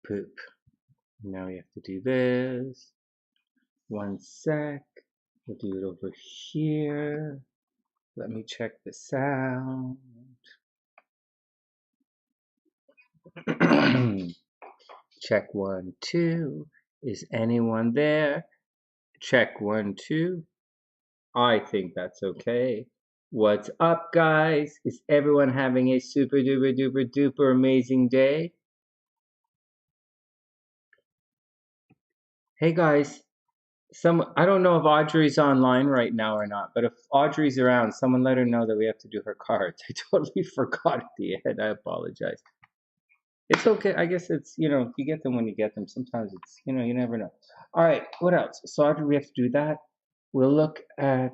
poop. Now we have to do this. 1 sec. We'll do it over here. Let me check the sound. Check 1, 2. Is anyone there? Check 1, 2. I think that's okay. What's up, guys? Is everyone having a super duper duper duper amazing day? Hey guys, I don't know if Audrey's online right now or not, but if Audrey's around, someone let her know that we have to do her cards. I totally forgot at the end. I apologize. It's okay. I guess it's, you get them when you get them. Sometimes it's, you never know. All right, what else? So Audrey, we have to do that. We'll look at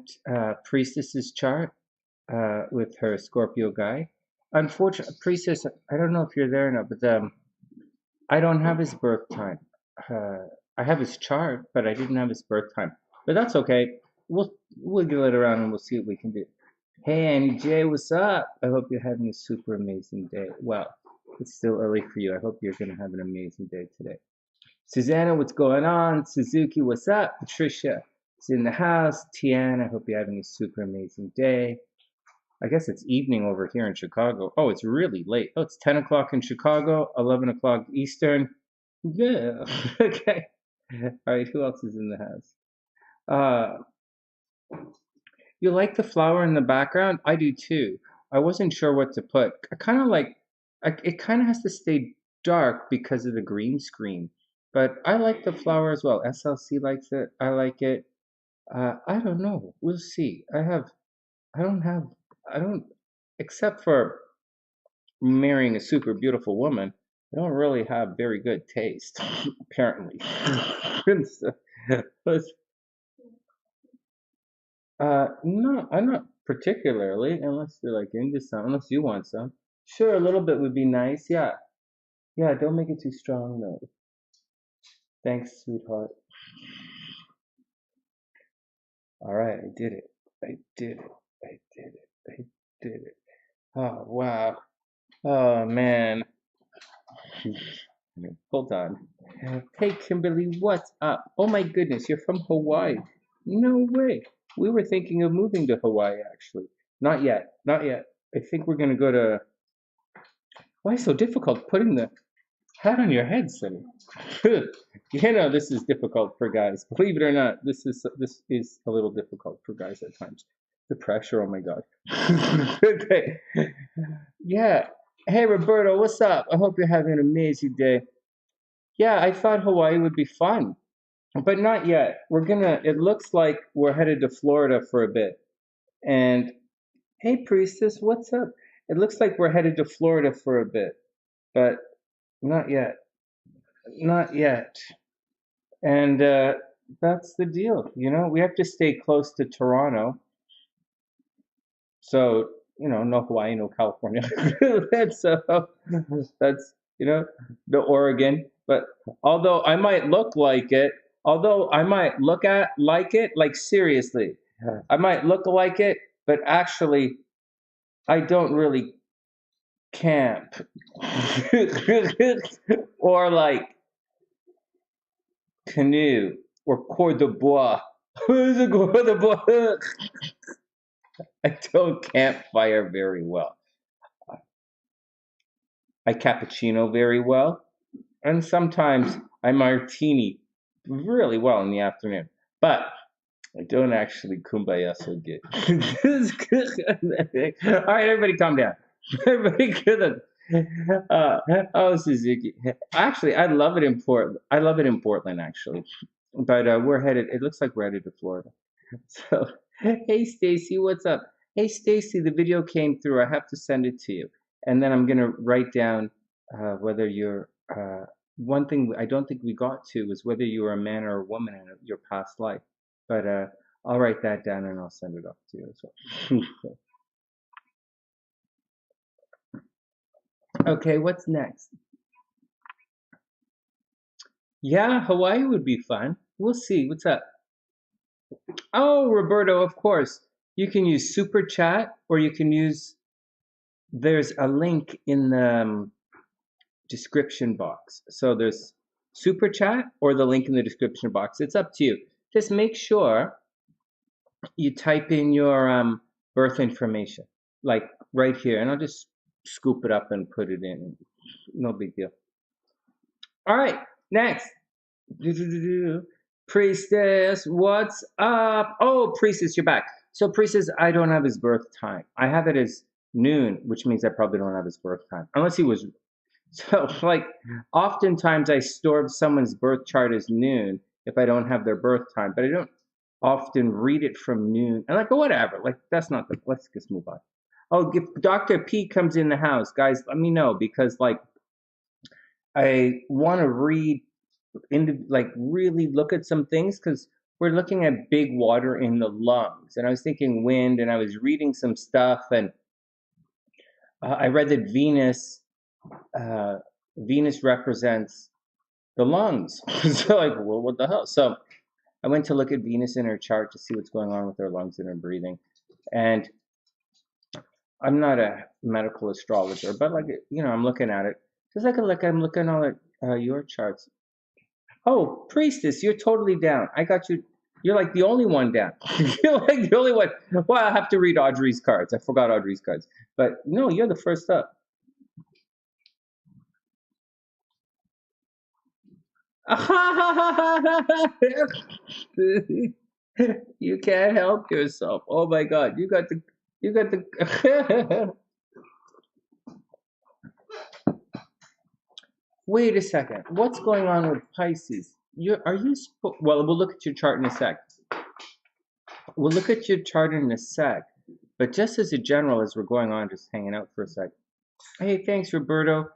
Priestess's chart with her Scorpio guy. Unfortunately, Priestess, I don't know if you're there or not, but I don't have his birth time. I have his chart, but I didn't have his birth time. But that's okay. We'll wiggle it around and we'll see what we can do. Hey, Annie J, what's up? I hope you're having a super amazing day. Well, it's still early for you. I hope you're going to have an amazing day today. Susanna, what's going on? Suzuki, what's up? Patricia is in the house. Tian, I hope you're having a super amazing day. I guess it's evening over here in Chicago. Oh, it's really late. Oh, it's 10 o'clock in Chicago, 11 o'clock Eastern. Yeah. Okay. All right, who else is in the house? You like the flower in the background? I do too. I wasn't sure what to put. I kind of like, it kind of has to stay dark because of the green screen. But I like the flower as well. SLC likes it. I like it. I don't know. We'll see. Except for marrying a super beautiful woman, I don't really have very good taste, apparently. No, I'm not particularly, unless you're like into some, unless you want some. Sure, a little bit would be nice, yeah. Yeah, don't make it too strong though. Thanks, sweetheart. All right, I did it. I did it. I did it. I did it. Oh, wow. Oh, man. Hold on. Hey, Kimberly, what's up? Oh, my goodness, you're from Hawaii. No way. We were thinking of moving to Hawaii, actually. Not yet. Not yet. I think we're going to go to... Why so difficult putting the hat on your head, Sonny? This is difficult for guys. Believe it or not, this is a little difficult for guys at times. The pressure, oh my God. Okay. Yeah. Hey, Roberto, what's up? I hope you're having an amazing day. Yeah, I thought Hawaii would be fun, but not yet. It looks like we're headed to Florida for a bit. And hey, Priestess, what's up? It looks like we're headed to Florida for a bit, but not yet. Not yet. And that's the deal. We have to stay close to Turonno. So, no Hawaii, no California. that's the Oregon. But although I might look like it, like seriously, I might look like it, but actually, I don't really camp or like canoe or corde de bois. I don't campfire very well. I cappuccino very well, and sometimes I martini really well in the afternoon. But I don't actually kumbaya so good. All right, everybody calm down. Everybody good. Suzuki. Actually, I love it in Portland, actually. But it looks like we're headed to Florida. So, hey, Stacy, what's up? Hey, Stacy, the video came through. I have to send it to you. And then I'm going to write down whether you're... one thing I don't think we got to was whether you were a man or a woman in your past life. But I'll write that down and I'll send it off to you as well. Okay, what's next? Yeah, Hawaii would be fun. We'll see. What's up? Oh, Roberto, of course. You can use Super Chat or you can use... There's a link in the description box. So there's super chat or the link in the description box. It's up to you. Just make sure you type in your birth information, like right here, and I'll just scoop it up and put it in. No big deal. All right, next. Priestess, what's up? Oh, Priestess, you're back. So, Priestess, I don't have his birth time. I have it as noon, which means I probably don't have his birth time. Unless he was. So, like, oftentimes I store someone's birth chart as noon if I don't have their birth time, but I don't often read it from noon. And, like, whatever. Like, that's not the. Let's just move on. Oh, if Dr. P comes in the house, guys, let me know because, like, I want to read like really look at some things because we're looking at big water in the lungs, and I was thinking wind, and I was reading some stuff, and I read that Venus represents the lungs. So like, well, what the hell? So I went to look at Venus in her chart to see what's going on with her lungs and her breathing, and I'm not a medical astrologer, but like I'm looking at it just like I'm looking all at your charts. Oh, Priestess, you're totally down. I got you. You're like the only one down. You're like the only one. Well, I have to read Audrey's cards. I forgot Audrey's cards. But no, you're the first up. You can't help yourself. Oh my God, you got the. Wait a second. What's going on with Pisces? Well, we'll look at your chart in a sec. We'll look at your chart in a sec. But just as a general, as we're going on, just hanging out for a sec. Hey, thanks, Roberto.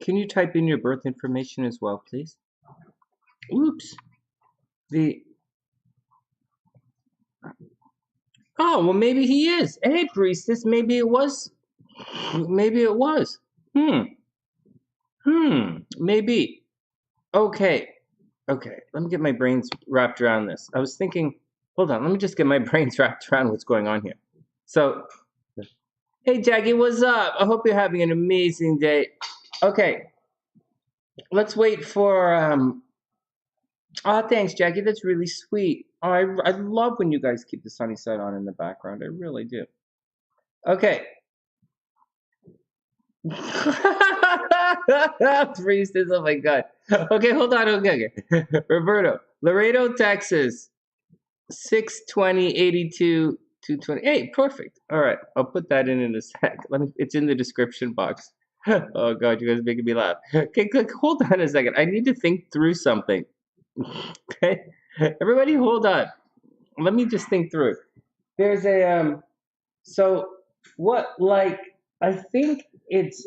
Can you type in your birth information as well, please? Oops. Oh, well, maybe he is. Hey, Priestess, maybe it was. Maybe. Okay. Let me get my brains wrapped around this. I was thinking, hold on, let me just get my brains wrapped around what's going on here. So, hey, Jackie, what's up? I hope you're having an amazing day. Okay, let's wait for, thanks, Jackie, that's really sweet. Oh, I love when you guys keep the sunny side on in the background. I really do. Okay. Priestess, oh my God. Okay, hold on. Okay. Roberto, Laredo, Texas, 62082 220. Hey, perfect. All right, I'll put that in a sec. It's in the description box. Oh God, you guys are making me laugh. Okay, hold on a second. I need to think through something. Okay, everybody, hold on. Let me just think through. There's a So what? Like, I think it's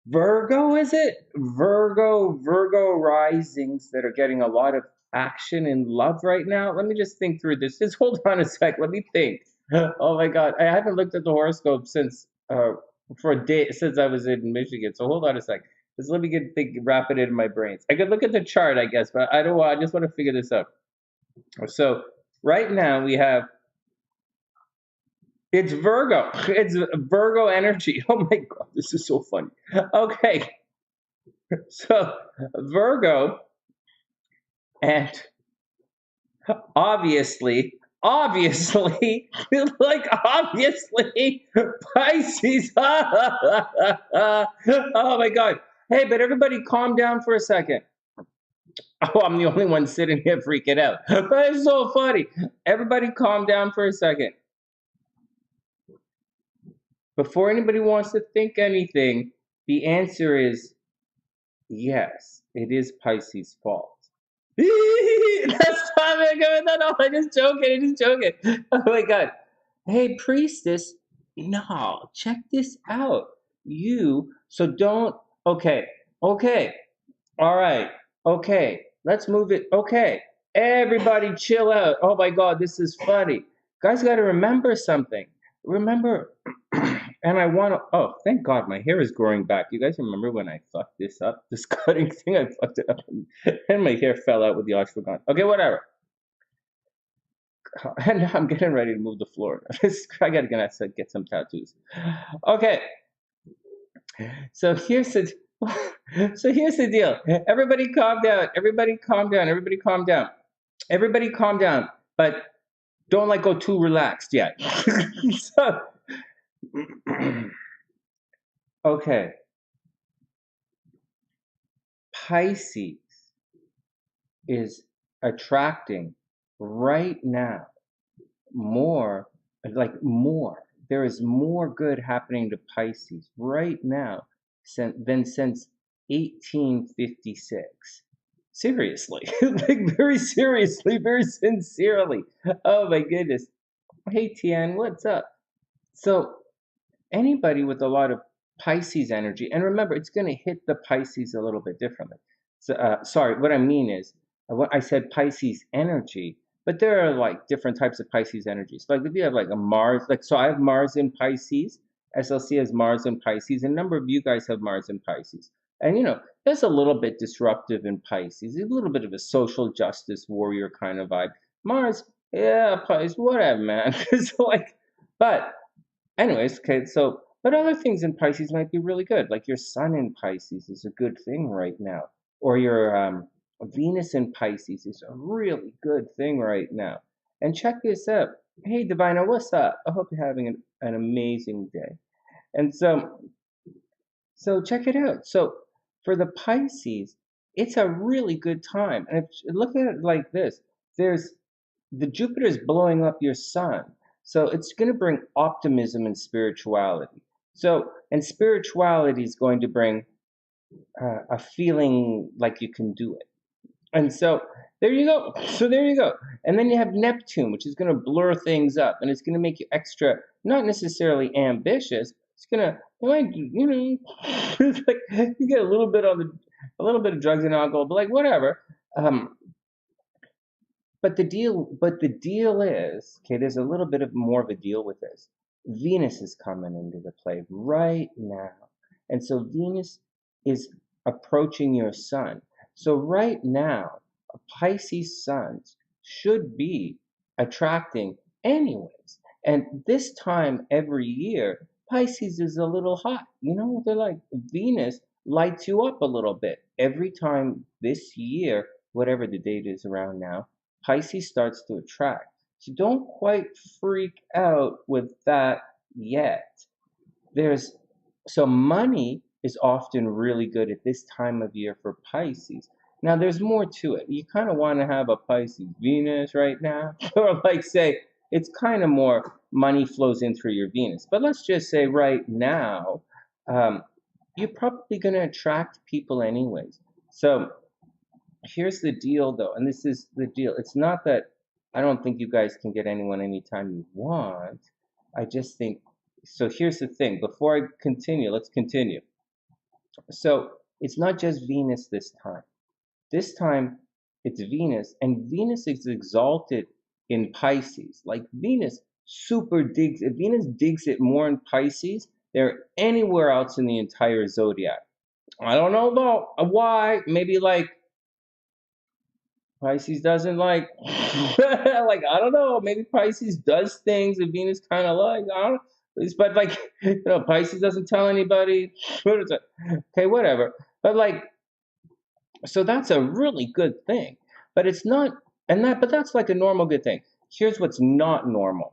Virgo, is it? Virgo risings that are getting a lot of action in love right now. Let me just think through this. Just hold on a sec. Let me think. Oh my God. I haven't looked at the horoscope since for a day since I was in Michigan. So hold on a sec. Just let me wrap it in my brains. I could look at the chart, I guess, but I don't want. I just want to figure this out. So right now we have it's Virgo. It's Virgo energy. Oh my God, this is so funny. Okay. So Virgo, and obviously, like obviously, Pisces. Oh my God. Hey, but everybody calm down for a second. Oh, I'm the only one sitting here freaking out. But it's so funny. Everybody calm down for a second. Before anybody wants to think anything, the answer is yes, it is Pisces' fault. That's not going. No, I'm just joking. Oh my God. Hey, Priestess. No, check this out. So don't. Okay. All right. Okay. Let's move it. Okay. Everybody chill out. Oh my God, this is funny. Guys got to remember something. Remember. And I want to, oh, thank God my hair is growing back. You guys remember when I fucked this up? This cutting thing, I fucked it up. And my hair fell out with the ashwagandha. Okay, whatever. And now I'm getting ready to move the floor. I got to get some tattoos. Okay. So here's the, So here's the deal. Everybody calm down. Everybody calm down. Everybody calm down. Everybody calm down. But don't like go too relaxed yet. So, okay. Pisces is attracting right now more, more. There is more good happening to Pisces right now than since 1856. Seriously, like very seriously, very sincerely. Oh my goodness. Hey Tian, what's up? So anybody with a lot of Pisces energy, and remember, it's going to hit the Pisces a little bit differently. So, sorry, what I mean is, what I said Pisces energy, but there are like different types of Pisces energies. Like if you have like a Mars, like so I have Mars in Pisces, SLC has Mars in Pisces, and a number of you guys have Mars in Pisces. And you know, there's a little bit disruptive in Pisces, a little bit of a social justice warrior kind of vibe. Mars, yeah, Pisces, whatever, man. It's like, but anyways, okay, so, but other things in Pisces might be really good. Like your sun in Pisces is a good thing right now. Or your Venus in Pisces is a really good thing right now. And check this out. Hey, Divina, what's up? I hope you're having an amazing day. And so check it out. So for the Pisces, it's a really good time. And if, look at it like this. There's the Jupiter is blowing up your sun. So it's going to bring optimism and spirituality. So, and spirituality is going to bring a feeling like you can do it. And so there you go. So there you go. And then you have Neptune, which is going to blur things up and it's going to make you extra, not necessarily ambitious. It's going to, you know, it's like you get a little bit of drugs and alcohol, but like whatever. But the deal is, okay, there's a little bit of more of a deal with this. Venus is coming into the play right now. And so Venus is approaching your sun. So right now, a Pisces suns should be attracting anyways. And this time every year, Pisces is a little hot. You know, they're like Venus lights you up a little bit. Every time this year, whatever the date is around now, Pisces starts to attract. So don't quite freak out with that yet. So money is often really good at this time of year for Pisces. Now there's more to it. You kind of want to have a Pisces Venus right now, or like say it's kind of more money flows in through your Venus. But let's just say right now, you're probably going to attract people anyways. So here's the deal though, and this is the deal. It's not that I don't think you guys can get anyone anytime you want. I just think, so here's the thing. Before I continue, let's continue. So it's not just Venus this time. This time it's Venus, and Venus is exalted in Pisces. Like Venus Venus digs it more in Pisces than anywhere else in the entire zodiac. I don't know about why. Maybe like Pisces doesn't like, like, I don't know, maybe Pisces does things that Venus kind of like, I don't know, but like, you know, Pisces doesn't tell anybody, okay, whatever. But like, so that's a really good thing, but it's not, but that's like a normal good thing. Here's what's not normal.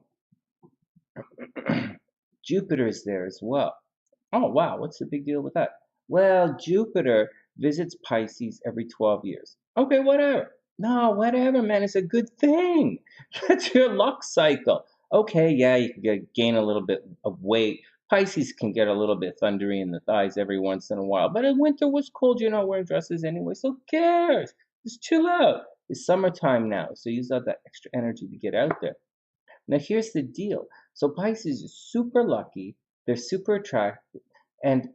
Jupiter is there as well. Oh, wow, what's the big deal with that? Well, Jupiter visits Pisces every 12 years. Okay, whatever. No, whatever, man. It's a good thing. That's your luck cycle. Okay, yeah, you can gain a little bit of weight. Pisces can get a little bit thundery in the thighs every once in a while. But in winter was cold. You're not wearing dresses anyway, so who cares? Just chill out. It's summertime now, so use up that extra energy to get out there. Now, here's the deal. So Pisces is super lucky. They're super attractive. And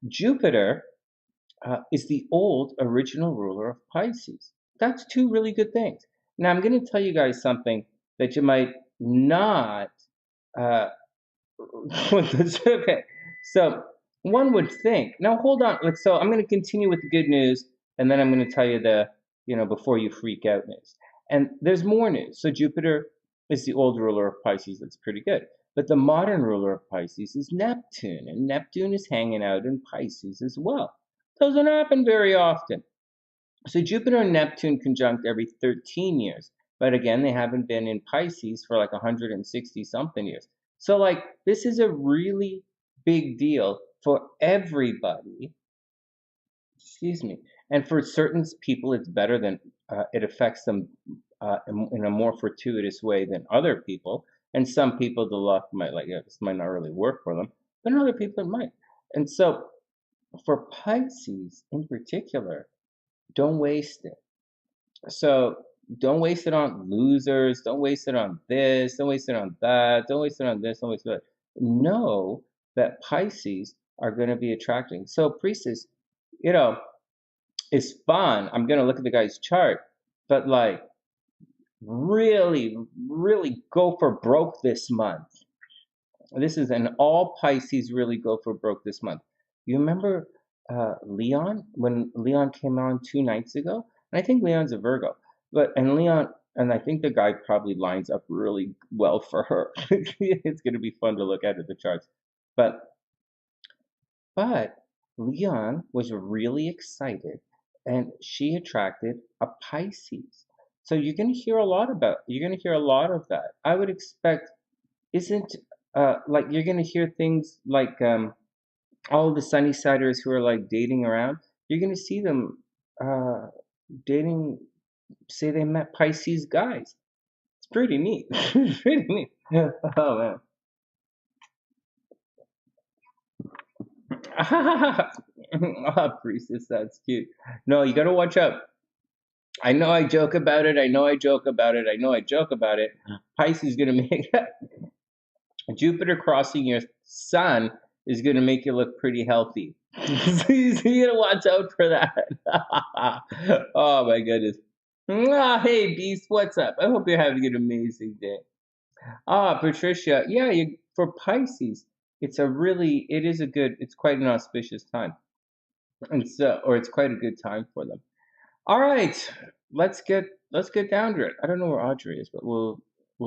Jupiter is the old original ruler of Pisces. That's two really good things. Now, I'm going to tell you guys something that you might not. Okay. So one would think. Now, hold on. So I'm going to continue with the good news, and then I'm going to tell you before you freak out news. And there's more news. So Jupiter is the old ruler of Pisces. That's pretty good. But the modern ruler of Pisces is Neptune, and Neptune is hanging out in Pisces as well. Doesn't happen very often. So Jupiter and Neptune conjunct every 13 years. But again, they haven't been in Pisces for like 160 something years. So like this is a really big deal for everybody. Excuse me. And for certain people, it's better than it affects them in a more fortuitous way than other people. And some people, the luck might like, yeah, this might not really work for them, but in other people, it might. And so for Pisces in particular, don't waste it. So don't waste it on losers. Don't waste it on this. Don't waste it on that. Don't waste it on this. Don't waste it on that. Know that Pisces are going to be attracting. So Priestess, you know, it's fun. I'm going to look at the guy's chart, but like really, really go for broke this month. This is an all Pisces really go for broke this month. You remember Leon when Leon came on 2 nights ago? And I think Leon's a Virgo, and I think the guy probably lines up really well for her. It's going to be fun to look at the charts, but Leon was really excited, and she attracted a Pisces. So you're going to hear a lot of that. I would expect isn't like you're gonna hear things like all the Sunnysiders who are like dating around. You're gonna see them dating. Say they met Pisces guys. It's pretty neat. It's pretty neat. Oh man. Ah, Priestess, that's cute. No, you gotta watch out. I know I joke about it. Pisces gonna make Jupiter crossing your sun is going to make you look pretty healthy. So you got to watch out for that. Oh my goodness. Hey, Beast, what's up? I hope you're having an amazing day. Patricia, yeah, for Pisces, it's quite an auspicious time. Or it's quite a good time for them. All right, let's get down to it. I don't know where Audrey is, but we'll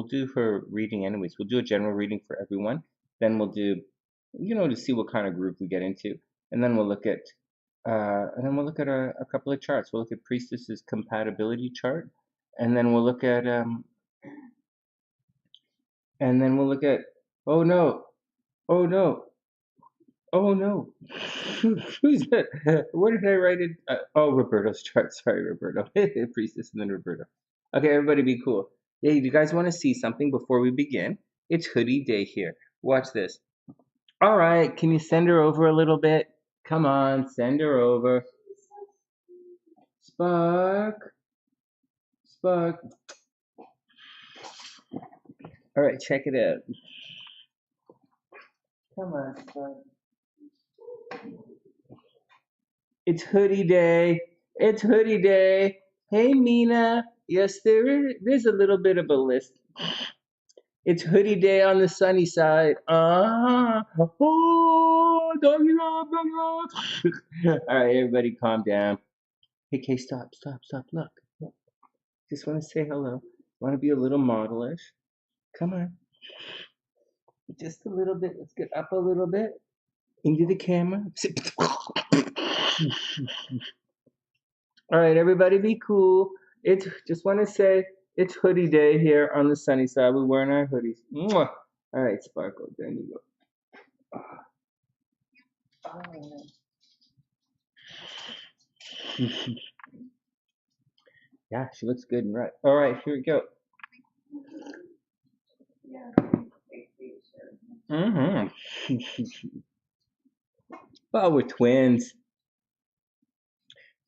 do her reading anyways. We'll do a general reading for everyone. Then we'll do, to see what kind of group we get into, and then we'll look at a couple of charts. We'll look at Priestess's compatibility chart, and then we'll look at oh no, oh no, oh no. Who's that? Where did I write it? Roberto's chart. Sorry, Roberto. Priestess and then Roberto. Okay, everybody be cool. Hey, do you guys want to see something before we begin? It's hoodie day here. Watch this. All right, can you send her over a little bit? Come on, send her over. Spark. Spark. All right, check it out. Come on, Spark. It's hoodie day. It's hoodie day. Hey, Mina. Yes, there's a little bit of a list. It's hoodie day on the sunny side. Oh, doggy dog. All right, everybody calm down. Hey, Kay, stop. Look. Just want to say hello. Want to be a little modelish. Come on. Just a little bit. Let's get up a little bit. Into the camera. All right, everybody be cool. Just want to say it's hoodie day here on the sunny side. We're wearing our hoodies. Mwah. All right, Sparkle. There you go. Yeah, she looks good and right. All right, here we go. Well, we're twins.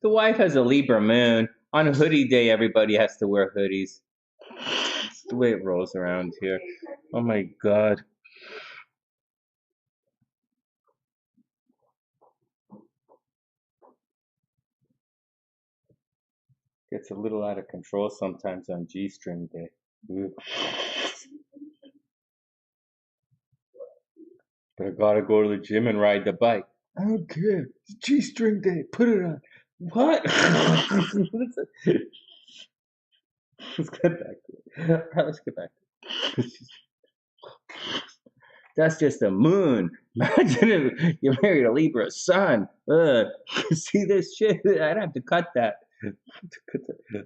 The wife has a Libra moon. On a hoodie day, everybody has to wear hoodies. It's the way it rolls around here. Oh my God. Gets a little out of control sometimes on G-string day. But I gotta go to the gym and ride the bike. I don't care. It's G-string day. Put it on. What? Let's get back to it. All right, let's get back to it. That's just the moon. Imagine if you married a Libra sun. See this shit? I'd have to cut that.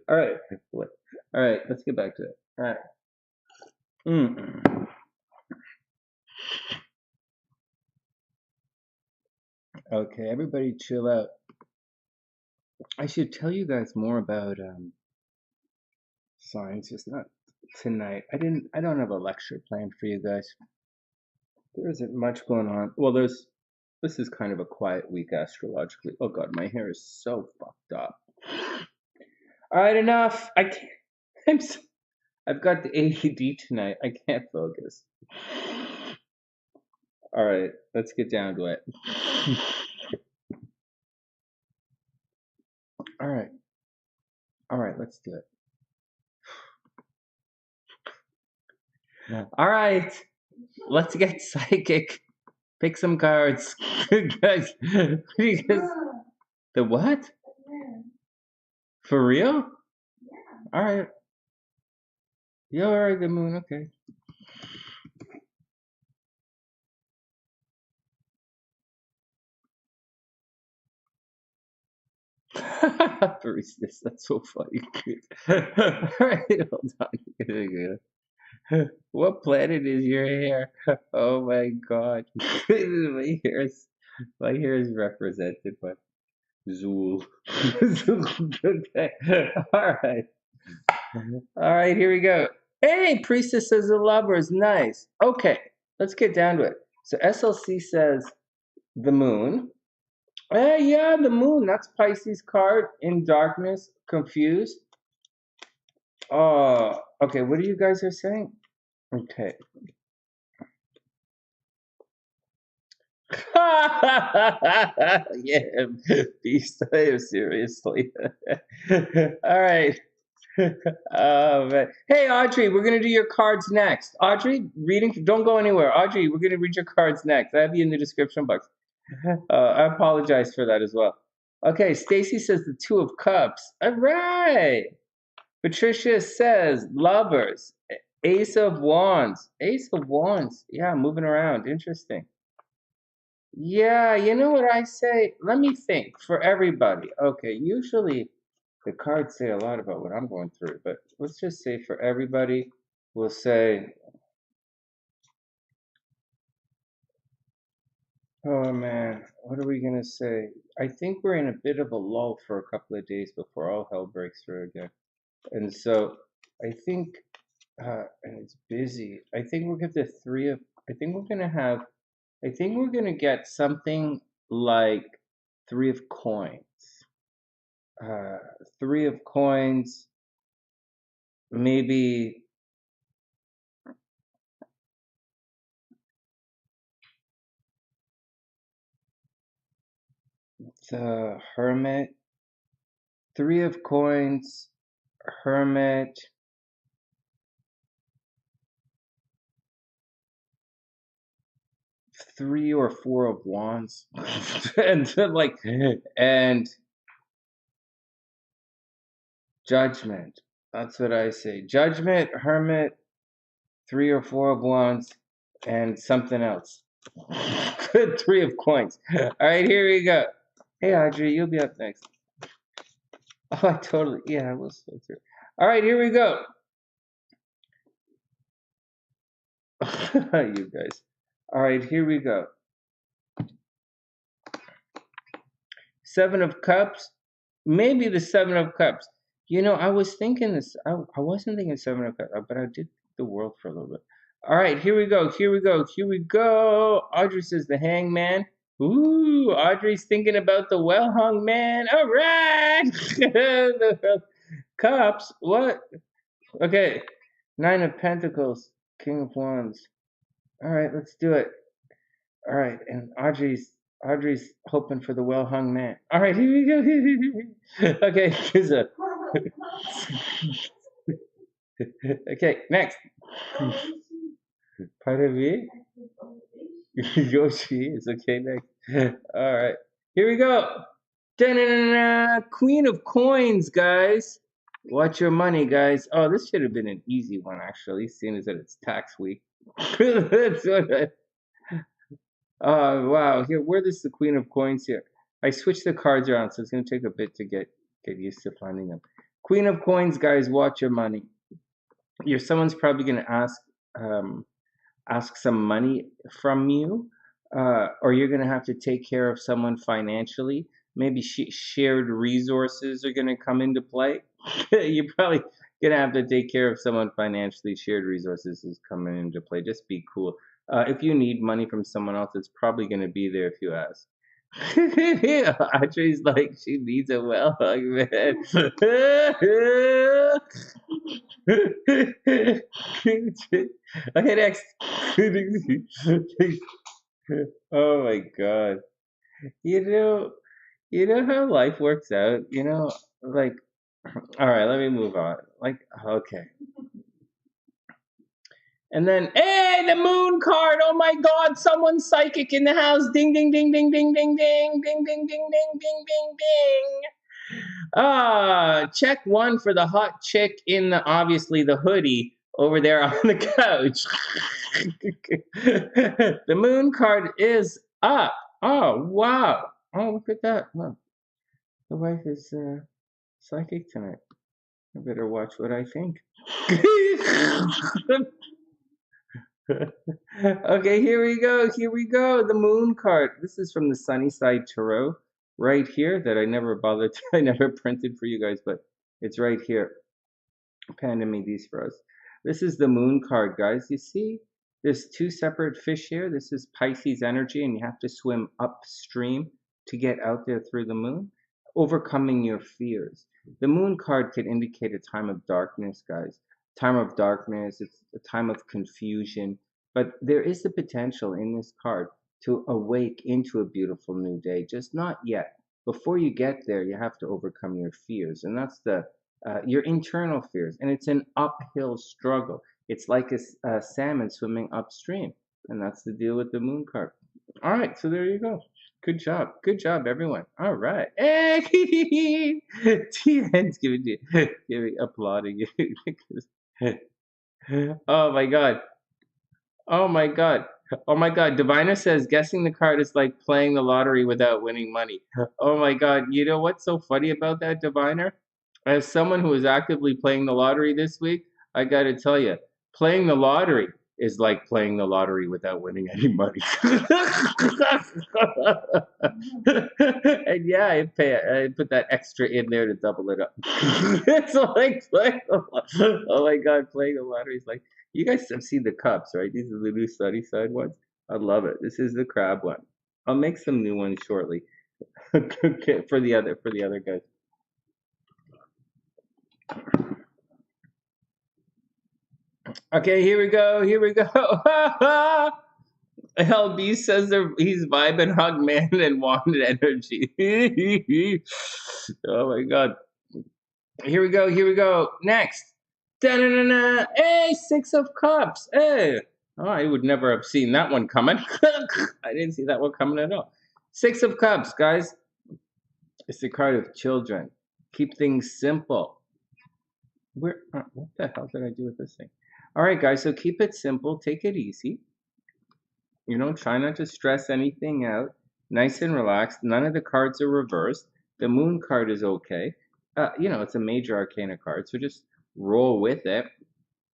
All right. All right. Let's get back to it. All right. Okay, everybody chill out. I should tell you guys more about signs, just not tonight. I don't have a lecture planned for you guys. There isn't much going on. Well, this is kind of a quiet week astrologically. Oh god, my hair is so fucked up. All right, enough. I can't. I've got the ADD tonight. I can't focus. All right, let's get down to it. All right, let's do it. All right, let's get psychic. Pick some cards. Guys, the what? For real? All right. Yeah, all right, the moon, okay. HPriestess, that's so funny. Alright, hold on. What planet is your hair? Oh my god. my hair is represented by Zool. Okay. Alright. Alright, here we go. Hey, Priestess says the lover is nice. Okay, let's get down to it. So SLC says the moon. Yeah, the moon. That's Pisces card in darkness, confused. Okay. What are you guys are saying? Okay. Yeah, beast. Seriously. All right. Oh man. Hey, Audrey, we're gonna do your cards next. Audrey, reading. Don't go anywhere. Audrey, we're gonna read your cards next. I have you in the description box. I apologize for that as well. Okay, Stacy says the Two of Cups. All right. Patricia says lovers. Ace of Wands. Ace of Wands. Yeah, moving around. Interesting. Yeah, you know what I say? Let me think for everybody. Okay, usually the cards say a lot about what I'm going through, but let's just say for everybody, we'll say, oh man, what are we going to say? I think we're in a bit of a lull for a couple of days before all hell breaks through again. And so I think, and it's busy. I think we'll get the three of, I think we're going to have, I think we're going to get something like Three of Coins. Three of Coins, maybe the Hermit. Three of Coins, Hermit. Three or Four of Wands. and like, and Judgment. That's what I say. Judgment, Hermit, Three or Four of Wands, and something else. Three of Coins. All right, here we go. Hey, Audrey, you'll be up next. Oh, I totally, yeah, we'll go through. All right, here we go. You guys. All right, here we go. Seven of Cups. Maybe the Seven of Cups. You know, I was thinking this. I wasn't thinking Seven of Cups, but I did the World for a little bit. All right, here we go. Here we go. Here we go. Audrey says the Hangman. Ooh, Audrey's thinking about the well-hung man. All right. The Cups. What? Okay. Nine of Pentacles. King of Wands. All right, let's do it. All right, and Audrey's hoping for the well-hung man. All right, here we go. Okay, here's a. Okay, next. Pardon me? Yoshi is okay next. All right, here we go. Da-na-na-na. Queen of Coins, guys. Watch your money, guys. Oh, this should have been an easy one, actually, seeing as that it's tax week. That's what Wow. Here, where is the Queen of Coins here? I switched the cards around, so it's going to take a bit to get used to finding them. Queen of Coins, guys, watch your money. Someone's probably going to ask some money from you, or you're going to have to take care of someone financially. Maybe shared resources are going to come into play. You're probably going to have to take care of someone financially. Shared resources is coming into play. Just be cool. If you need money from someone else, it's probably going to be there if you ask. Audrey's like, she needs a well hug, man. Okay, next. Oh my God. You know how life works out, like, all right, let me move on. Like, okay. And then, hey, the moon card. Oh my God, someone's psychic in the house. Ding, ding, ding, ding, ding, ding, ding, ding, ding, ding, ding, ding, ding, ding. Check one for the hot chick in obviously the hoodie over there on the couch. The moon card is up. Oh, wow. Oh, look at that. Look, the wife is psychic tonight. I better watch what I think. Okay, here we go. Here we go. The moon card. This is from the TheSunnySide Tarot right here that I never bothered to, I never printed for you guys, but it's right here. Panda me these for us. This is the moon card, guys. You see? There's two separate fish here. This is Pisces energy, and you have to swim upstream to get out there through the moon. Overcoming your fears. The moon card could indicate a time of darkness, guys. Time of darkness, it's a time of confusion. But there is the potential in this card to awake into a beautiful new day, just not yet. Before you get there, you have to overcome your fears. And that's your internal fears. And it's an uphill struggle. It's like a salmon swimming upstream. And that's the deal with the moon card. All right, so there you go. Good job. Good job, everyone. All right. Hey, T-Hen's giving applauding you. Oh my God. Oh my God. Oh my God. Diviner says guessing the card is like playing the lottery without winning money. Oh my God. You know what's so funny about that, Diviner? As someone who is actively playing the lottery this week, I got to tell you, playing the lottery is like playing the lottery without winning any money. And yeah, I put that extra in there to double it up. It's like playing oh my God, playing the lottery is like, you guys have seen the cups, right? These are the new SunnySide ones. I love it. This is the crab one. I'll make some new ones shortly. Okay, for the other guys. Okay, here we go. Here we go. LB says he's vibing hug man and wanted energy. Oh my God. Here we go. Here we go. Next. Da-na-na-na. Hey, Six of Cups. Hey. Oh, I would never have seen that one coming. I didn't see that one coming at all. Six of Cups, guys. It's the card of children. Keep things simple. What the hell did I do with this thing? All right, guys, so keep it simple. Take it easy. Try not to stress anything out. Nice and relaxed. None of the cards are reversed. The moon card is okay. It's a major arcana card, so just roll with it.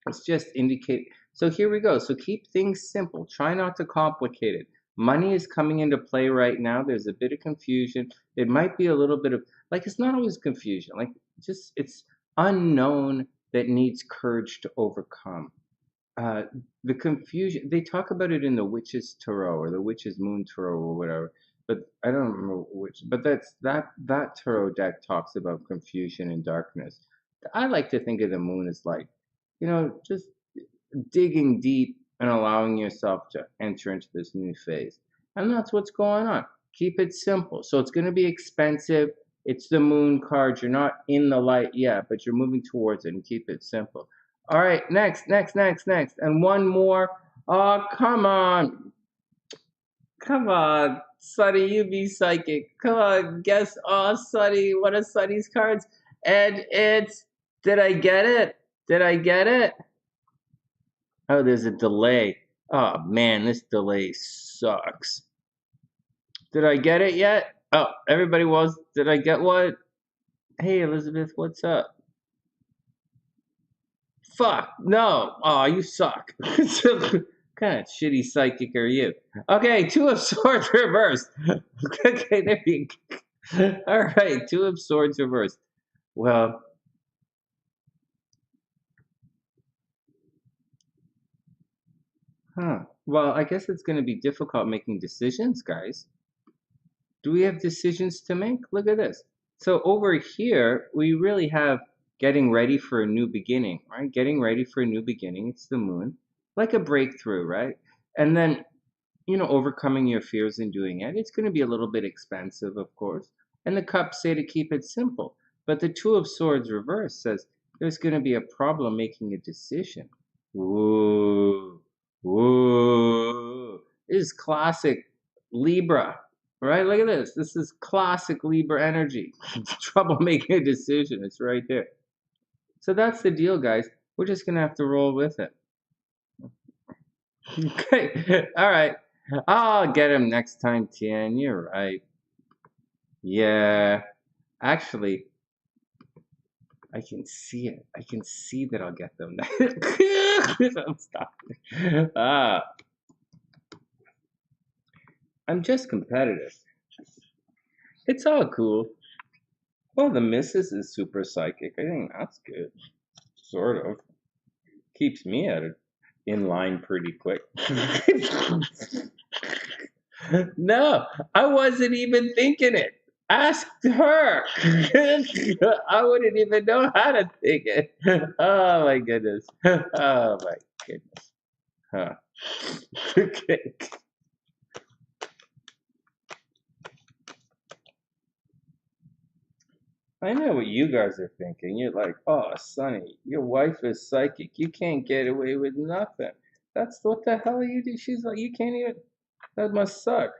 It's just indicate. So here we go. So keep things simple. Try not to complicate it. Money is coming into play right now. There's a bit of confusion. It might be a little bit of, it's not always confusion. It's unknown that needs courage to overcome. The confusion, they talk about it in the Witch's Tarot or the Witch's Moon Tarot or whatever, but I don't remember which, but that tarot deck talks about confusion and darkness. I like to think of the moon as like, just digging deep and allowing yourself to enter into this new phase. And that's what's going on. Keep it simple. So it's going to be expensive. It's the moon card. You're not in the light yet, but you're moving towards it, and keep it simple. All right, next. And one more. Oh, come on. Come on, Sunny, you be psychic. Come on, guess. Oh, Sunny, one of Sunny's cards. And it's, did I get it? Did I get it? Oh, there's a delay. Oh, man, this delay sucks. Did I get it yet? Oh, everybody was. Did I get what? Hey, Elizabeth, what's up? Fuck, no. Oh, you suck. What kind of shitty psychic are you? Okay, Two of Swords reversed. Okay, there you go. All right, Two of Swords reversed. Well, well, I guess it's going to be difficult making decisions, guys. Do we have decisions to make? Look at this. So over here, we really have getting ready for a new beginning, right? Getting ready for a new beginning. It's the moon, like a breakthrough, right? And then, overcoming your fears and doing it. It's going to be a little bit expensive, of course. And the cups say to keep it simple. But the Two of Swords reverse says there's going to be a problem making a decision. Ooh, ooh. This is classic Libra, right? Look at this. This is classic Libra energy. Trouble making a decision. It's right there. So that's the deal, guys. We're just going to have to roll with it. Okay. All right. I'll get him next time, Tien. You're right. Yeah. Actually, I can see it. I can see that I'll get them. I'm stopping. I'm just competitive. It's all cool. Well, the missus is super psychic. I think that's good. Sort of. Keeps me in line pretty quick. No, I wasn't even thinking it. Ask her. I wouldn't even know how to think it. Oh my goodness. Oh my goodness. Huh. Okay. I know what you guys are thinking. You're like, oh, Sunny, your wife is psychic. You can't get away with nothing. That's what the hell you do. She's like, you can't even. That must suck.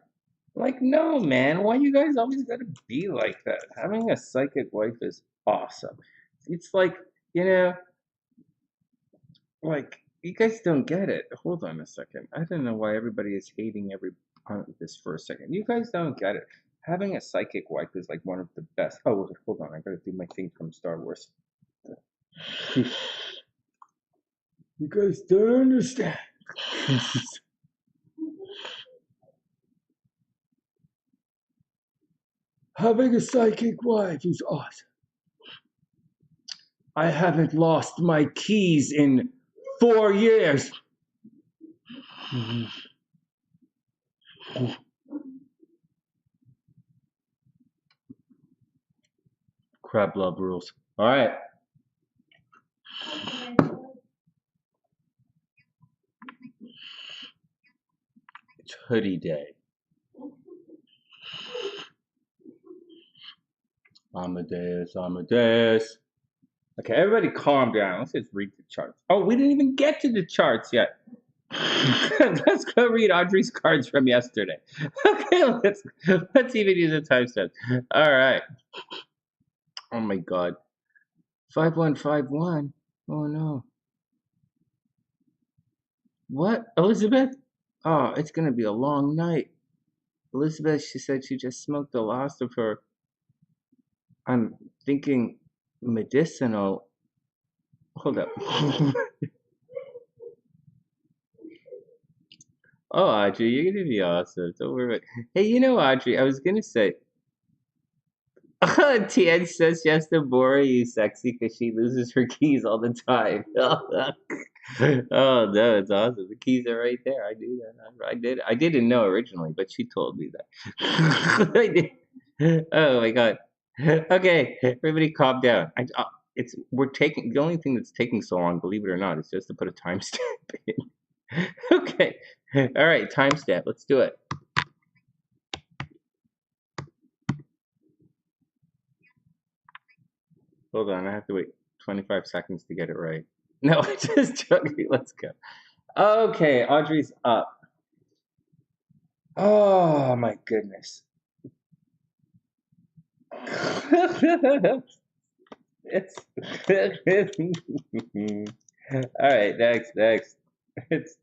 Like, no, man. Why you guys always gotta be like that? Having a psychic wife is awesome. It's like, like, you guys don't get it. Hold on a second. I don't know why everybody is hating this for a second. You guys don't get it. Having a psychic wife is like one of the best. Oh, hold on. I gotta do my thing from Star Wars. You guys don't understand. Having a psychic wife is awesome. I haven't lost my keys in 4 years. Crab love rules. All right. It's hoodie day. Amadeus. Okay, everybody calm down. Let's just read the charts. Oh, we didn't even get to the charts yet. Let's go read Audrey's cards from yesterday. Okay, let's even use a timestamp. All right. Oh my God. 5151. Oh no. What, Elizabeth? Oh, it's gonna be a long night. Elizabeth, she said she just smoked the last of her. I'm thinking medicinal. Hold up. Oh, Audrey, you're gonna be awesome. Don't worry about it. Hey, Audrey, I was gonna say. Tien says she has to borrow you, sexy, because she loses her keys all the time. Oh no, it's awesome. The keys are right there. I knew that. I didn't know originally, but she told me that. I did. Oh my God. Okay, everybody, calm down. We're taking the only thing that's taking so long, believe it or not, is just to put a timestamp in. Okay. All right, timestamp. Let's do it. Hold on, I have to wait 25 seconds to get it right. No, I just joking. Let's go. Okay, Audrey's up. Oh my goodness. It's all right. Next. It's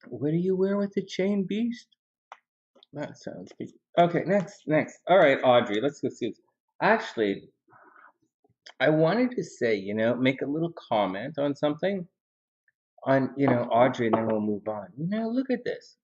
What do you wear with the chain, beast? That sounds good. Okay, next. All right, Audrey, let's go see. Actually, I wanted to say, make a little comment on something on, Audrey, and then we'll move on. Look at this.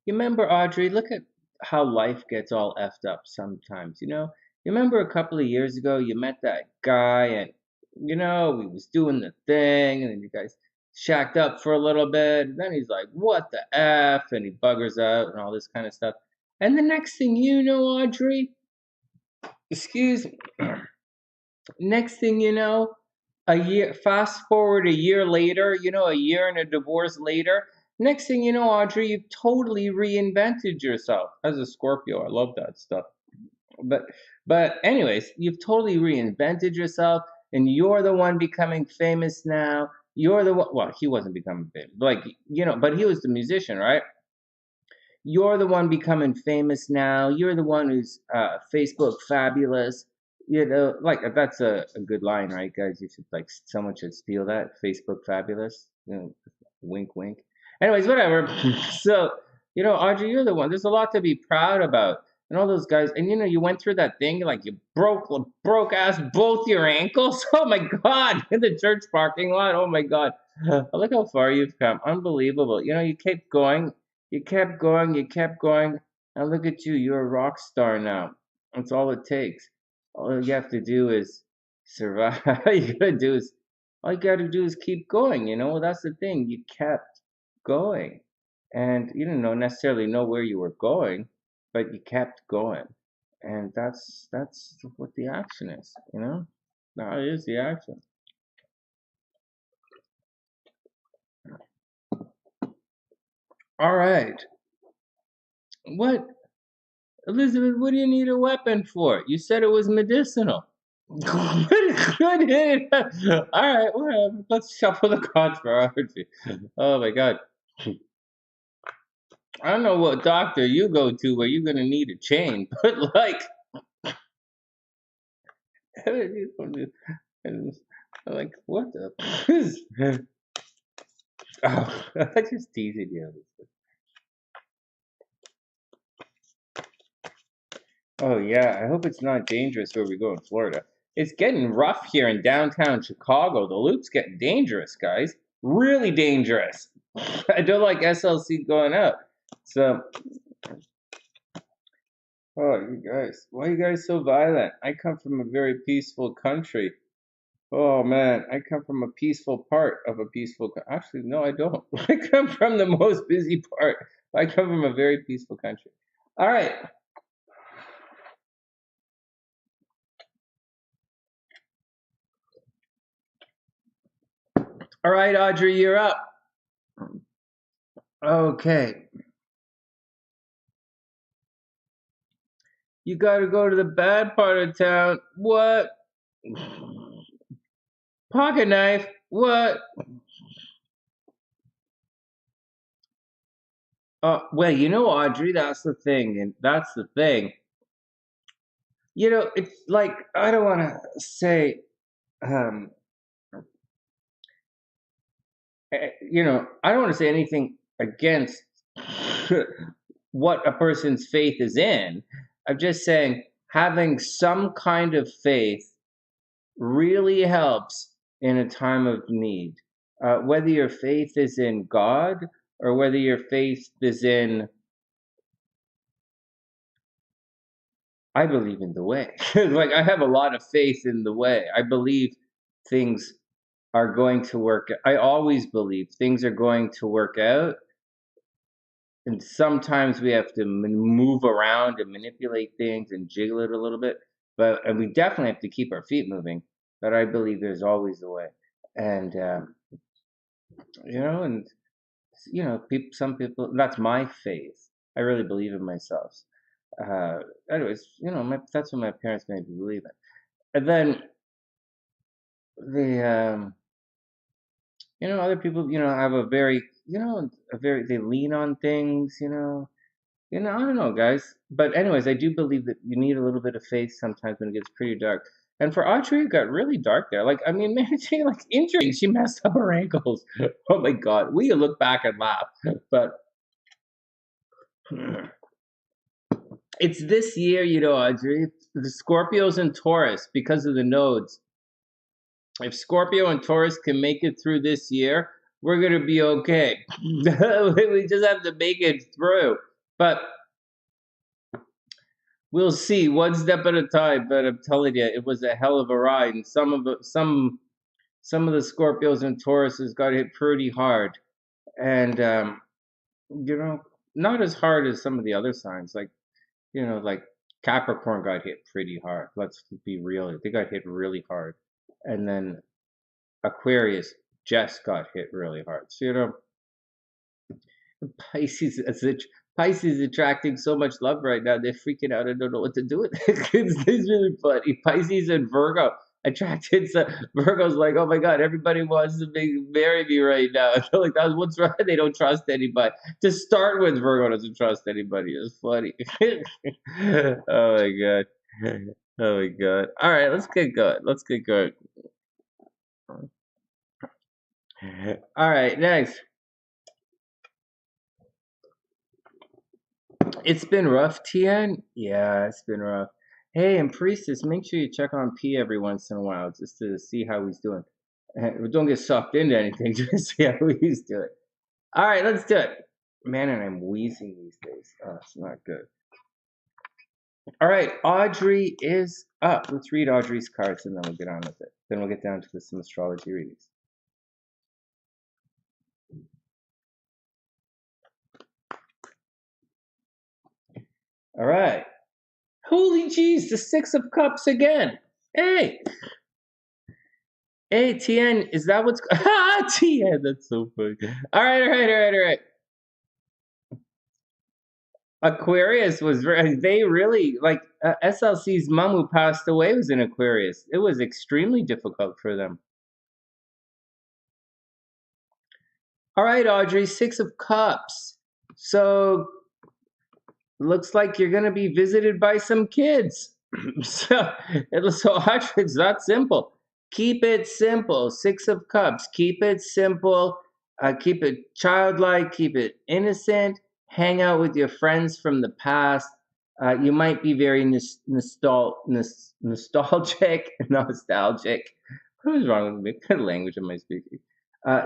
You remember, Audrey, look at how life gets all effed up sometimes, You remember a couple of years ago, you met that guy and, we was doing the thing, and then you guys shacked up for a little bit, and then he's like, what the F? And he buggers out and all this kind of stuff. And the next thing you know, Audrey, excuse me, next thing you know, fast forward a year later, a year and a divorce later, next thing you know, Audrey, you've totally reinvented yourself. As a Scorpio, I love that stuff. But anyways, you've totally reinvented yourself, and you're the one becoming famous now. You're the one. Well, he wasn't becoming famous, but he was the musician, right? You're the one becoming famous now. You're the one who's Facebook fabulous. That's a good line, right, guys? You should someone should steal that. Facebook fabulous. Wink, wink. Anyways, whatever. So, Audrey, you're the one. There's a lot to be proud about. And all those guys, and you went through that thing, you broke ass both your ankles. Oh my God, in the church parking lot. Oh my God, look how far you've come. Unbelievable. You kept going, you kept going, you kept going, and look at you. You're a rock star now. That's all it takes. All you have to do is survive. all you gotta do is keep going. That's the thing. You kept going, and you didn't necessarily know where you were going, but you kept going, and that's what the action is. That is the action. All right. What, Elizabeth? What do you need a weapon for? You said it was medicinal. All right, whatever. Let's shuffle the cards for Audrey. Oh my God. I don't know what doctor you go to where you're gonna need a chain, but what the? Oh, I just teasing you. Oh yeah, I hope it's not dangerous where we go in Florida. It's getting rough here in downtown Chicago. The loop's getting dangerous, guys. Really dangerous. I don't like SLC going up. So, oh, you guys, why are you guys so violent? I come from a very peaceful country. Oh man, I come from a peaceful part of a peaceful. Actually, no, I don't. I come from the most busy part. I come from a very peaceful country. All right. All right, Audrey, you're up. Okay. You got to go to the bad part of town. What? Pocket knife. What? Well, Audrey, that's the thing, and that's the thing. It's like I don't want to say, I don't want to say anything against what a person's faith is in. I'm just saying having some kind of faith really helps in a time of need. Whether your faith is in God or whether your faith is in, I believe in the way. I have a lot of faith in the way. I believe things are going to work. I always believe things are going to work out. And sometimes we have to move around and manipulate things and jiggle it a little bit. And we definitely have to keep our feet moving. But I believe there's always a way. And, some people, that's my faith. I really believe in myself. Anyways, that's what my parents made me believe in. And then other people, have a very, they lean on things, I don't know, guys. But anyways, I do believe that you need a little bit of faith sometimes when it gets pretty dark. And for Audrey, it got really dark there. Like, I mean, man, she like injury. She messed up her ankles. Oh my God. We look back and laugh. But it's this year, you know, Audrey, the Scorpios and Taurus, because of the nodes. If Scorpio and Taurus can make it through this year, we're going to be okay. We just have to make it through. But we'll see, one step at a time. But I'm telling you, it was a hell of a ride. And some of the Scorpios and Tauruses got hit pretty hard. And, you know, not as hard as some of the other signs. Like, you know, like Capricorn got hit pretty hard. Let's be real. They got hit really hard. And then Aquarius just got hit really hard. So, you know, Pisces is attracting so much love right now. They're freaking out and don't know what to do with it. It's really funny. Pisces and Virgo attracted. Virgo's like, oh my God, everybody wants to marry me right now. They're like, what's wrong? They don't trust anybody. To start with, Virgo doesn't trust anybody. It's funny. Oh my God. Oh my God. All right, let's get going. All right, next. It's been rough, Tien. Yeah, it's been rough. Hey, and Priestess, make sure you check on P every once in a while just to see how he's doing. Don't get sucked into anything, just see how he's doing. All right, let's do it. Man, and I'm wheezing these days. Oh, it's not good. All right, Audrey is up. Let's read Audrey's cards and then we'll get on with it. Then we'll get down to some astrology readings. All right. Holy jeez, the Six of Cups again. Hey. Hey, Tien, is that what's... Ah, Tien, that's so funny. All right. Aquarius was very... They really... Like, SLC's mom who passed away was in Aquarius. It was extremely difficult for them. All right, Audrey, Six of Cups. So... looks like you're going to be visited by some kids. So Audrey, it's not simple. Keep it simple. Six of Cups. Keep it simple. Keep it childlike. Keep it innocent. Hang out with your friends from the past. You might be very nostalgic. What is wrong with me? What kind of language am I speaking?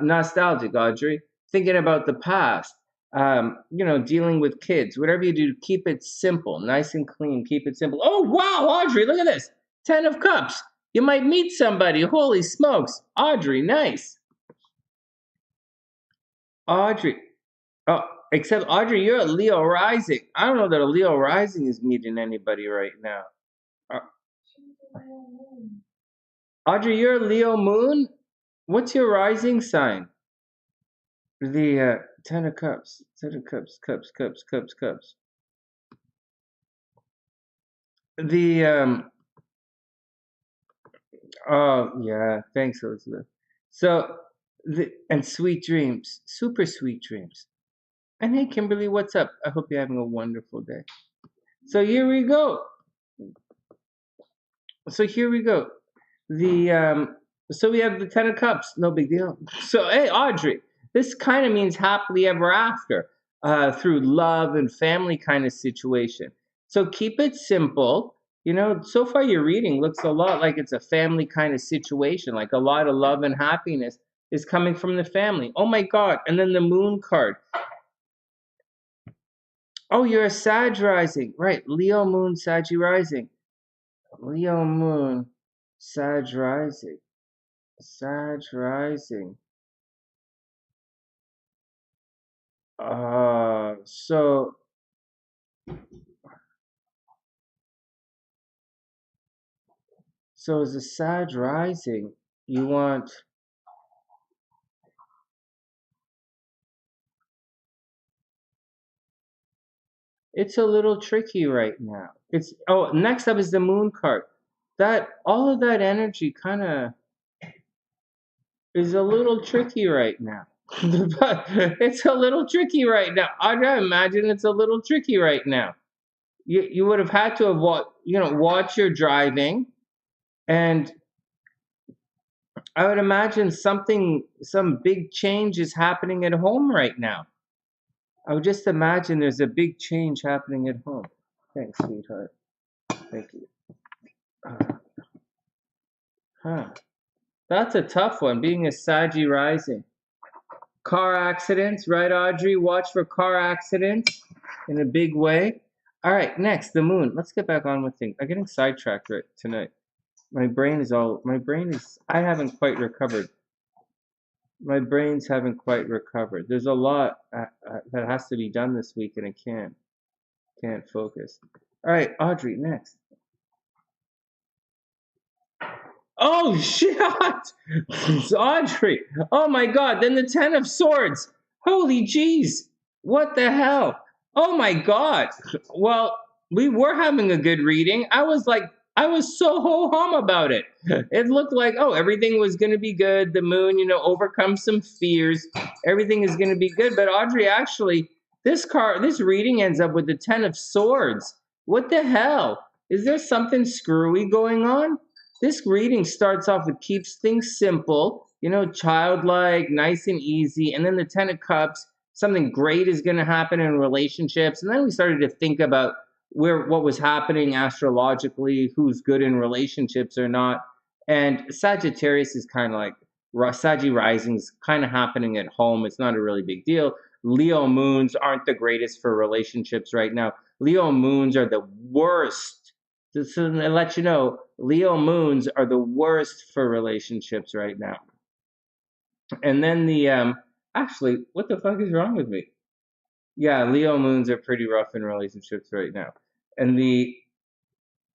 Nostalgic, Audrey. Thinking about the past. You know, dealing with kids, whatever you do, keep it simple, nice and clean, keep it simple. Oh, wow, Audrey, look at this. 10 of Cups. You might meet somebody. Holy smokes. Audrey, nice. Audrey. Oh, except Audrey, you're a Leo rising. I don't know that a Leo rising is meeting anybody right now. Audrey, you're a Leo moon? What's your rising sign? The 10 of Cups. 10 of Cups. Cups. The oh yeah, thanks, Elizabeth. So and sweet dreams, super sweet dreams. And hey, Kimberly, what's up? I hope you're having a wonderful day. So here we go. The so we have the 10 of Cups. No big deal. So hey, Audrey, this kind of means happily ever after, through love and family kind of situation. So keep it simple. You know, so far your reading looks a lot like it's a family kind of situation, like a lot of love and happiness is coming from the family. Oh my God. And then the Moon card. Oh, you're a Sag rising. Right. Leo Moon, Sag rising. Leo Moon, Sag rising. Sag rising. So as a Sag rising, you want... It's a little tricky right now. It's next up is the Moon card. That all of that energy kind of is a little tricky right now. It's a little tricky right now. I imagine it's a little tricky right now. You would have had to have watched your driving. And I would imagine some big change is happening at home right now. I would just imagine there's a big change happening at home. Thanks, sweetheart. Thank you. Huh. That's a tough one, being a Saggy rising. Car accidents, right, Audrey? Watch for car accidents in a big way. All right, next, the moon. Let's get back on with things. I'm getting sidetracked right tonight. My brain is, I haven't quite recovered. My brains haven't quite recovered. There's a lot that has to be done this week, and I can't focus. All right, Audrey, next. Oh shit! It's Audrey. Oh my God! Then the Ten of Swords. Holy jeez! What the hell? Oh my God! Well, we were having a good reading. I was so ho hum about it. It looked like, oh, everything was gonna be good. The moon, overcomes some fears. Everything is gonna be good. But Audrey, actually, this reading ends up with the Ten of Swords. What the hell? Is there something screwy going on? This reading starts off with keeps things simple, childlike, nice and easy. And then the Ten of Cups, something great is going to happen in relationships. And then we started to think about what was happening astrologically, who's good in relationships or not. And Sagittarius is kind of like Saggy rising's kind of happening at home. It's not a really big deal. Leo moons aren't the greatest for relationships right now. Leo moons are the worst. Just to let you know, Leo moons are the worst for relationships right now. And then actually, what the fuck is wrong with me? Yeah, Leo moons are pretty rough in relationships right now. And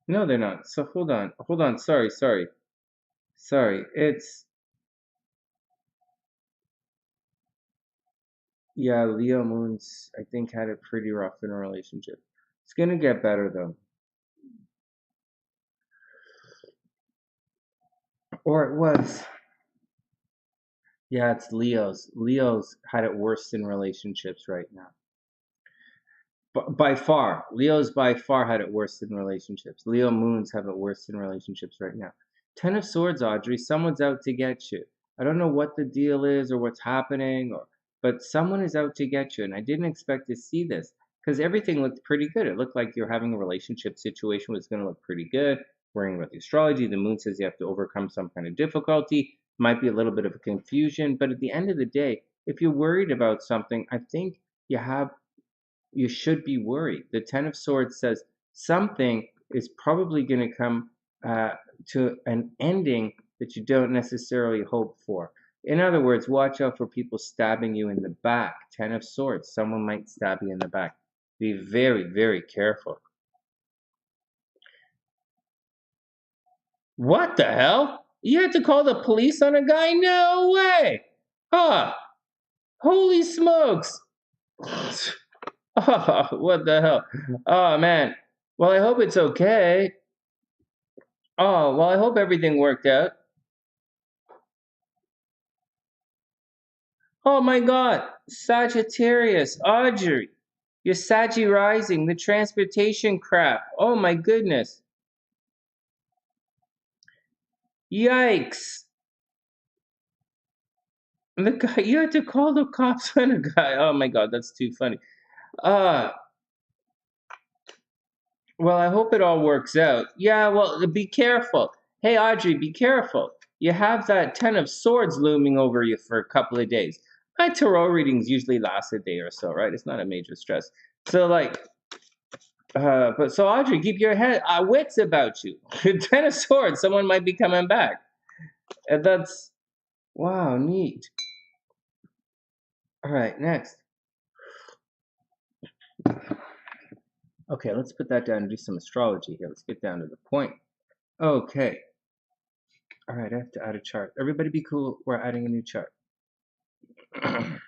no, they're not. So hold on. Sorry. Yeah, Leo moons, I think, had it pretty rough in a relationship. It's gonna get better though. Or it was. Yeah, it's Leo's. Leo's had it worse in relationships right now. By far, Leo's by far had it worse in relationships. Leo moons have it worse in relationships right now. Ten of Swords, Audrey. Someone's out to get you. I don't know what the deal is or what's happening, but someone is out to get you, and I didn't expect to see this because everything looked pretty good. It looked like you're having a relationship situation was going to look pretty good. Worrying about the astrology, the moon says you have to overcome some kind of difficulty. Might be a little bit of a confusion, but at the end of the day, if you're worried about something, I think you should be worried. The Ten of Swords says something is probably going to come to an ending that you don't necessarily hope for. In other words, watch out for people stabbing you in the back. Ten of Swords, someone might stab you in the back. Be very, very careful. What the hell? You had to call the police on a guy? No way! Huh. Holy smokes! Oh, what the hell? Oh, man. Well, I hope it's okay. Oh, well, I hope everything worked out. Oh my God, Sagittarius, Audrey, your Saggy rising, the transportation crap. Oh my goodness. Yikes. The guy, you had to call the cops on a guy. Oh my God, that's too funny. Uh, well, I hope it all works out. Yeah, well, be careful. Hey, Audrey, be careful. You have that Ten of Swords looming over you for a couple of days. My tarot readings usually last a day or so, right? It's not a major stress. So, but so Audrey, keep your wits about you. Ten of Swords, someone might be coming back. And that's, wow, neat. All right, next. Okay, let's put that down and do some astrology here. Let's get down to the point. Okay. All right, I have to add a chart. Everybody be cool. We're adding a new chart. I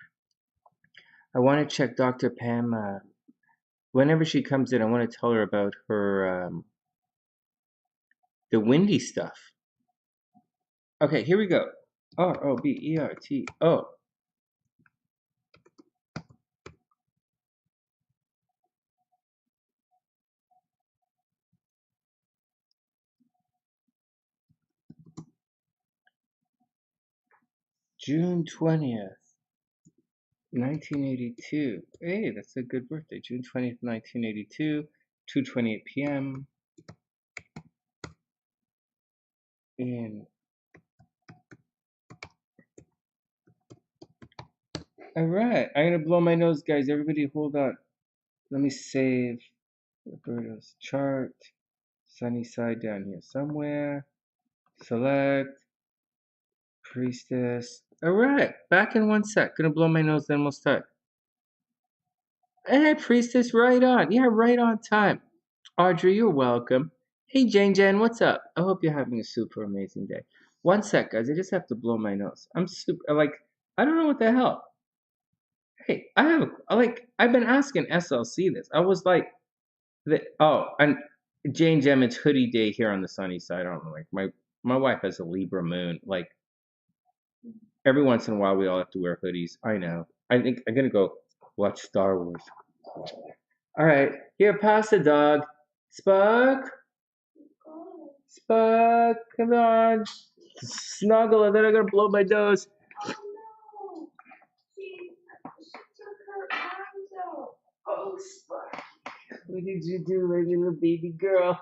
want to check Dr. Pam. Whenever she comes in, I want to tell her about her, the windy stuff. Okay, here we go. Roberto. June 20th, 1982. Hey, that's a good birthday. June 20th, 1982, 2:28 p.m. in. All right, I'm gonna blow my nose, guys. Everybody, hold on. Let me save Roberto's chart. Sunny side down here somewhere. Select priestess. All right, back in 1 sec. Gonna blow my nose, then we'll start. Hey, priestess, right on. Yeah, right on time. Audrey, you're welcome. Hey, Jane Jen, what's up? I hope you're having a super amazing day. 1 sec, guys. I just have to blow my nose. I'm super, like, I don't know what the hell. Hey, I've been asking SLC this. I was like, and Jane Jem, it's hoodie day here on the sunny side. I don't know, like, my wife has a Libra moon. Like, every once in a while, we all have to wear hoodies. I know. I think I'm gonna go watch Star Wars. All right, here, pass the dog. Spuck, Spuck, come on, snuggle, and then I'm gonna blow my nose. Oh, Spuck, what did you do, my little baby girl?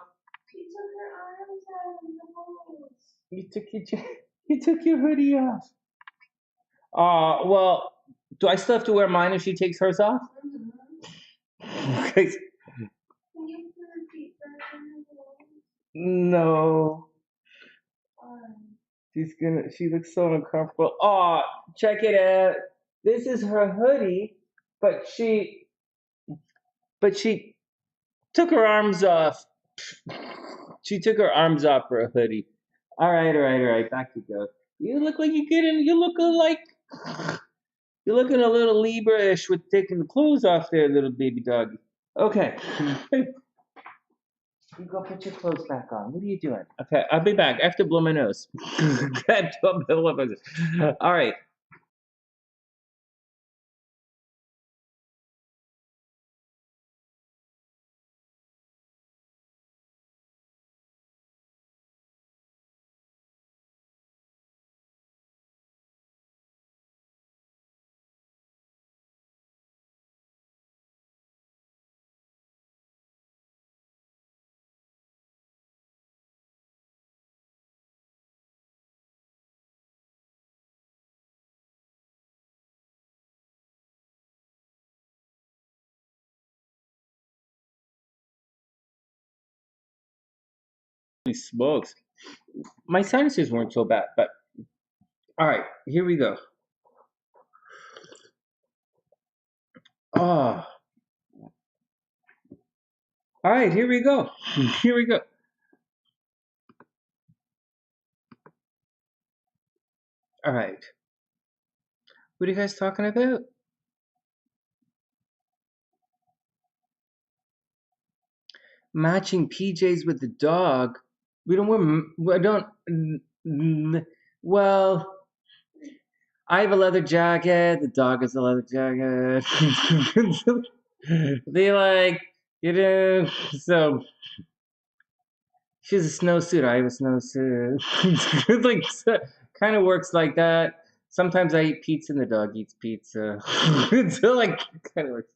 She took her arms out of the hose. You took your hoodie off. Well, do I still have to wear mine if she takes hers off? Can you repeat that? No. She looks so uncomfortable. Oh, check it out. This is her hoodie, but she took her arms off. She took her arms off for a hoodie. All right. Back you go. You look like you're looking a little Libra-ish with taking the clothes off there, little baby doggy. Okay. You go put your clothes back on. What are you doing? Okay, I'll be back. I have to blow my nose. All right. Holy smokes. My sinuses weren't so bad, but all right, here we go. Oh. All right, here we go. Here we go. All right. What are you guys talking about? Matching PJs with the dog. We don't wear. I don't. Well, I have a leather jacket. The dog has a leather jacket. They like, so she has a snowsuit. I have a snowsuit. Like, so, kind of works like that. Sometimes I eat pizza and the dog eats pizza. So, like, kind of works.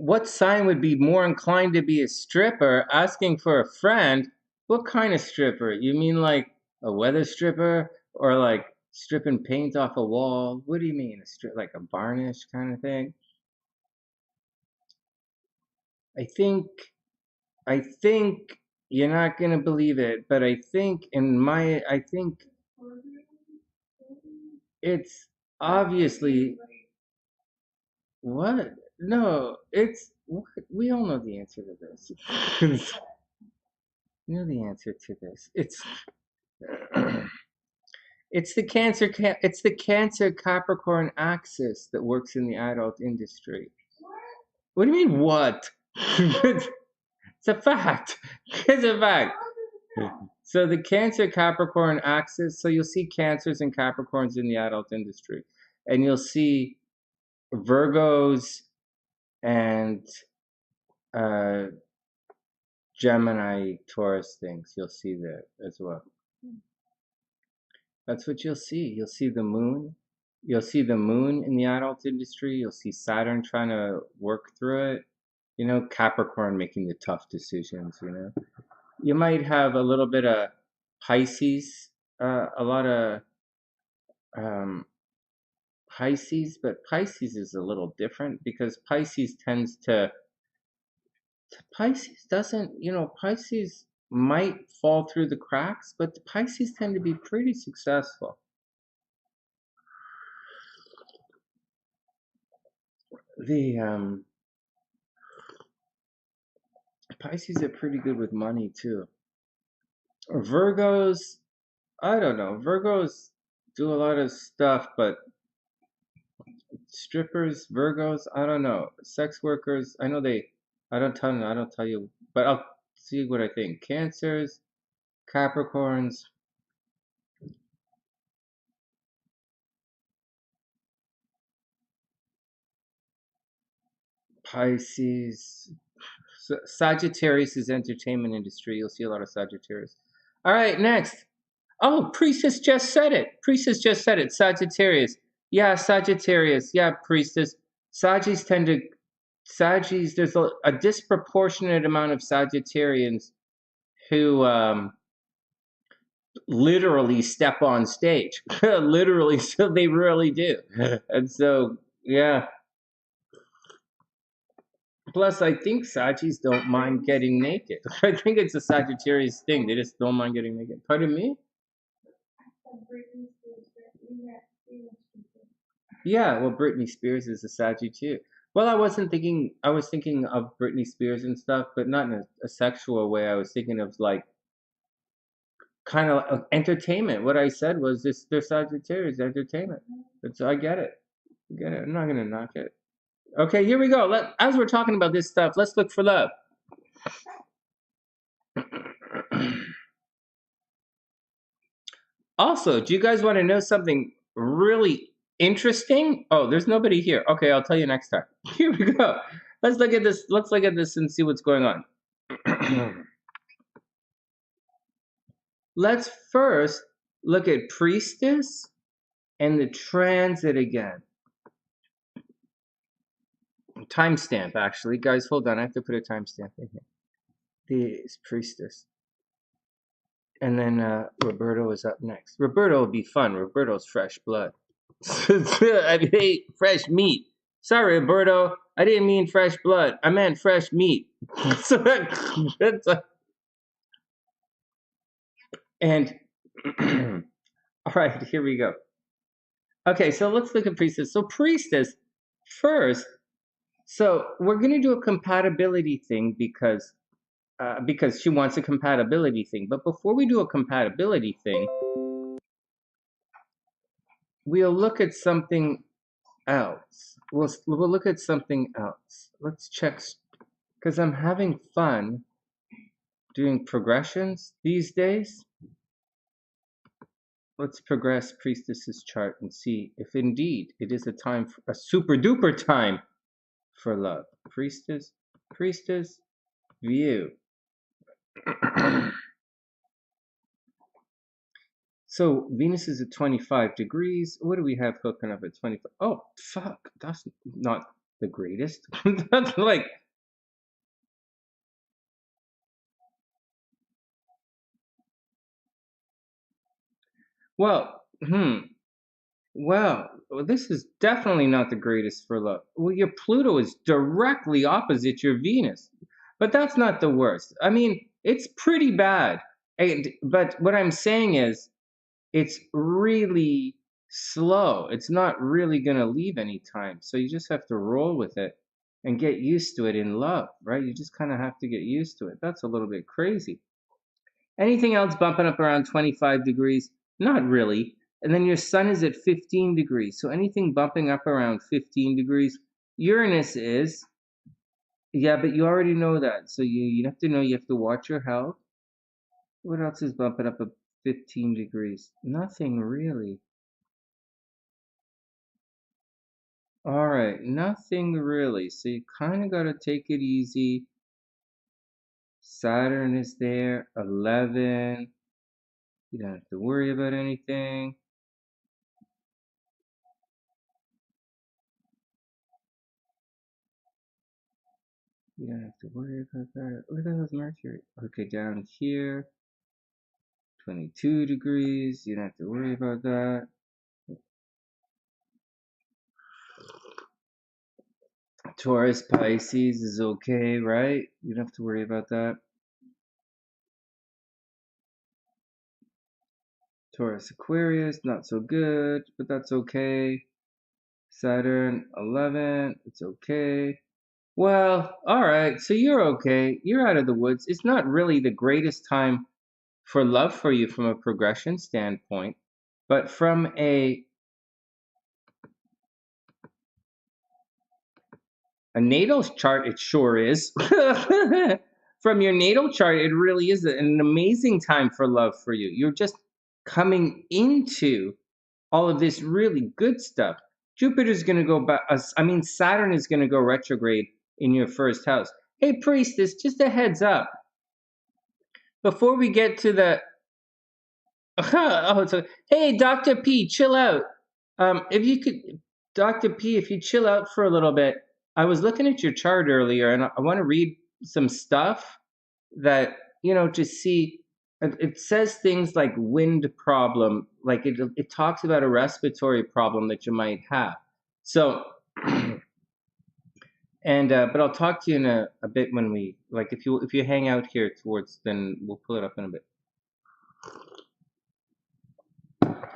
What sign would be more inclined to be a stripper asking for a friend? What kind of stripper? You mean like a weather stripper or like stripping paint off a wall? What do you mean? Like a varnish kind of thing? I think you're not gonna believe it, but I think it's obviously what? No, it's what? We all know the answer to this. We know the answer to this. It's the Cancer Capricorn axis that works in the adult industry. What do you mean what? It's a fact. It's a fact. So the Cancer Capricorn axis, so you'll see Cancers and Capricorns in the adult industry. And you'll see Virgos and Gemini, Taurus things. You'll see that as well. That's what you'll see. You'll see the moon. You'll see the moon in the adult industry. You'll see Saturn trying to work through it. You know, Capricorn making the tough decisions, you know. You might have a little bit of Pisces, a lot of Pisces, but Pisces is a little different because Pisces tends to, Pisces doesn't, you know, Pisces might fall through the cracks, but the Pisces tend to be pretty successful. The Pisces are pretty good with money too. Virgos, I don't know. Virgos do a lot of stuff, but strippers, Virgos, I don't know. Sex workers, I know they. I don't tell you, but I'll see what I think. Cancers, Capricorns, Pisces, Sagittarius is entertainment industry. You'll see a lot of Sagittarius. All right, next. Oh, Priestess just said it. Priestess just said it. Sagittarius. Yeah, Sagittarius. Yeah, Priestess. Sagis tend to. Sagis, there's a disproportionate amount of Sagittarians who literally step on stage. Literally, so they really do. And so, yeah. Plus, I think Sagis don't mind getting naked. I think it's a Sagittarius thing. They just don't mind getting naked. Pardon me? Yeah, well, Britney Spears is a Saggy too. Well, I wasn't thinking, I was thinking of Britney Spears and stuff, but not in a sexual way. I was thinking of like kind of entertainment. What I said was this, they're Sagittarius, entertainment. It's, I get it. I get it. I'm not going to knock it. Okay, here we go. As we're talking about this stuff, let's look for love. Also, do you guys want to know something really interesting? Oh, there's nobody here. Okay, I'll tell you next time. Here we go. Let's look at this. Let's look at this and see what's going on. Let's first look at Priestess and the transit again. Timestamp, actually. Guys, hold on. I have to put a timestamp in here. This Priestess. And then Roberto is up next. Roberto will be fun. Roberto's fresh blood. I mean, fresh meat. Sorry, Roberto. I didn't mean fresh blood. I meant fresh meat. And all right, here we go. Okay, so let's look at Priestess. So Priestess, first, so we're going to do a compatibility thing because she wants a compatibility thing. But before we do a compatibility thing, we'll look at something else. We'll look at something else. Let's check, because I'm having fun doing progressions these days. Let's progress Priestess's chart and see if indeed it is a time, for a super duper time for love. Priestess, Priestess, view. So Venus is at 25 degrees. What do we have hooking up at 25? Oh, fuck. That's not the greatest. That's like... Well, well, this is definitely not the greatest for love. Well, your Pluto is directly opposite your Venus. But that's not the worst. I mean, it's pretty bad. But what I'm saying is, it's really slow. It's not really going to leave anytime. So you just have to roll with it and get used to it in love, right? You just kind of have to get used to it. That's a little bit crazy. Anything else bumping up around 25 degrees? Not really. And then your sun is at 15 degrees. So anything bumping up around 15 degrees, Uranus is, yeah, but you already know that. So you have to know you have to watch your health. What else is bumping up at 15 degrees? Nothing really. All right, nothing really. So you kind of got to take it easy. Saturn is there, 11. You don't have to worry about anything. You don't have to worry about that. Look at those Mercury. Okay, down here, 22 degrees. You don't have to worry about that. Taurus, Pisces is okay, right? You don't have to worry about that. Taurus, Aquarius, not so good, but that's okay. Saturn, 11, it's okay. Well, all right, so you're okay. You're out of the woods. It's not really the greatest time for love for you from a progression standpoint, but from a natal chart, it sure is. From your natal chart, it really is an amazing time for love for you. You're just coming into all of this really good stuff. Jupiter's going to go back. Saturn is going to go retrograde in your first house. Hey, Priestess, just a heads up. Before we get to the hey, Dr. P, chill out. If you could, Dr. P, if you chill out for a little bit. I was looking at your chart earlier, and I want to read some stuff that, to see. It says things like wind problem, like it talks about a respiratory problem that you might have. So, and but I'll talk to you in a bit when we, like, if you hang out here towards, then we'll pull it up in a bit.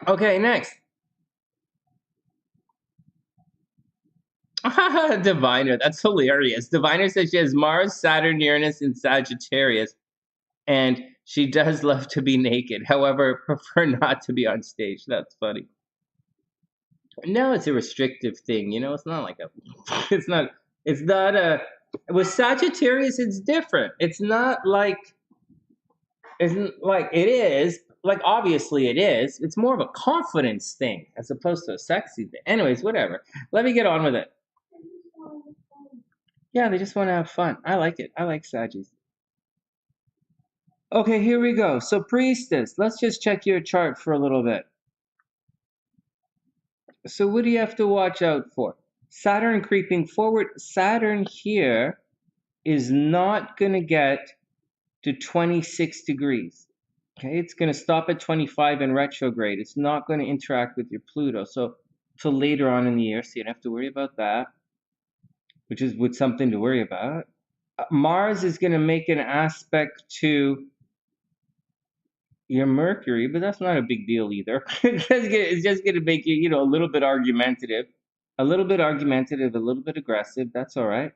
Okay, next. Diviner, that's hilarious. Diviner says she has Mars, Saturn, Uranus, and Sagittarius, and she does love to be naked. However, prefer not to be on stage. That's funny. No, it's a restrictive thing. It's not like it's not a, with Sagittarius, it's different. It's not like, isn't like it is. Like, obviously it is. It's more of a confidence thing as opposed to a sexy thing. Anyways, whatever. Let me get on with it. Yeah, they just want to have fun. I like it. I like Saggies. Okay, here we go. So, Priestess, let's just check your chart for a little bit. So what do you have to watch out for? Saturn creeping forward. Saturn here is not going to get to 26 degrees. Okay, it's going to stop at 25 in retrograde. It's not going to interact with your Pluto. So till later on in the year, so you don't have to worry about that, which is with something to worry about. Mars is going to make an aspect to your Mercury, but that's not a big deal either. It's just going to make you, a little bit argumentative, a little bit aggressive. That's all right.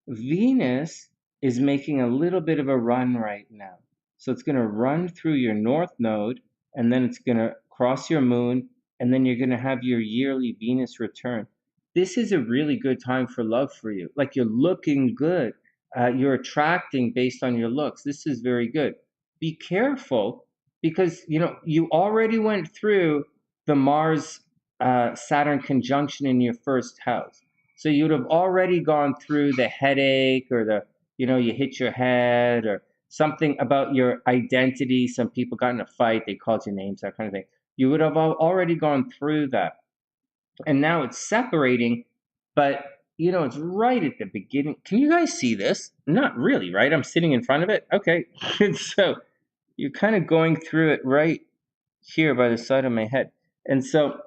Venus is making a little bit of a run right now. So it's going to run through your north node, and then it's going to cross your moon, and then you're going to have your yearly Venus return. This is a really good time for love for you. Like, you're looking good. You're attracting based on your looks. This is very good. Be careful because, you already went through the Mars Saturn conjunction in your first house. So you would have already gone through the headache or the, you hit your head or something about your identity. Some people got in a fight, they called you names, that kind of thing. You would have already gone through that. And now it's separating, but it's right at the beginning. Can you guys see this? Not really, right? I'm sitting in front of it. Okay. So you're kind of going through it right here by the side of my head. And so,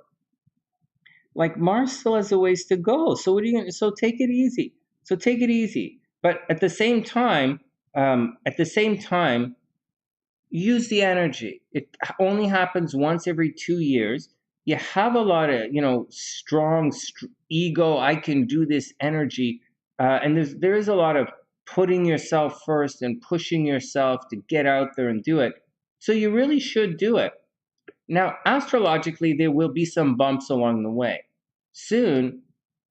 like, Mars still has a ways to go. So what are you going to, so take it easy. But at the same time, use the energy. It only happens once every 2 years. You have a lot of, strong ego. I can do this energy. And there is a lot of putting yourself first and pushing yourself to get out there and do it. So you really should do it. Now, astrologically, there will be some bumps along the way. Soon,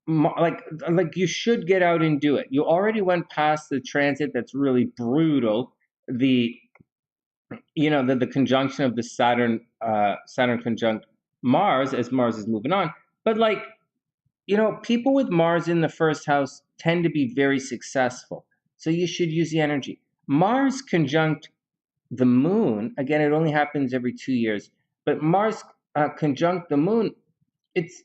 like you should get out and do it. You already went past the transit that's really brutal. The conjunction of the Saturn conjunct Mars as Mars is moving on. But people with Mars in the first house tend to be very successful. So you should use the energy. Mars conjunct the moon, again, it only happens every 2 years, but Mars conjunct the moon, it's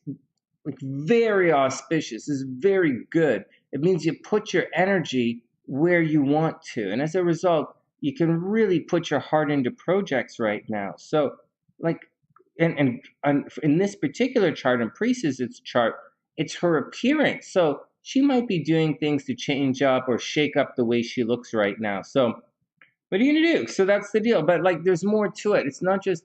like very auspicious, it's very good. It means you put your energy where you want to. And as a result, you can really put your heart into projects right now. So like, and in this particular chart, in Priestess' chart, it's her appearance. So she might be doing things to change up or shake up the way she looks right now. So what are you gonna do? So that's the deal. But like, there's more to it. It's not just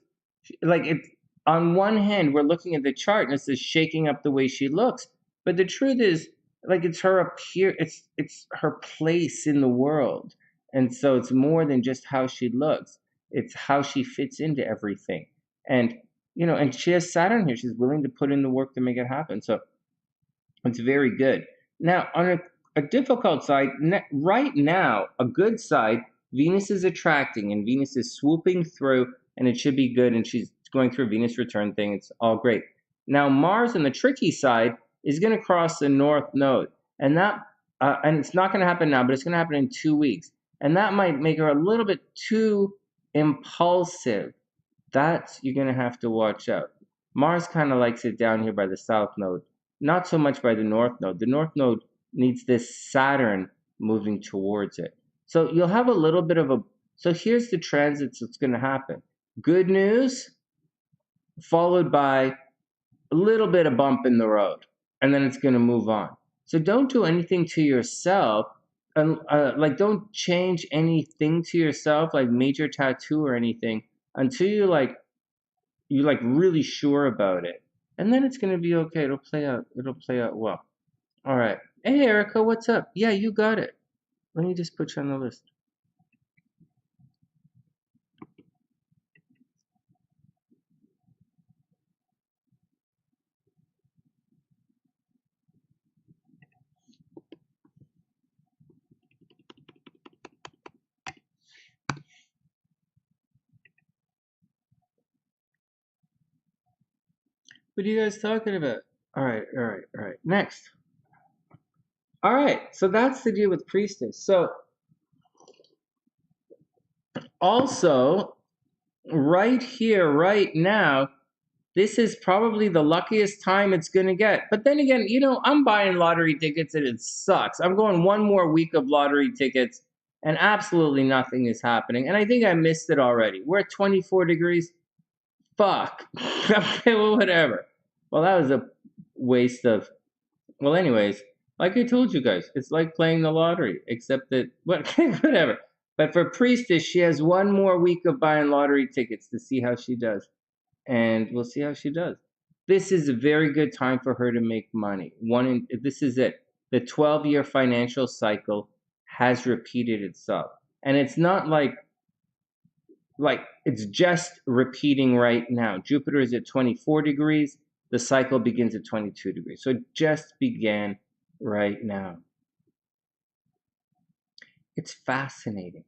like it. On one hand, we're looking at the chart and it says shaking up the way she looks. But the truth is, like, it's her it's her place in the world, and so it's more than just how she looks. It's how she fits into everything, and and she has Saturn here. She's willing to put in the work to make it happen. So it's very good. Now, on a difficult side, right now, a good side, Venus is attracting and Venus is swooping through, and it should be good. And she's going through a Venus return thing. It's all great. Now, Mars on the tricky side is going to cross the North Node, and and it's not going to happen now, but it's going to happen in 2 weeks, and that might make her a little bit too impulsive. That you're going to have to watch out. Mars kind of likes it down here by the South Node, not so much by the North Node. The North Node needs this Saturn moving towards it. So you'll have a little bit of so here's the transits that's going to happen. Good news, followed by a little bit of bump in the road, and then it's going to move on. So don't do anything to yourself, and like don't change anything to yourself, like major tattoo or anything, until you're really sure about it. And then it's going to be okay. It'll play out well. All right. Hey, Ericka, what's up? Yeah, you got it. Let me just put you on the list. What are you guys talking about? All right. Next. All right. So that's the deal with Priestess. So also, right here, right now, this is probably the luckiest time it's going to get. But then again, I'm buying lottery tickets and it sucks. I'm going one more week of lottery tickets and absolutely nothing is happening. And I think I missed it already. We're at 24 degrees. Fuck. Okay, well, whatever. Well, that was a waste of... Well, anyways, like I told you guys, it's like playing the lottery, except that... whatever. But for Priestess, she has one more week of buying lottery tickets to see how she does. And we'll see how she does. This is a very good time for her to make money. This is it. The 12-year financial cycle has repeated itself. And it's not like it's just repeating right now. Jupiter is at 24 degrees. The cycle begins at 22 degrees. So it just began right now. It's fascinating.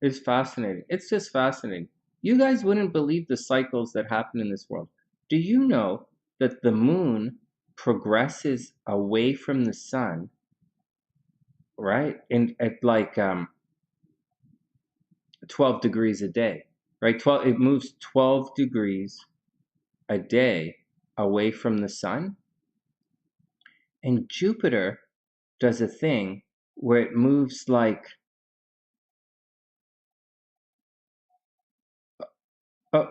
It's fascinating. It's just fascinating. You guys wouldn't believe the cycles that happen in this world. Do you know that the moon progresses away from the sun, right? At 12 degrees a day, right? It moves 12 degrees a day away from the sun. And Jupiter does a thing where it moves like...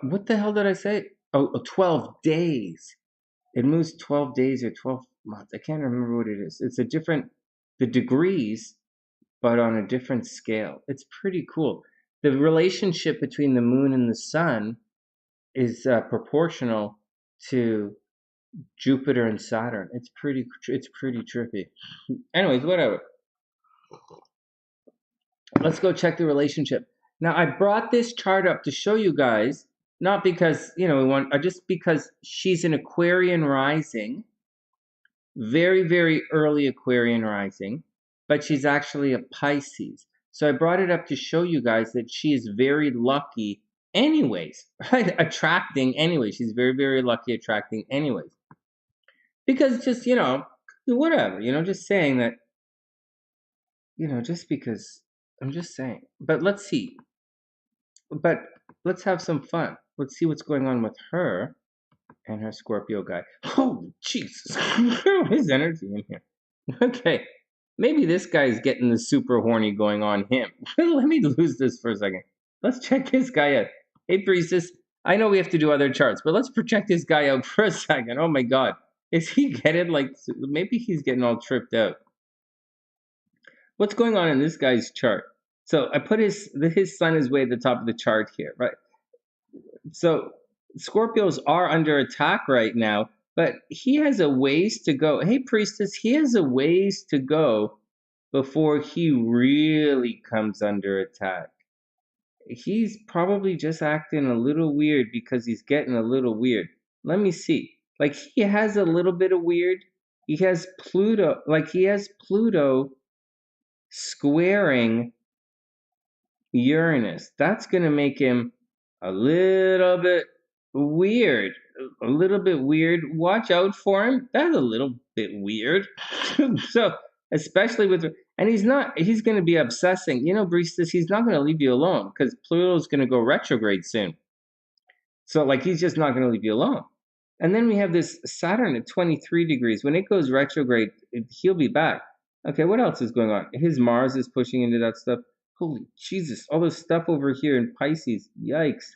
what the hell did I say? 12 days. It moves 12 days or 12 months. I can't remember what it is. It's the degrees, but on a different scale. It's pretty cool. The relationship between the moon and the sun is proportional to Jupiter and Saturn. It's pretty trippy. Anyways, whatever. Let's go check the relationship. Now, I brought this chart up to show you guys, not because, just because she's an Aquarian rising, very, very early Aquarian rising, but she's actually a Pisces. So I brought it up to show you guys that she is very lucky anyways, right? Attracting anyway. She's very, very lucky attracting anyways. Because just, whatever, just saying that, just because I'm just saying. But let's see. But let's have some fun. Let's see what's going on with her and her Scorpio guy. Oh, Jesus. His energy in here. Okay. Maybe this guy's getting the super horny going on him. Let me lose this for a second. Let's check this guy out. Hey, Priestess. I know we have to do other charts, but let's check this guy out for a second. Oh my God. Is he getting maybe he's getting all tripped out. What's going on in this guy's chart? So I put his sun is way at the top of the chart here, right? So Scorpios are under attack right now, but he has a ways to go. Hey, Priestess, he has a ways to go before he really comes under attack. He's probably just acting a little weird because he's getting a little weird. Let me see. Like, he has a little bit of weird. He has Pluto squaring Uranus. That's going to make him a little bit weird. A little bit weird. Watch out for him. That's a little bit weird. So, especially and he's going to be obsessing. Priestess, he's not going to leave you alone because Pluto's going to go retrograde soon. So, he's just not going to leave you alone. And then we have this Saturn at 23 degrees. When it goes retrograde, he'll be back. Okay, what else is going on? His Mars is pushing into that stuff. Holy Jesus, all this stuff over here in Pisces. Yikes.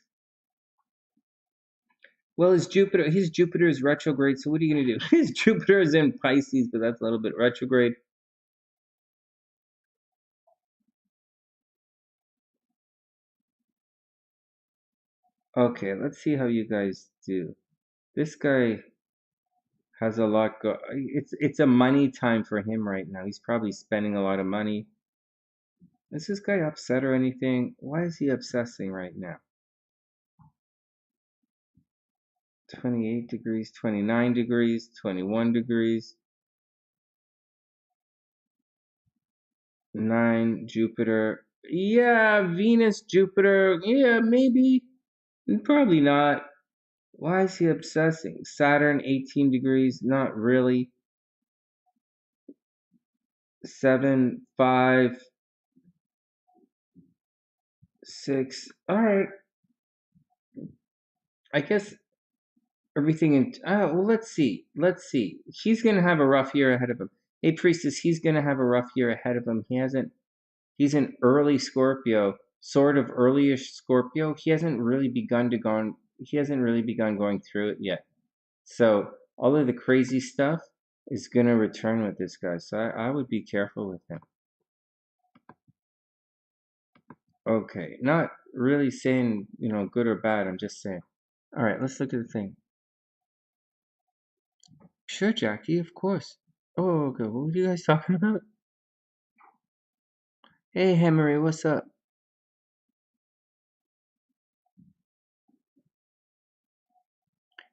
Well, his Jupiter is retrograde, so what are you going to do? His Jupiter is in Pisces, but that's a little bit retrograde. Okay, let's see how you guys do. This guy has a lot it's a money time for him right now. He's probably spending a lot of money. Is this guy upset or anything? Why is he obsessing right now? 28 degrees, 29 degrees, 21 degrees. 9, Jupiter. Yeah, Venus, Jupiter. Yeah, maybe. Probably not. Why is he obsessing? Saturn, 18 degrees. Not really. 7, 5, 6. All right. I guess everything in. Well, let's see. He's going to have a rough year ahead of him. Hey, Priestess, he's going to have a rough year ahead of him. He's an early Scorpio, sort of early-ish Scorpio. He hasn't really begun going through it yet. So all of the crazy stuff is going to return with this guy. So I would be careful with him. Okay, not really saying, good or bad. I'm just saying. All right, let's look at the thing. Sure, Jackie, of course. Oh, okay. What were you guys talking about? Hey, Henry, what's up?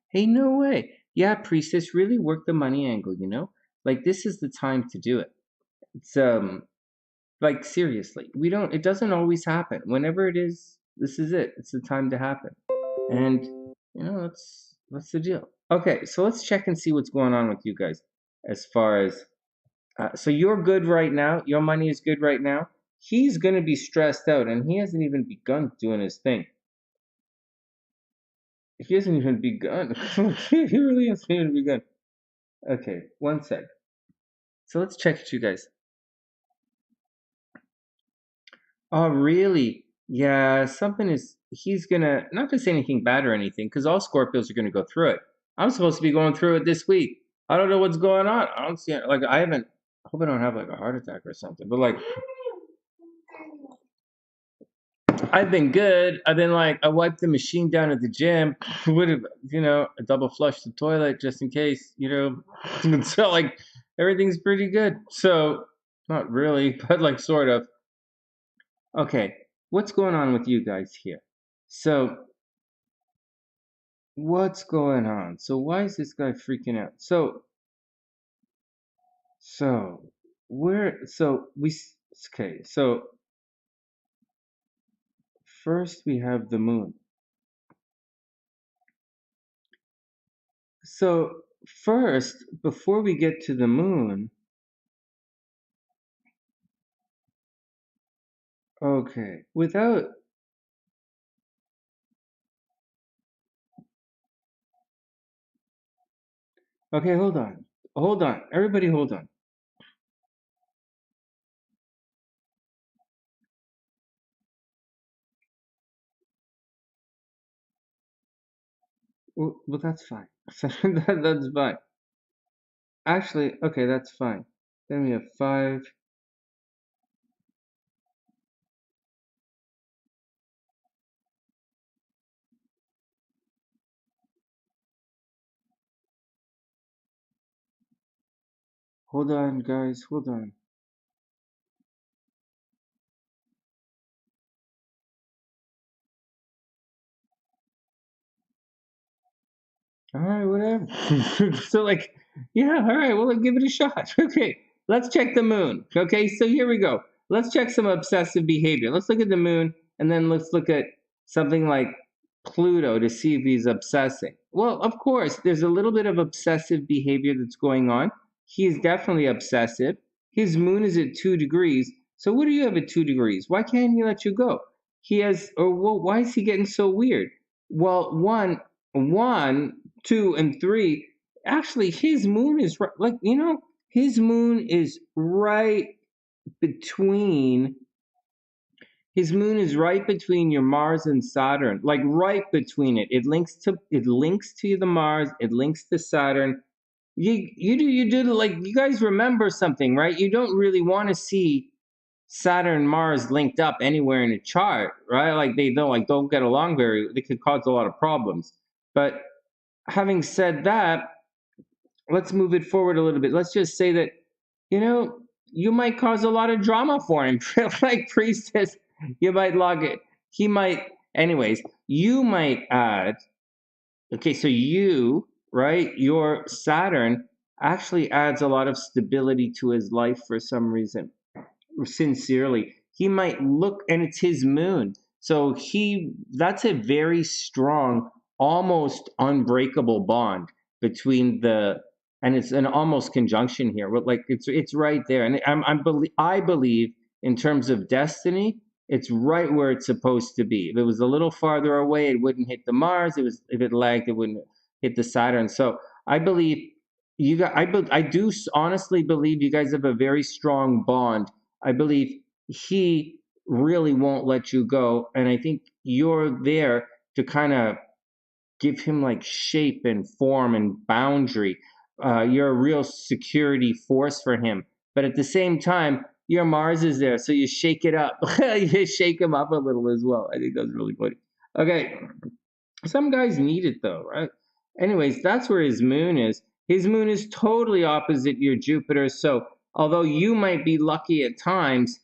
Hey, no way. Yeah, Priestess, really work the money angle, This is the time to do it. It's seriously. It doesn't always happen. Whenever it is, this is it. It's the time to happen. And that's the deal. Okay, so let's check and see what's going on with you guys as far as so you're good right now. Your money is good right now. He's going to be stressed out and he hasn't even begun doing his thing. He hasn't even begun. He really hasn't even begun. Okay, one sec. So let's check it, you guys. Oh, really? Yeah, he's gonna, not to say anything bad or anything, because all Scorpios are gonna go through it. I'm supposed to be going through it this week. I don't know what's going on. I don't see it. I hope I don't have a heart attack or something, but I've been good. I've been I wiped the machine down at the gym. Would have, I double flushed the toilet just in case, so everything's pretty good. So not really, but sort of. Okay, what's going on with you guys here? So what's going on? So why is this guy freaking out? So first we have the moon. So first, before we get to the moon, okay, without, okay, hold on, everybody hold on. Well, that's fine. That's fine. Actually, okay, that's fine. Then we have 5. Hold on, guys, hold on. All right, whatever. So, like, yeah, all right, well, give it a shot. Okay, let's check the moon. Okay, so here we go. Let's check some obsessive behavior. Let's look at the moon, and then let's look at something like Pluto to see if he's obsessing. Well, of course, there's a little bit of obsessive behavior that's going on. He is definitely obsessive. His moon is at 2 degrees. So, what do you have at 2 degrees? Why can't he let you go? He has, or well, why is he getting so weird? Well, one, 2, and 3. Actually, his moon is like, his moon is right between. His moon is right between your Mars and Saturn, like right between it. It links to the Mars. It links to Saturn. You do like you guys remember something, right? You don't really want to see Saturn Mars linked up anywhere in a chart, right? Like they don't get along very. They could cause a lot of problems. But having said that, let's move it forward a little bit. Let's just say that, you might cause a lot of drama for him. Like priestess, you might log it. He might, anyways, you might add, okay, so right, your Saturn actually adds a lot of stability to his life for some reason. Sincerely, he might look, and it's his moon, so that's a very strong, almost unbreakable bond between the, and it's an almost conjunction here, but like it's right there, and I believe in terms of destiny, it's right where it's supposed to be. If it was a little farther away, it wouldn't hit the Mars. If it lagged, it wouldn't hit the Saturn. So I believe you guys, I do honestly believe you guys have a very strong bond. I believe he really won't let you go. And I think you're there to kind of give him like shape and form and boundary. You're a real security force for him. But at the same time, your Mars is there. So you shake it up. You shake him up a little as well. I think that's really funny. Okay. Some guys need it though, right? Anyways, that's where his moon is. His moon is totally opposite your Jupiter. So although you might be lucky at times,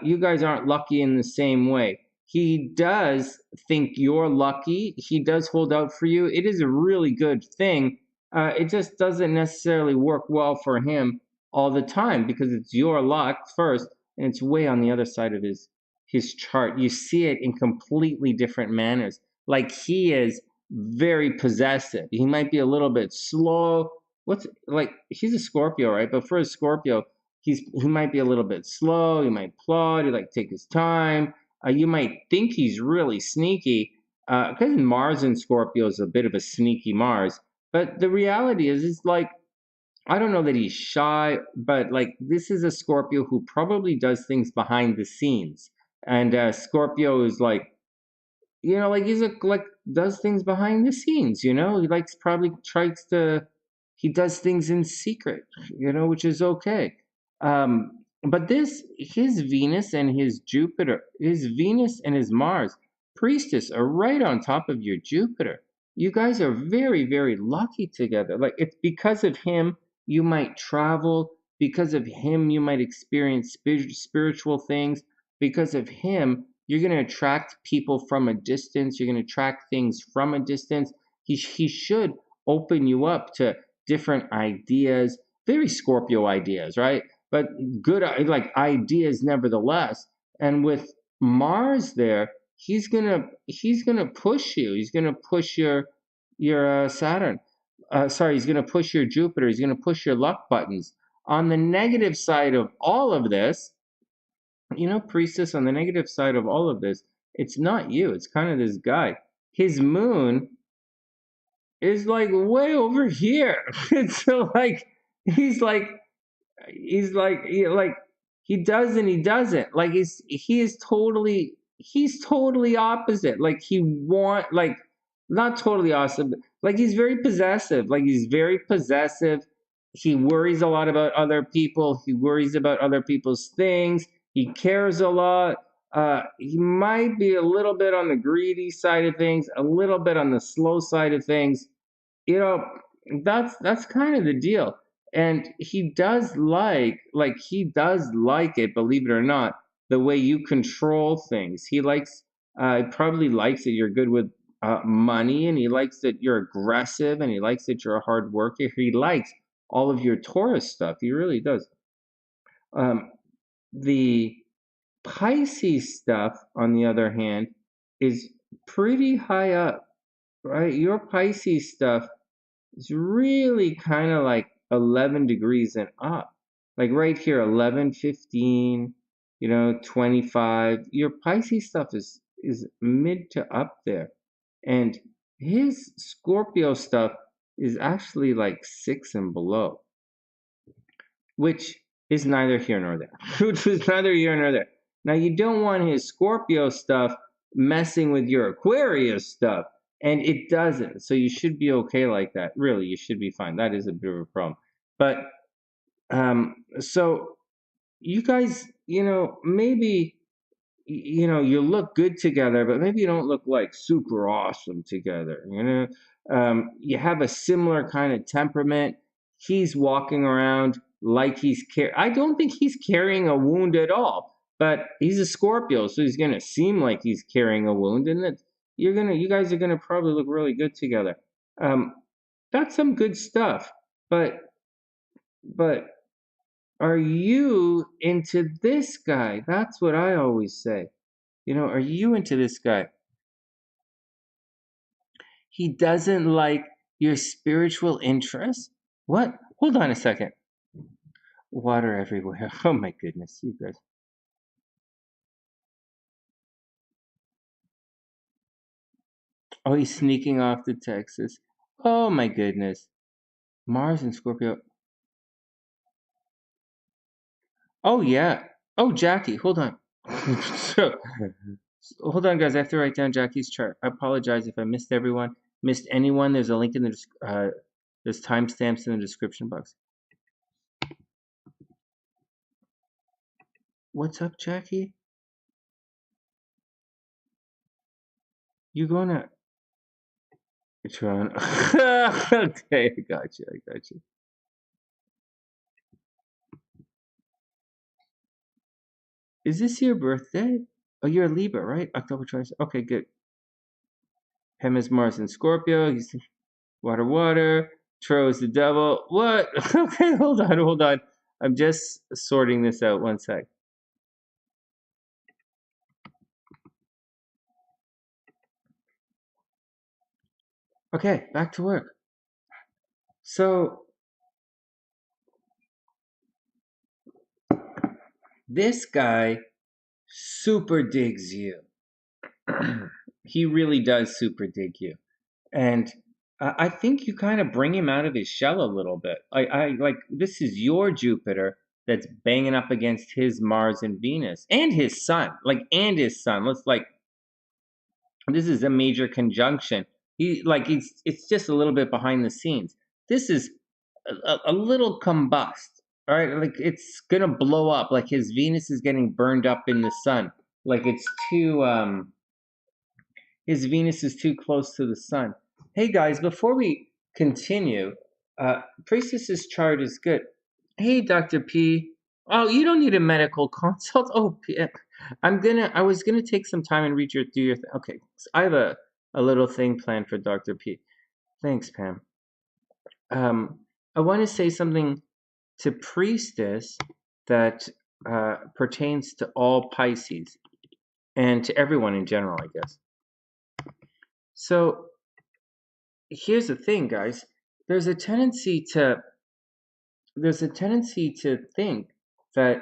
you guys aren't lucky in the same way. He does think you're lucky. He does hold out for you. It is a really good thing. It just doesn't necessarily work well for him all the time because it's your luck first, and it's way on the other side of his chart. You see it in completely different manners. Like he is very possessive. He might be a little bit slow. He's a Scorpio, right? But for a Scorpio, he might be a little bit slow. He might plod. He like take his time. You might think he's really sneaky because Mars in Scorpio is a bit of a sneaky Mars. But the reality is, it's like I don't know that he's shy, but like this is a Scorpio who probably does things behind the scenes, and Scorpio is like he's like does things behind the scenes. He likes probably tries to he does things in secret. Which is okay. But his Venus and his Jupiter, his Venus and his Mars, priestess are right on top of your Jupiter. You guys are very, very lucky together. Like it's because of him you might travel. Because of him you might experience spiritual things. Because of him you're going to attract people from a distance. You're going to attract things from a distance. He should open you up to different ideas, very Scorpio ideas, right? But good, like ideas nevertheless. And with Mars there, he's gonna push you. He's gonna push your Saturn. sorry, he's going to push your Jupiter. He's going to push your luck buttons. On the negative side of all of this, Priestess, on the negative side of all of this, it's not you. It's kind of this guy. His moon is like way over here. It's like he's like he does and he doesn't. Like he's totally opposite. Like not totally awesome, but like he's very possessive. Like he's very possessive. He worries a lot about other people. He worries about other people's things. He cares a lot. He might be a little bit on the greedy side of things, a little bit on the slow side of things. You know, that's kind of the deal. And he does like it, believe it or not, the way you control things. He probably likes that you're good with money, and he likes that you're aggressive, and he likes that you're a hard worker. He likes all of your Taurus stuff. He really does. The Pisces stuff, on the other hand, is pretty high up, right? Your Pisces stuff is really kind of like 11 degrees and up. Like right here, 11, 15, 25. Your Pisces stuff is mid to up there. And his Scorpio stuff is actually like 6 and below, which is neither here nor there. Which is neither here nor there. Now, you don't want his Scorpio stuff messing with your Aquarius stuff, and it doesn't. So you should be okay like that. Really, you should be fine. That is a bit of a problem. But so you guys, maybe you look good together, but maybe you don't look like super awesome together. You have a similar kind of temperament. He's walking around like I don't think he's carrying a wound at all, but he's a Scorpio, so he's gonna seem like he's carrying a wound, and that you guys are gonna probably look really good together. That's some good stuff, but are you into this guy? That's what I always say. Are you into this guy? He doesn't like your spiritual interests? What? Hold on a second. Water everywhere. Oh my goodness, you guys. Oh, he's sneaking off to Texas. Oh my goodness. Mars and Scorpio. Oh yeah. Oh, Jackie, hold on. Hold on, guys. I have to write down Jackie's chart. I apologize if I missed anyone. There's a link in there's timestamps in the description box. What's up, Jackie? You gonna Turonno? Okay, I got you. Is this your birthday? Oh, you're a Libra, right? October 20th. Okay, good. Him is Mars and Scorpio. He's water. Tro is the devil. What? Okay, hold on. I'm just sorting this out. One sec. Okay, back to work. So, this guy super digs you. He really does super dig you. And I think you kind of bring him out of his shell a little bit. I like, this is your Jupiter that's banging up against his Mars and Venus and his Sun. This is a major conjunction. It's just a little bit behind the scenes. This is a little combust. All right, like it's gonna blow up. Like his Venus is getting burned up in the Sun. Like it's too his Venus is too close to the Sun. Hey guys, before we continue, Priestess's chart is good. Hey, Dr. P. Oh, you don't need a medical consult. Oh, I was gonna take some time and do your thing. Okay, so I have a little thing planned for Dr. P. Thanks, Pam. I want to say something to Priestess that pertains to all Pisces and to everyone in general, I guess. So here's the thing, guys. there's a tendency to think that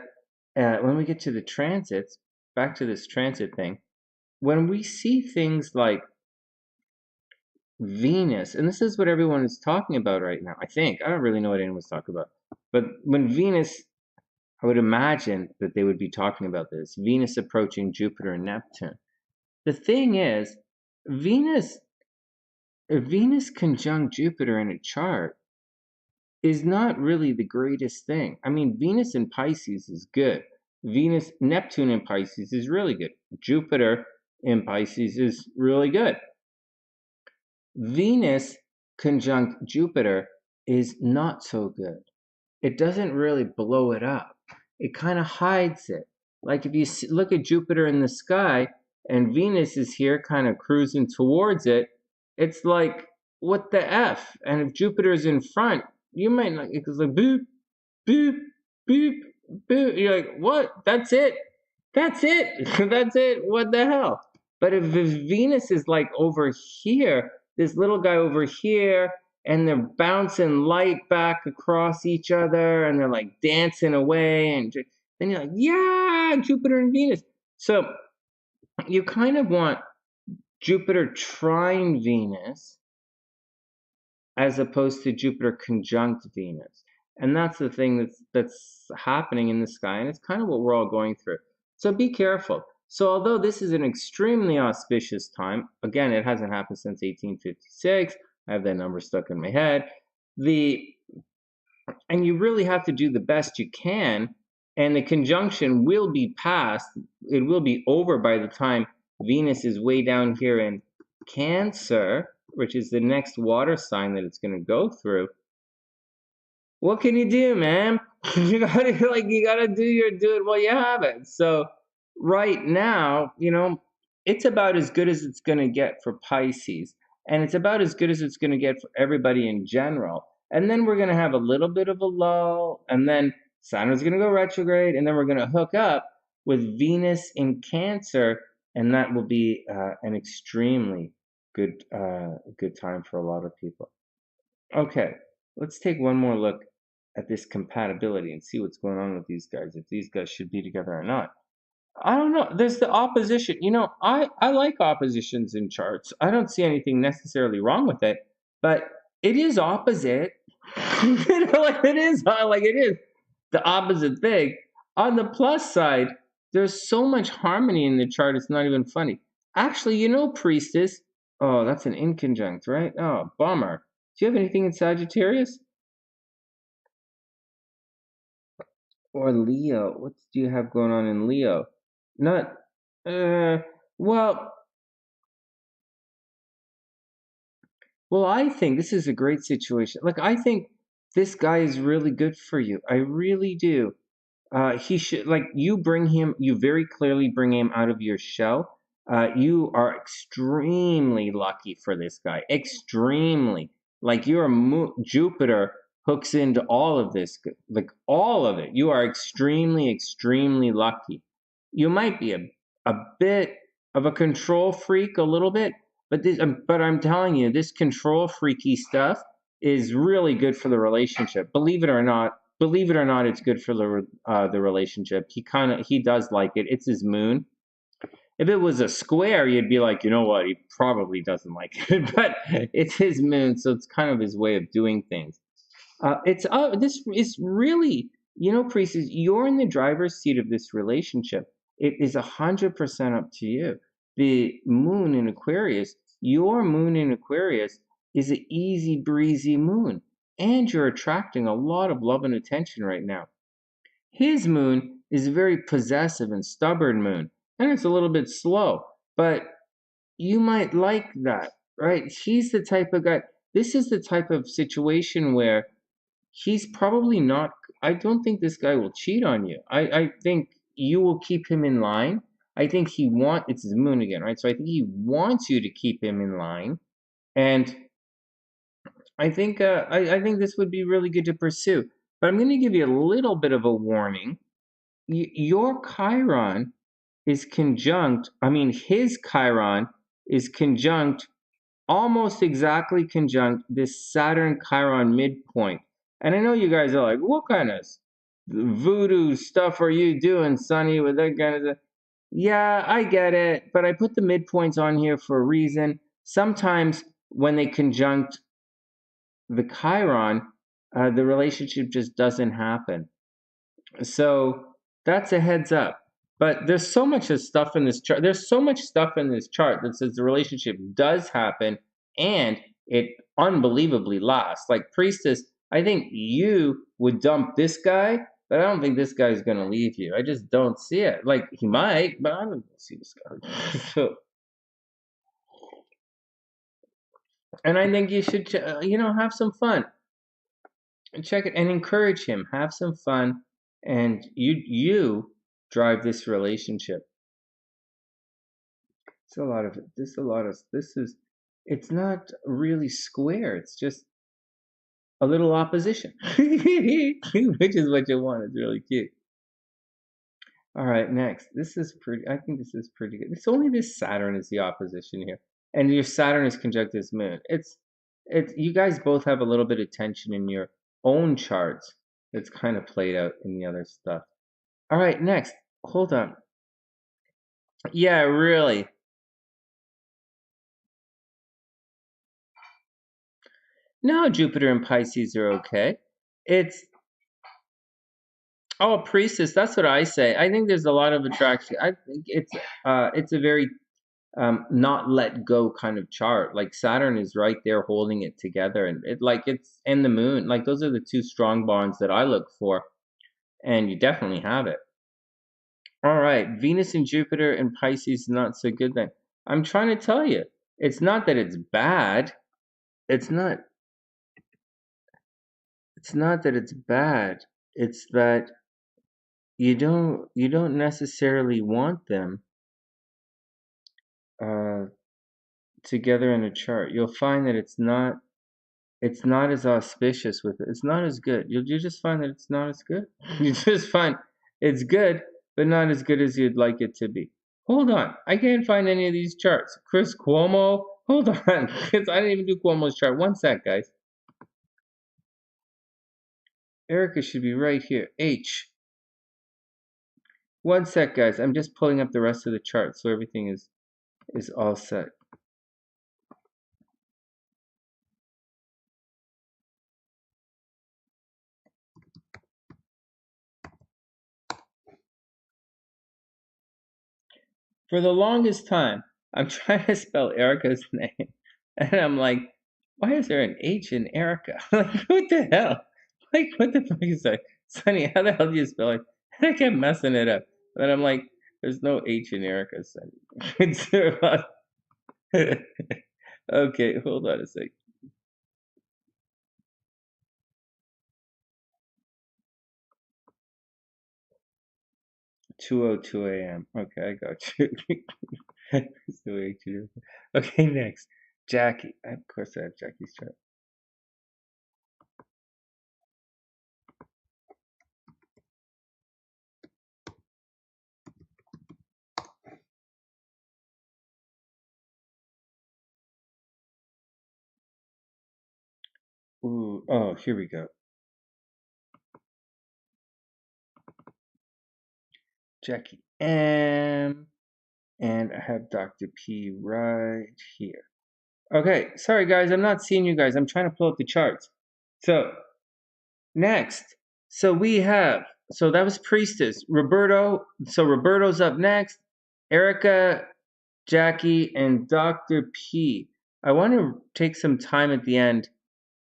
when we get to the transits, back to this transit thing, when we see things like Venus, and this is what everyone is talking about right now, I think. I don't really know what anyone's talking about. But when Venus, I would imagine that they would be talking about this. Venus approaching Jupiter and Neptune. The thing is, Venus conjunct Jupiter in a chart is not really the greatest thing. I mean, Venus in Pisces is good. Neptune in Pisces is really good. Jupiter in Pisces is really good. Venus conjunct Jupiter is not so good. It doesn't really blow it up. It kind of hides it. Like if you look at Jupiter in the sky and Venus is here kind of cruising towards it, it's like, what the F? And if Jupiter's in front, you might not, it's like boop, boop, boop, boop. You're like, what? That's it. That's it. That's it. What the hell? But if Venus is like over here, this little guy over here, and they're bouncing light back across each other, and they're like dancing away, and then you're like, yeah, Jupiter and Venus. So you kind of want Jupiter trine Venus as opposed to Jupiter conjunct Venus. And that's the thing that's happening in the sky, and it's kind of what we're all going through. So be careful. So although this is an extremely auspicious time, again, it hasn't happened since 1856. I have that number stuck in my head. And you really have to do the best you can, and the conjunction will be past. It will be over by the time Venus is way down here in Cancer, which is the next water sign that it's going to go through. What can you do, man? you gotta do it while you have it. So right now, it's about as good as it's going to get for Pisces, and it's about as good as it's going to get for everybody in general. And then we're going to have a little bit of a lull, and then Saturn's going to go retrograde, and then we're going to hook up with Venus in Cancer, and that will be an extremely good time for a lot of people. Okay, let's take one more look at this compatibility and see what's going on with these guys, if these guys should be together or not. I don't know. There's the opposition. I like oppositions in charts. I don't see anything necessarily wrong with it, but it is opposite. It is the opposite thing. On the plus side, there's so much harmony in the chart, it's not even funny. Actually, Priestess. Oh, that's an inconjunct, right? Oh, bummer. Do you have anything in Sagittarius? Or Leo? What do you have going on in Leo? Not, well, I think this is a great situation. Like, I think this guy is really good for you. I really do. He should, like, you very clearly bring him out of your shell. You are extremely lucky for this guy. Extremely. Like, Jupiter hooks into all of this, like all of it. You are extremely, extremely lucky. You might be a bit of a control freak, a little bit, but I'm telling you, this control freaky stuff is really good for the relationship. Believe it or not, it's good for the relationship. He does like it. It's his moon. If it was a square, you'd be like, you know what, he probably doesn't like it. But it's his moon, so it's kind of his way of doing things. This is really, Priestess, you're in the driver's seat of this relationship. It is 100% up to you. The moon in Aquarius, your moon in Aquarius, is an easy breezy moon, and you're attracting a lot of love and attention right now. His moon is a very possessive and stubborn moon, and it's a little bit slow, but you might like that, right? He's the type of guy. This is the type of situation where he's probably not. I don't think this guy will cheat on you. I think you will keep him in line. I think it's his moon again, right? So I think he wants you to keep him in line, and I think this would be really good to pursue. But I'm going to give you a little bit of a warning. Your Chiron is conjunct. I mean, his Chiron is conjunct almost exactly conjunct this Saturn Chiron midpoint. And I know you guys are like, what kind of voodoo stuff are you doing, Sunny, with that kind of stuff? Yeah, I get it, but I put the midpoints on here for a reason. Sometimes when they conjunct the Chiron, the relationship just doesn't happen. So that's a heads up. But there's so much of stuff in this chart. There's so much stuff in this chart that says the relationship does happen and it unbelievably lasts. Like Priestess, I think you would dump this guy, but I don't think this guy's going to leave you. I just don't see it. Like he might, but I don't see this guy. So, and I think you should, have some fun. Check it and encourage him. Have some fun, and you drive this relationship. It's a lot of this is. It's not really square. It's just a little opposition, which is what you want. It's really cute. All right, next. This is pretty. I think this is pretty good. It's only this Saturn is the opposition here, and your Saturn is conjunct this Moon. It's. You guys both have a little bit of tension in your own charts. That's kind of played out in the other stuff. All right, next. Hold on. Yeah, really. No, Jupiter and Pisces are okay. It's Priestess. That's what I say. I think there's a lot of attraction. I think it's a very not let go kind of chart. Like Saturn is right there holding it together, and it's and the Moon. Like those are the two strong bonds that I look for, and you definitely have it. All right, Venus and Jupiter and Pisces not so good then. I'm trying to tell you, it's not that it's bad. It's not. It's not that it's bad. It's that you don't necessarily want them uh, together in a chart. You'll find that it's not as auspicious with it. It's not as good. You just find that it's not as good. You just find it's good, but not as good as you'd like it to be. Hold on, I can't find any of these charts. Chris Cuomo, hold on, because I didn't even do Cuomo's chart. One sec, guys. Ericka should be right here. H. One sec, guys. I'm just pulling up the rest of the chart so everything is all set. For the longest time, I'm trying to spell Erica's name, and I'm like, why is there an H in Erica? Like, what the hell? Like, what the fuck is that? Sunny, how the hell do you spell it? And I kept messing it up. But I'm like, there's no H in Erica, Sunny. Okay, hold on a sec. 2:02 a.m. Okay, I got you. That's the way to do it. Okay, next. Jackie. Of course I have Jackie's chart. Ooh, oh, here we go. Jackie M. And I have Dr. P right here. Okay, sorry guys, I'm not seeing you guys. I'm trying to pull up the charts. So, next. So that was Priestess. Roberto. So Roberto's up next. Ericka, Jackie, and Dr. P. I want to take some time at the end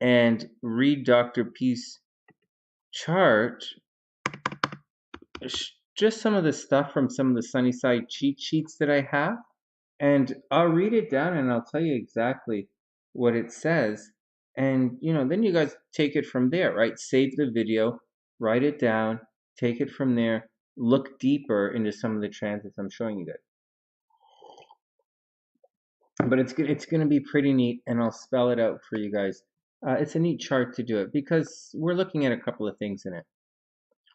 and read Dr. P's chart. Just some of the stuff from some of the TheSunnySide cheat sheets that I have. And I'll read it down and I'll tell you exactly what it says. And, then you guys take it from there, right? Save the video, write it down, take it from there, look deeper into some of the transits I'm showing you guys. But it's going to be pretty neat, and I'll spell it out for you guys. It's a neat chart to do it because we're looking at a couple of things in it.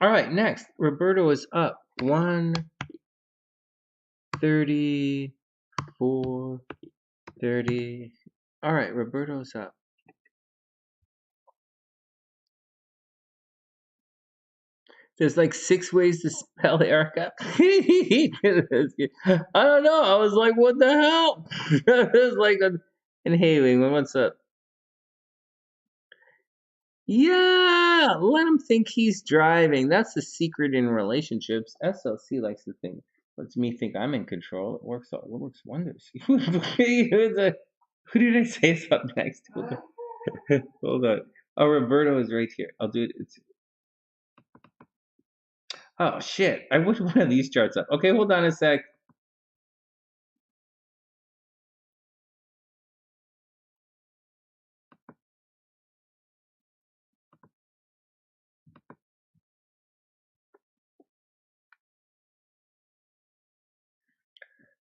All right, next, Roberto is up 134, 30. All right, Roberto's up. There's like 6 ways to spell Ericka. I don't know. I was like, what the hell? I was like, and hey, Wingman, what's up? Yeah, let him think he's driving. That's the secret in relationships. SLC likes to think, lets me think I'm in control. It works wonders. Who did I say is up next? Hold on. Hold on. Oh, Roberto is right here. I'll do it. Oh shit! I wish one of these charts up. Okay, hold on a sec.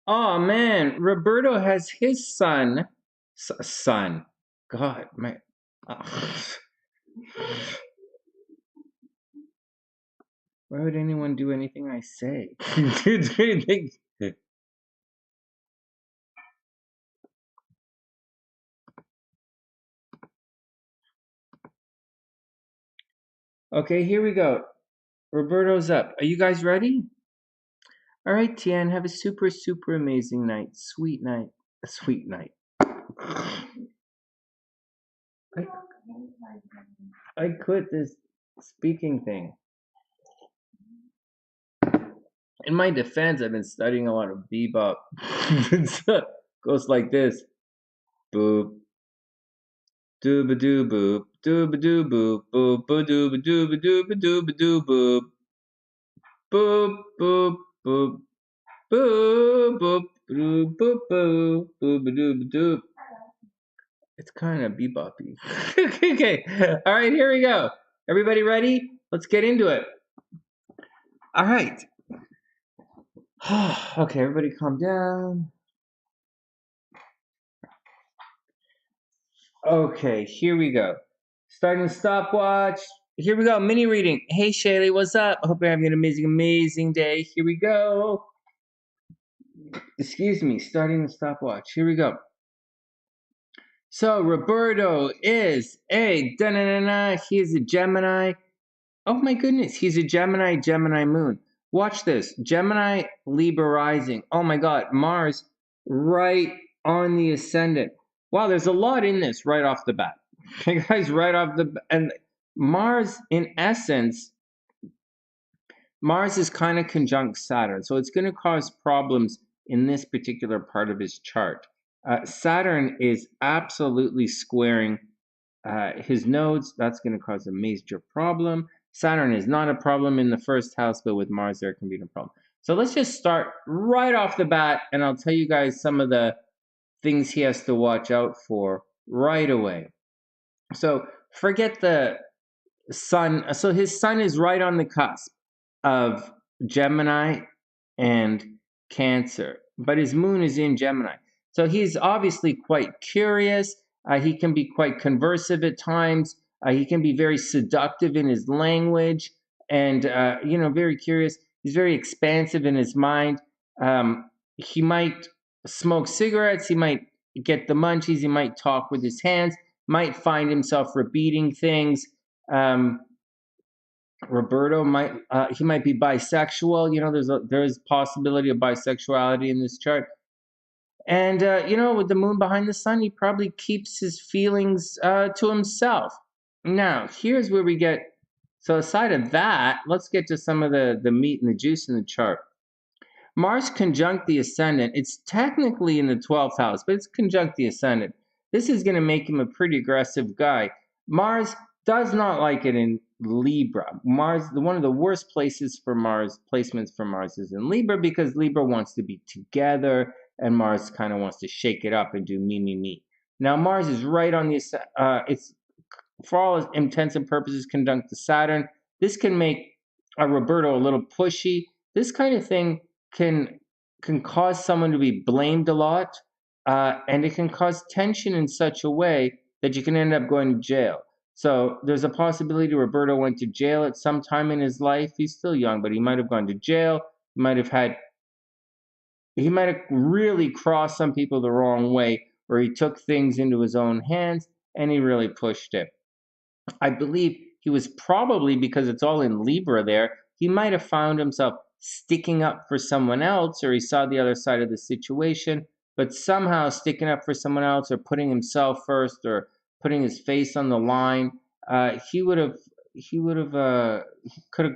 Oh man, Roberto has his son. Son. God, my. Why would anyone do anything I say? Okay, here we go. Roberto's up. Are you guys ready? All right, Tian, have a super, super amazing night. Sweet night. A sweet night. I quit this speaking thing. In my defense, I've been studying a lot of bebop. It goes like this. Boop. Dooba doo boop. Dooba doo boop. Boop ba dooba dooba dooba dooba doo boop. Boop boop boop. Boop boop boop boop boop. Booba dooba doop. It's kind of beboppy. Okay. All right, here we go. Everybody ready? Let's get into it. All right. Okay, everybody calm down. Okay, here we go. Starting stopwatch. Here we go. Mini reading. Hey, Shaylee, what's up? I hope you're having an amazing, amazing day. Here we go. Excuse me. Starting the stopwatch. Here we go. So, Roberto is a da-na-na-na. He is a Gemini. Oh my goodness. He's a Gemini, Gemini moon. Watch this. Gemini, Libra rising. Oh my God. Mars right on the ascendant. Wow, there's a lot in this right off the bat. Guys, right off the and Mars, in essence, Mars is kind of conjunct Saturn, so it's going to cause problems in this particular part of his chart. Saturn is absolutely squaring his nodes. That's going to cause a major problem. Saturn is not a problem in the first house, but with Mars, there can be no problem. So let's just start right off the bat, and I'll tell you guys some of the things he has to watch out for right away. So forget the sun. So his sun is right on the cusp of Gemini and Cancer, but his moon is in Gemini. So he's obviously quite curious. He can be quite conversive at times. He can be very seductive in his language and, very curious. He's very expansive in his mind. He might smoke cigarettes. He might get the munchies. He might talk with his hands, might find himself repeating things. Roberto might be bisexual. There's possibility of bisexuality in this chart. And with the moon behind the sun, he probably keeps his feelings to himself. Now, here's where we get. So aside of that, let's get to some of the meat and the juice in the chart. Mars conjunct the ascendant. It's technically in the 12th house, but it's conjunct the ascendant. This is going to make him a pretty aggressive guy. Mars does not like it in Libra. Mars, one of the worst placements for Mars is in Libra, because Libra wants to be together and Mars kind of wants to shake it up and do me. Now Mars is right on the it's for all intents and purposes conjunct to Saturn. This can make Roberto a little pushy. This kind of thing can cause someone to be blamed a lot, and it can cause tension in such a way that you can end up going to jail. So there's a possibility Roberto went to jail at some time in his life. He's still young, but he might have gone to jail. He might have really crossed some people the wrong way. or he took things into his own hands and he really pushed it. I believe he was probably, because it's all in Libra there, he might have found himself sticking up for someone else, or he saw the other side of the situation, but somehow sticking up for someone else or putting himself first or putting his face on the line, he could have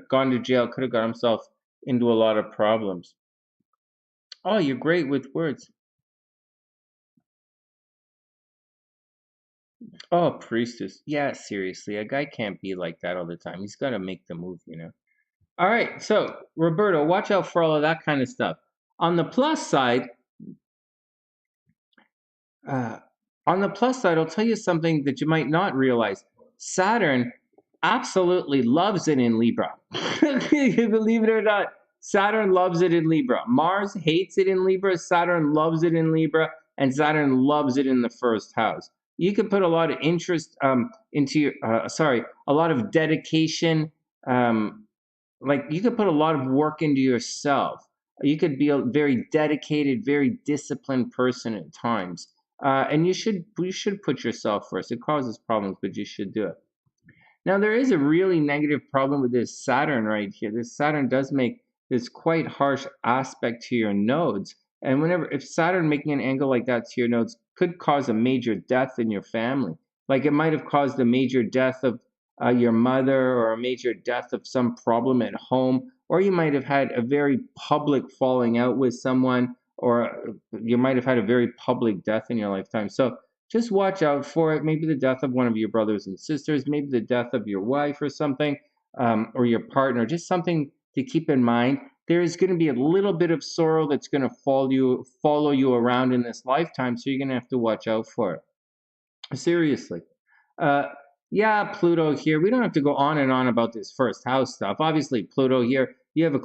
gone to jail, could have got himself into a lot of problems. Oh, you're great with words. Oh, priestess. Yeah, seriously, a guy can't be like that all the time. He's got to make the move, you know. All right, so Roberto, watch out for all of that kind of stuff. On the plus side, I'll tell you something that you might not realize. Saturn absolutely loves it in Libra. Believe it or not, Saturn loves it in Libra. Mars hates it in Libra. Saturn loves it in Libra, and Saturn loves it in the first house. You could put a lot of interest into your, a lot of dedication. Like you could put a lot of work into yourself. You could be a very dedicated, very disciplined person at times. And you should put yourself first. It causes problems, but you should do it. Now there is a really negative problem with this Saturn right here. This Saturn does make this quite harsh aspect to your nodes. And if Saturn making an angle like that to your nodes could cause a major death in your family. Like it might have caused a major death of your mother, or a major death of some problem at home, or you might have had a very public falling out with someone, or you might have had a very public death in your lifetime. So just watch out for it. Maybe the death of one of your brothers and sisters, maybe the death of your wife or something, or your partner, just something to keep in mind. There is going to be a little bit of sorrow that's going to follow you around in this lifetime, so you're going to have to watch out for it. Seriously. Yeah, Pluto here. We don't have to go on and on about this first house stuff. Obviously, Pluto here, you have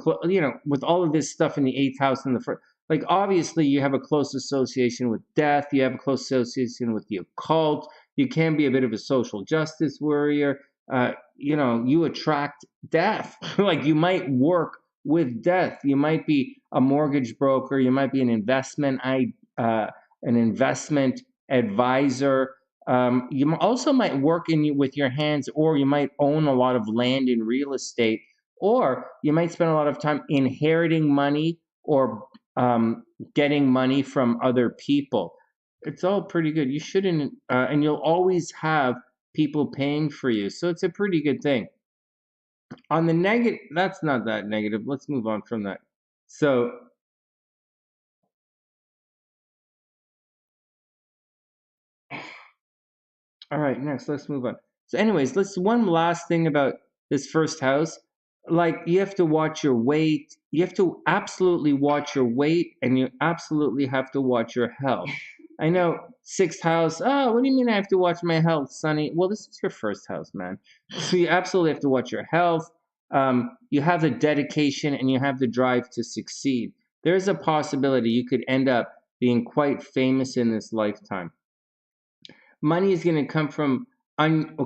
with all of this stuff in the 8th house and the first, like obviously you have a close association with death. You have a close association with the occult. You can be a bit of a social justice warrior. You attract death. Like you might work with death. You might be a mortgage broker. You might be an investment advisor. You also might work with your hands, or you might own a lot of land in real estate, or you might spend a lot of time inheriting money or getting money from other people. It's all pretty good. You shouldn't, and you'll always have people paying for you. So it's a pretty good thing. On the negative, that's not that negative. Let's move on from that. So, all right, next, let's move on. So anyways, one last thing about this first house. Like you have to watch your weight. You have to absolutely watch your weight, and you absolutely have to watch your health. I know 6th house. Oh, what do you mean I have to watch my health, Sonny? Well, this is your first house, man. So you absolutely have to watch your health. You have the dedication and you have the drive to succeed. There's a possibility you could end up being quite famous in this lifetime. Money is going to come from,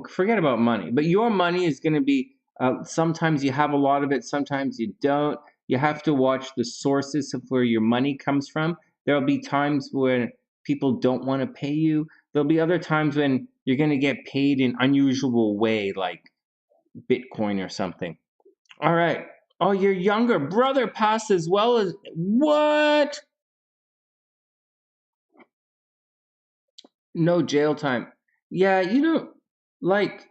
forget about money, but your money is going to be, sometimes you have a lot of it, sometimes you don't. You have to watch the sources of where your money comes from. There'll be times when people don't want to pay you. There'll be other times when you're going to get paid in unusual way, like Bitcoin or something. All right. Oh, your younger brother passed as well as what? No jail time. Yeah, like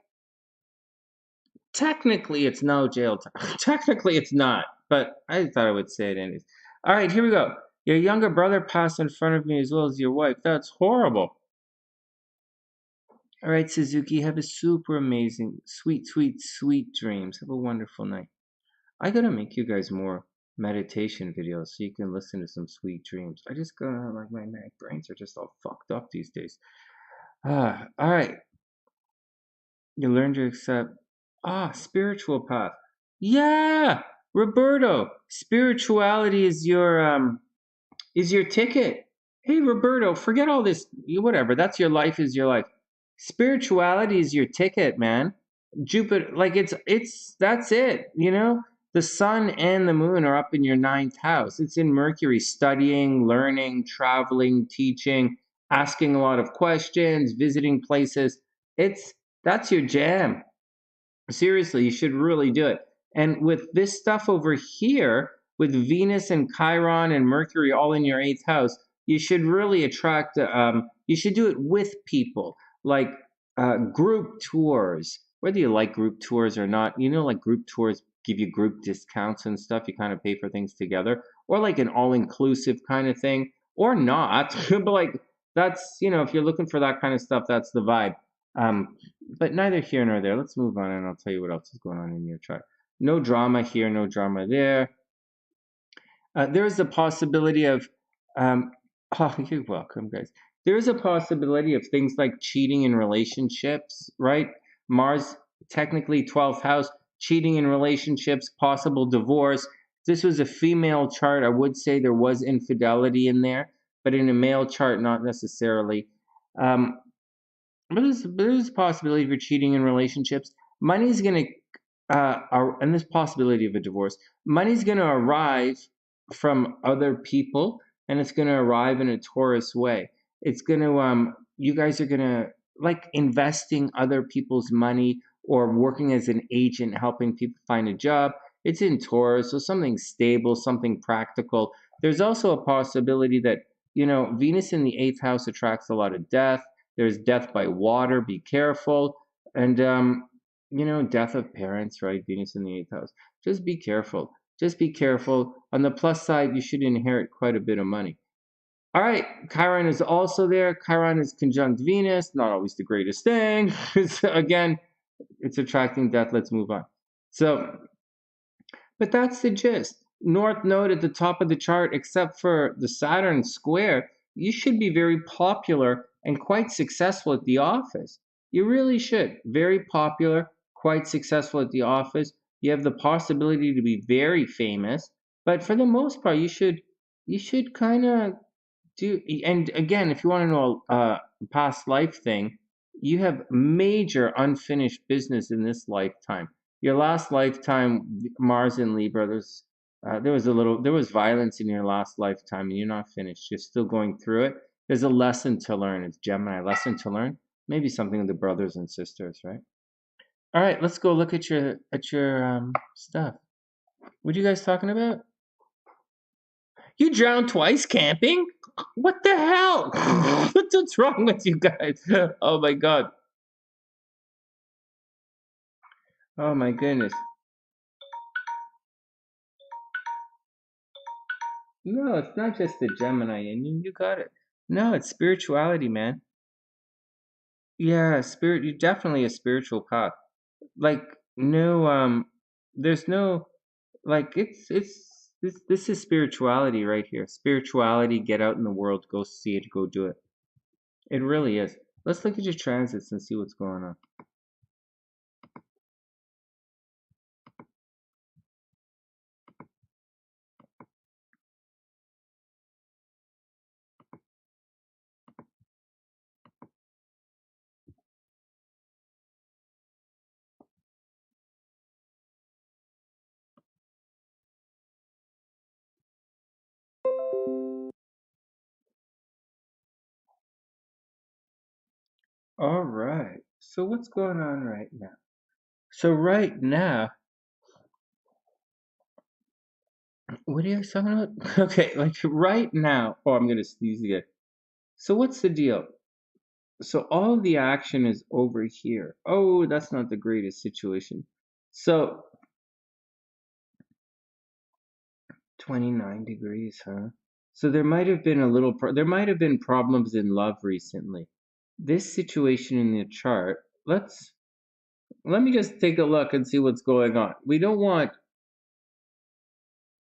technically it's no jail time. Technically it's not, but I thought I would say it anyways. All right, here we go. Your younger brother passed in front of me as well as your wife. That's horrible. All right, Suzuki, have a super amazing, sweet, sweet, sweet dreams. Have a wonderful night. I gotta make you guys more meditation videos so you can listen to some sweet dreams. I just gotta, like, my brains are just all fucked up these days. All right. You learn to accept, spiritual path. Yeah, Roberto, spirituality is your ticket. Hey, Roberto, forget all this, whatever, that's your life is your life. Spirituality is your ticket, man. Jupiter, like that's it, The sun and the moon are up in your 9th house. It's in Mercury, studying, learning, traveling, teaching. asking a lot of questions, visiting places. That's your jam. Seriously, you should really do it. And with this stuff over here, with Venus and Chiron and Mercury all in your eighth house, you should really attract, you should do it with people, like group tours. Whether you like group tours or not, like group tours give you group discounts and stuff. You kind of pay for things together, or like an all inclusive kind of thing, or not. But like, that's, if you're looking for that kind of stuff, that's the vibe. But neither here nor there. Let's move on and I'll tell you what else is going on in your chart. No drama here, no drama there. There is a possibility of, oh, you're welcome, guys. There is a possibility of things like cheating in relationships, right? Mars, technically 12th house, cheating in relationships, possible divorce. If this was a female chart, I would say there was infidelity in there, but in a male chart, not necessarily. But there's a possibility for cheating in relationships. Money's going to, and this possibility of a divorce, money's going to arrive from other people, and it's going to arrive in a Taurus way. It's going to, you guys are going to, like investing other people's money or working as an agent, helping people find a job. It's in Taurus, so something stable, something practical. There's also a possibility that, Venus in the eighth house attracts a lot of death. There's death by water, be careful. And, death of parents, right? Venus in the eighth house. Just be careful. Just be careful. On the plus side, you should inherit quite a bit of money. All right, Chiron is also there. Chiron is conjunct Venus, not always the greatest thing. Again, it's attracting death. Let's move on. So, but that's the gist. North Node at the top of the chart, except for the Saturn square, you should be very popular and quite successful at the office. You really should. Very popular, quite successful at the office. You have the possibility to be very famous, but for the most part, you should kind of do. And again, if you want to know a past life thing, you have major unfinished business in this lifetime. Your last lifetime, Mars in Libra, there was violence in your last lifetime, and you're not finished. You're still going through it. There's a lesson to learn. It's Gemini, lesson to learn. Maybe something with the brothers and sisters, right? All right, let's go look at your stuff. What are you guys talking about? You drowned twice camping? What the hell? What's wrong with you guys? Oh my god. Oh my goodness. No, it's not just the Gemini in you. You got it. No, it's spirituality, man. Yeah, spirit. You're definitely a spiritual path. Like no, there's no like this is spirituality right here. Spirituality. Get out in the world. Go see it. Go do it. It really is. Let's look at your transits and see what's going on. All right. So what's going on right now? So right now, what are you talking about? Okay, like right now. Oh, I'm gonna sneeze again. So what's the deal? So all the action is over here. Oh, that's not the greatest situation. So 29 degrees, huh? So there might have been there might have been problems in love recently. This situation in the chart, let me just take a look and see what's going on. We don't want,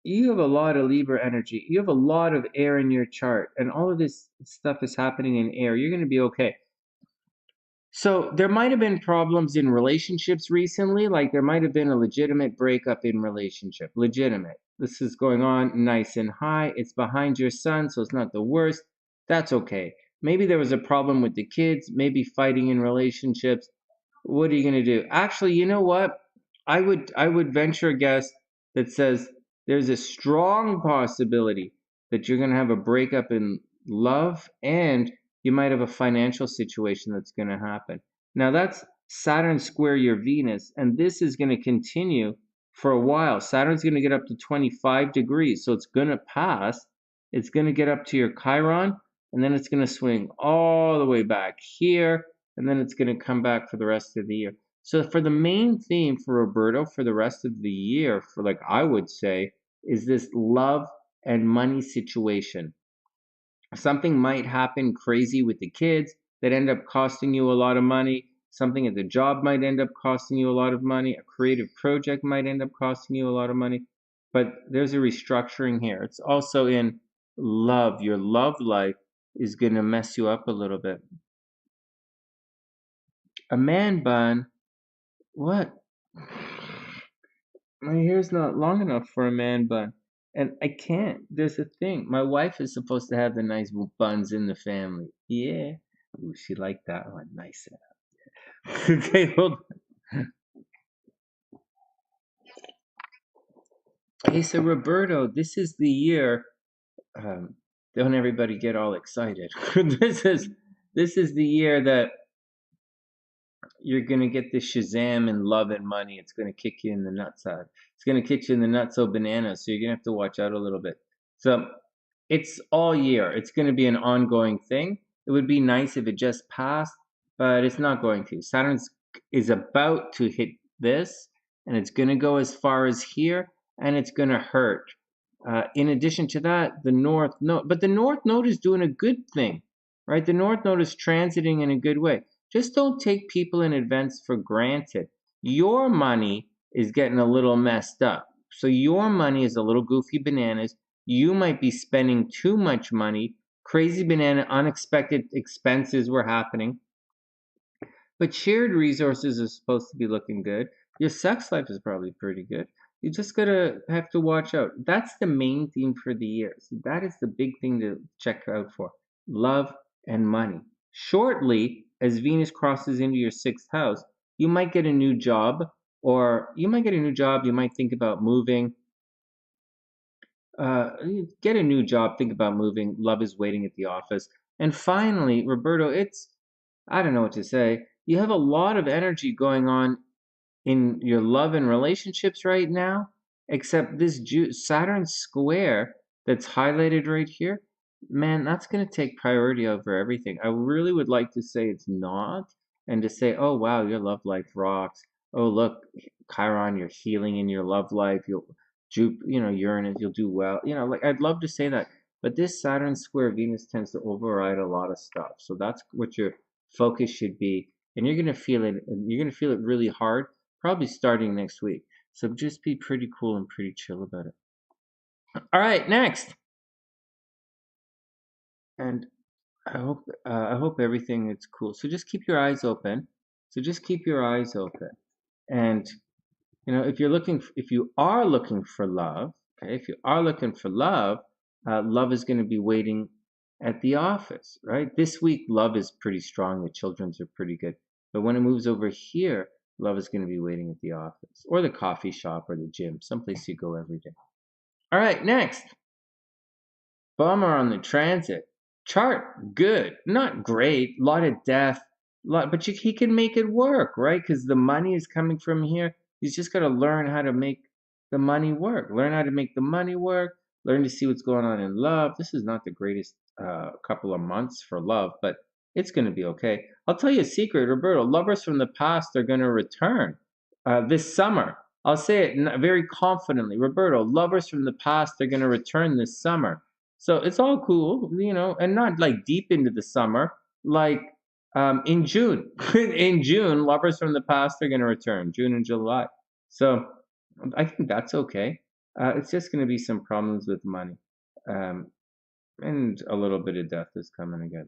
you have a lot of Libra energy. You have a lot of air in your chart, and all of this stuff is happening in air. You're going to be okay. So there might have been problems in relationships recently, like there might have been a legitimate breakup in relationship. Legitimate. This is going on nice and high. It's behind your sun, so it's not the worst. That's okay. Maybe there was a problem with the kids, maybe fighting in relationships. What are you going to do? Actually, you know what? I would venture a guess that says there's a strong possibility that you're going to have a breakup in love, and you might have a financial situation that's going to happen. Now that's Saturn square your Venus, and this is going to continue for a while. Saturn's going to get up to 25 degrees, so it's going to pass. It's going to get up to your Chiron, and then it's going to swing all the way back here, and then it's going to come back for the rest of the year. So for the main theme for Roberto for the rest of the year, for like I would say, is this love and money situation. Something might happen crazy with the kids that end up costing you a lot of money. Something at the job might end up costing you a lot of money. A creative project might end up costing you a lot of money. But there's a restructuring here. It's also in love. Your love life is going to mess you up a little bit. A man bun? What? My hair's not long enough for a man bun. And I can't. There's a thing. My wife is supposed to have the nice buns in the family. Yeah. Ooh, she liked that one. Nice. Okay, hold on. Hey, so Roberto, this is the year. Um, don't everybody get all excited. this is the year that you're gonna get the Shazam and love and money. It's gonna kick you in the nutsack. It's gonna kick you in the nutso bananas. So you're gonna have to watch out a little bit. So it's all year. It's gonna be an ongoing thing. It would be nice if it just passed, but it's not going to. Saturn is about to hit this, and it's gonna go as far as here, and it's gonna hurt. In addition to that, the North Node, but the North Node is doing a good thing, right? The North Node is transiting in a good way. Just don't take people in events for granted. Your money is getting a little messed up. So your money is a little goofy bananas. You might be spending too much money. Crazy banana, unexpected expenses were happening. But shared resources are supposed to be looking good. Your sex life is probably pretty good. You just gotta have to watch out. That's the main theme for the year. So that is the big thing to check out for. Love and money. Shortly, as Venus crosses into your 6th house, you might get a new job, or you might think about moving. Get a new job, think about moving. Love is waiting at the office. And finally, Roberto, I don't know what to say. You have a lot of energy going on in your love and relationships right now, except this Saturn square that's highlighted right here, man, that's going to take priority over everything. I really would like to say it's not, and to say, oh, wow, your love life rocks. Oh, look, Chiron, you're healing in your love life. Uranus, you'll do well. Like I'd love to say that, but this Saturn square Venus tends to override a lot of stuff. So that's what your focus should be, and you're gonna feel it. You're gonna feel it really hard, probably starting next week. So just be pretty cool and pretty chill about it. All right, next. And I hope everything is cool. So just keep your eyes open. And if you are looking for love, okay, if you are looking for love, love is going to be waiting at the office, right? This week, love is pretty strong. The children's are pretty good. But when it moves over here, love is going to be waiting at the office or the coffee shop or the gym, someplace you go every day. All right, next. Bummer on the transit. Chart, good. Not great. A lot of death. But he can make it work, right? Because the money is coming from here. He's just got to learn how to make the money work. Learn how to make the money work. Learn to see what's going on in love. This is not the greatest couple of months for love, but it's going to be okay. I'll tell you a secret, Roberto. Lovers from the past are going to return this summer. I'll say it very confidently. Roberto, lovers from the past are going to return this summer. So it's all cool, and not like deep into the summer, like in June. In June, lovers from the past are going to return, June and July. So I think that's okay. It's just going to be some problems with money. And a little bit of death is coming again.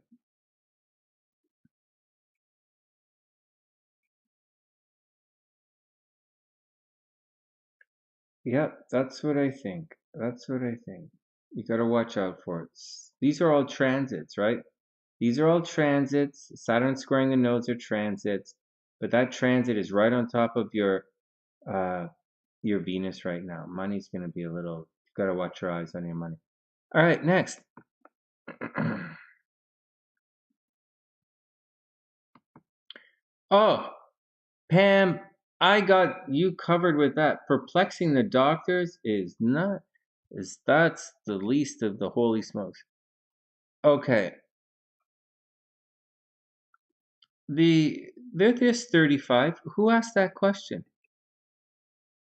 Yep, that's what I think. You got to watch out for it. These are all transits, right? These are all transits. Saturn squaring the nodes are transits, but that transit is right on top of your Venus right now. Money's going to be a little. You got to watch your eyes on your money. All right, next. Oh, Pam, I got you covered with that. Perplexing the doctors is not that's the least of the holy smokes. Okay. They're just 35. Who asked that question?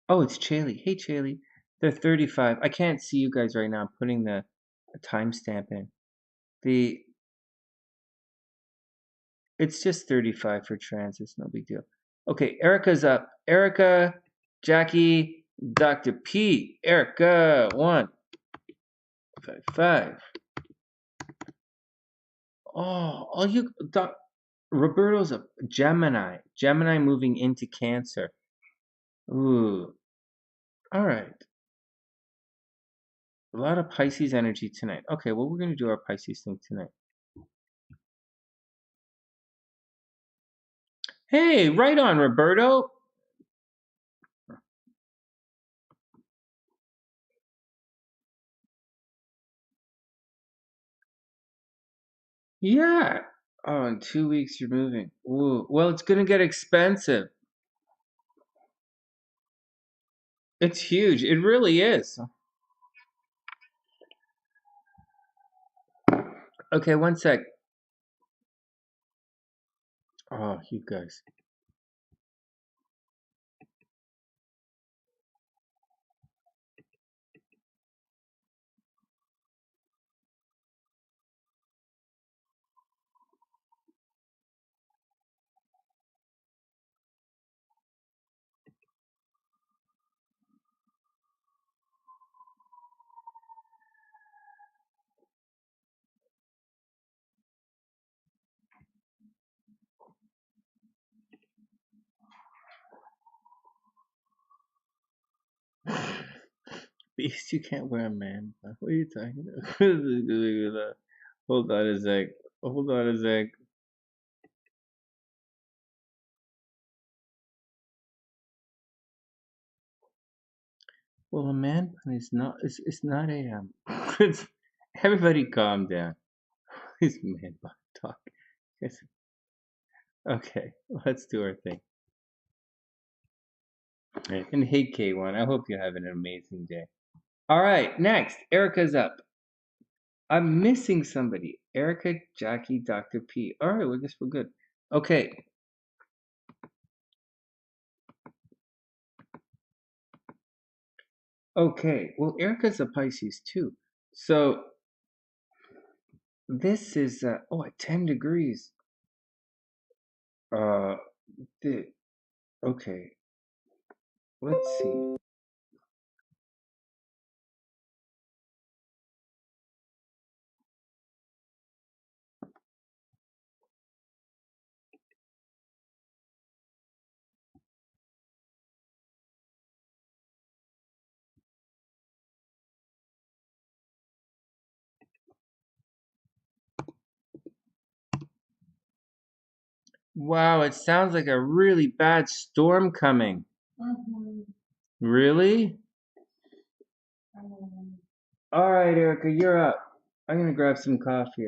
Oh, it's Chaley. Hey Chaley. They're 35. I can't see you guys right now. I'm putting the timestamp in. The It's just 35 for trans. It's no big deal. Okay, Erica's up. Ericka, Jackie, Dr. P. Ericka, 155. Oh, all you Roberto's a Gemini. Gemini moving into Cancer. Ooh. All right. A lot of Pisces energy tonight. Okay, well, we're going to do our Pisces thing tonight. Hey, right on, Roberto. Yeah. Oh, in 2 weeks you're moving. Ooh. Well, it's going to get expensive. It's huge. It really is. Okay, one sec. Oh, you guys. Beast, you can't wear a man. What are you talking about? Hold on a sec. Hold on a sec. Well, a man bun is not. It's not a it's, everybody, calm down. This man bun talk. Okay, let's do our thing. And hey, K1, I hope you have an amazing day. All right, next, Erica's up. I'm missing somebody. Ericka, Jackie, Dr. P. All right, well, I guess we're good. Okay. Okay, well, Erica's a Pisces too. So this is, at 10 degrees. Okay, let's see. Wow, it sounds like a really bad storm coming. Really? All right, Ericka, you're up. I'm gonna grab some coffee.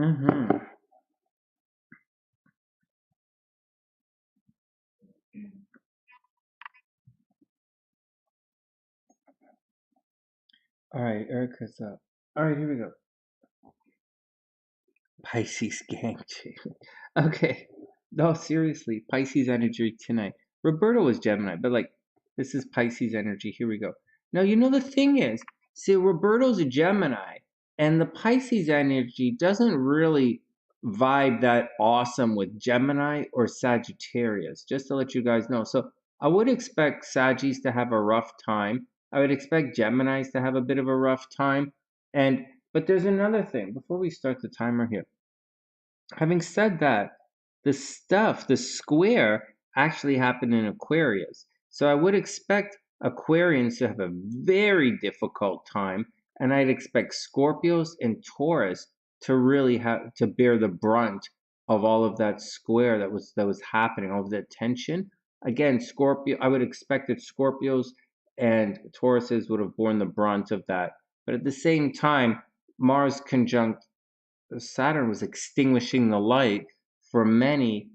Mm-hmm. All right, Erica's up. All right, here we go. Pisces gang chick. Okay. No, seriously, Pisces energy tonight. Roberto was Gemini, but like, this is Pisces energy. Here we go. Now, you know, the thing is, see, Roberto's a Gemini, and the Pisces energy doesn't really vibe that awesome with Gemini or Sagittarius, just to let you guys know. So I would expect Saggis to have a rough time. I would expect Geminis to have a bit of a rough time. But there's another thing before we start the timer here. Having said that, the square actually happened in Aquarius. So I would expect Aquarians to have a very difficult time, and I'd expect Scorpios and Taurus to really have to bear the brunt of all of that square that was happening, all of that tension. Again, I would expect that Scorpios and Tauruses would have borne the brunt of that. But at the same time, Mars conjunct Saturn was extinguishing the light for many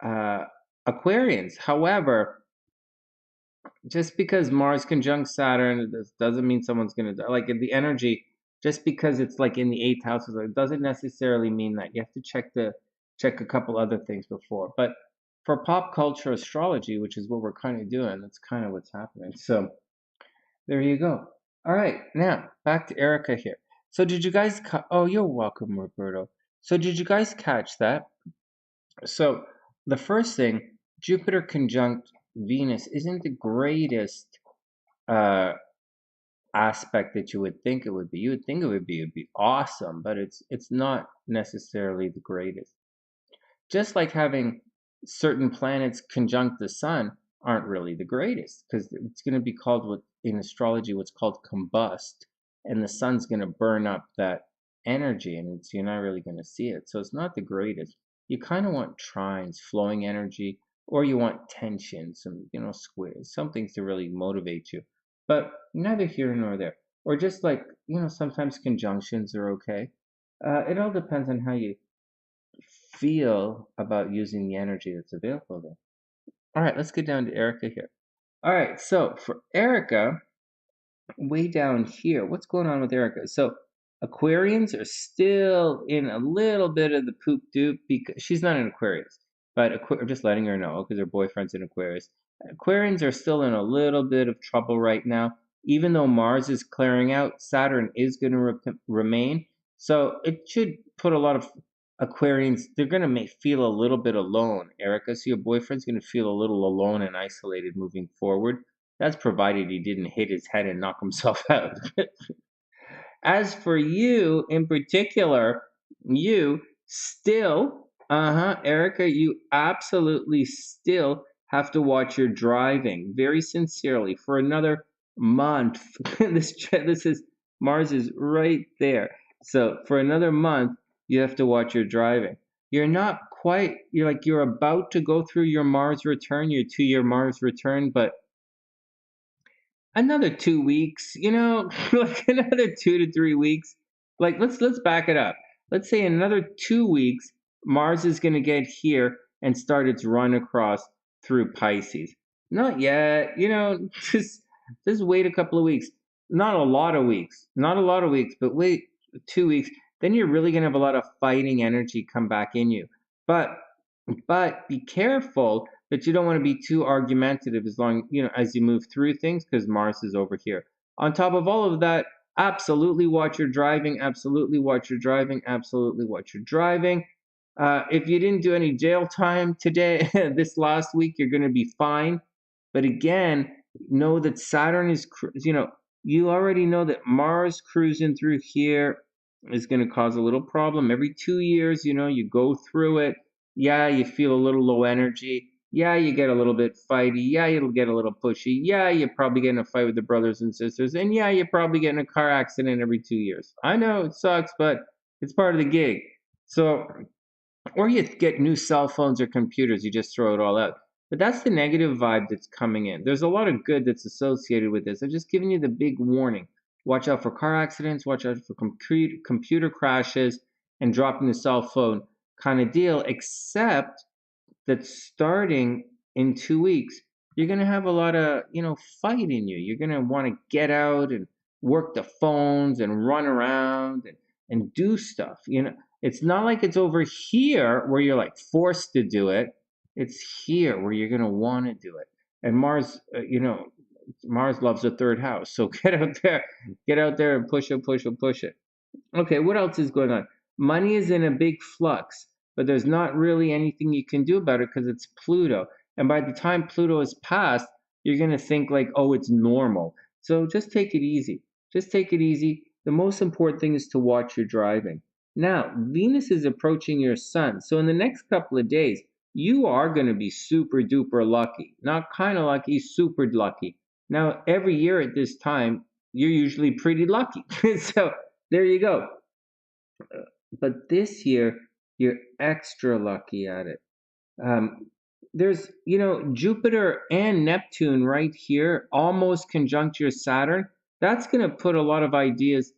Aquarians. However, just because Mars conjunct Saturn doesn't mean someone's going to die. Like the energy, just because it's like in the 8th house, it doesn't necessarily mean that. You have to check a couple other things before. But for pop culture astrology, which is what we're kind of doing, that's kind of what's happening. So there you go. All right, now back to Ericka here. So did you guys? Oh, you're welcome, Roberto. So did you guys catch that? So the first thing, Jupiter conjunct Venus isn't the greatest uh, aspect that you would think it would be. You would think it'd be awesome, but it's not necessarily the greatest. Just like having certain planets conjunct the sun aren't really the greatest, because it's going to be called, what in astrology, what's called combust, and the sun's going to burn up that energy, and you're not really going to see it. So it's not the greatest. You kind of want trines, flowing energy, or you want tension, some squares, something to really motivate you. But neither here nor there. Or just like sometimes conjunctions are okay. It all depends on how you feel about using the energy that's available there. All right, let's get down to Ericka here. All right, so for Ericka, way down here, what's going on with Ericka? So Aquarians are still in a little bit of the poop dupe because she's not an Aquarius, but I'm just letting her know because her boyfriend's an Aquarius. Aquarians are still in a little bit of trouble right now. Even though Mars is clearing out, Saturn is going to remain. So it should put a lot of Aquarians, they're going to feel a little bit alone, Ericka. So your boyfriend's going to feel a little alone and isolated moving forward. That's provided he didn't hit his head and knock himself out. As for you in particular, you still, Ericka, you absolutely still have to watch your driving very sincerely for another month. this is Mars is right there. So for another month, you have to watch your driving. You're not quite, you're about to go through your Mars return, your 2-year Mars return, but another 2 weeks, like another 2 to 3 weeks. Like let's back it up. Let's say another 2 weeks, Mars is going to get here and start its run across through Pisces. Not yet, just wait a couple of weeks. Not a lot of weeks, but wait 2 weeks. Then you're really going to have a lot of fighting energy come back in you. But be careful that you don't want to be too argumentative as you move through things, because Mars is over here. On top of all of that, absolutely watch your driving, absolutely watch your driving, absolutely watch your driving. If you didn't do any jail time today, this last week, you're going to be fine. But again, know that Saturn is, you already know that Mars cruising through here is going to cause a little problem. Every 2 years, you go through it. Yeah, you feel a little low energy. Yeah, you get a little bit fighty. Yeah, you'll get a little pushy. Yeah, you probably get in a fight with the brothers and sisters. And yeah, you probably get in a car accident every 2 years. I know it sucks, but it's part of the gig. So, or you get new cell phones or computers, you just throw it all out. But that's the negative vibe that's coming in. There's a lot of good that's associated with this. I'm just giving you the big warning. Watch out for car accidents, watch out for computer crashes, and dropping the cell phone kind of deal, except that starting in 2 weeks, you're going to have a lot of, fight in you. You're going to want to get out and work the phones and run around and do stuff. It's not like it's over here where you're like forced to do it. It's here where you're going to want to do it. And Mars, Mars loves the 3rd house. So get out there and push it. Okay, what else is going on? Money is in a big flux, but there's not really anything you can do about it because it's Pluto. And by the time Pluto is passed, you're going to think like, oh, it's normal. So just take it easy. The most important thing is to watch your driving. Now, Venus is approaching your sun. So in the next couple of days, you are going to be super duper lucky. Not kind of lucky, super lucky. Now, every year at this time, you're usually pretty lucky. So there you go. But this year, you're extra lucky at it. There's, Jupiter and Neptune right here, almost conjunct your Saturn. That's going to put a lot of ideas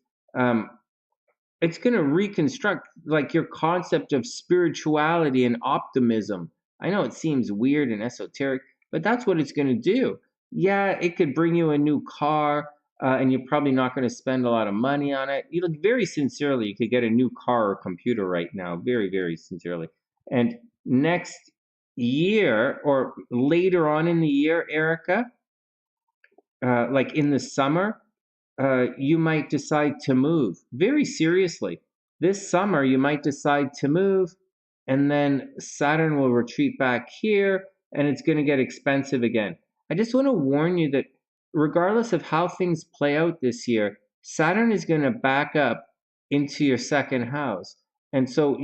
it's going to reconstruct like your concept of spirituality and optimism. I know it seems weird and esoteric, but that's what it's going to do. Yeah, it could bring you a new car, and you're probably not going to spend a lot of money on it. You look very sincerely, you could get a new car or computer right now, very, very sincerely. And next year or later on in the year, Ericka, like in the summer, you might decide to move very seriously. This summer, you might decide to move, and then Saturn will retreat back here, and it's going to get expensive again. I just want to warn you that regardless of how things play out this year, Saturn is going to back up into your second house. And so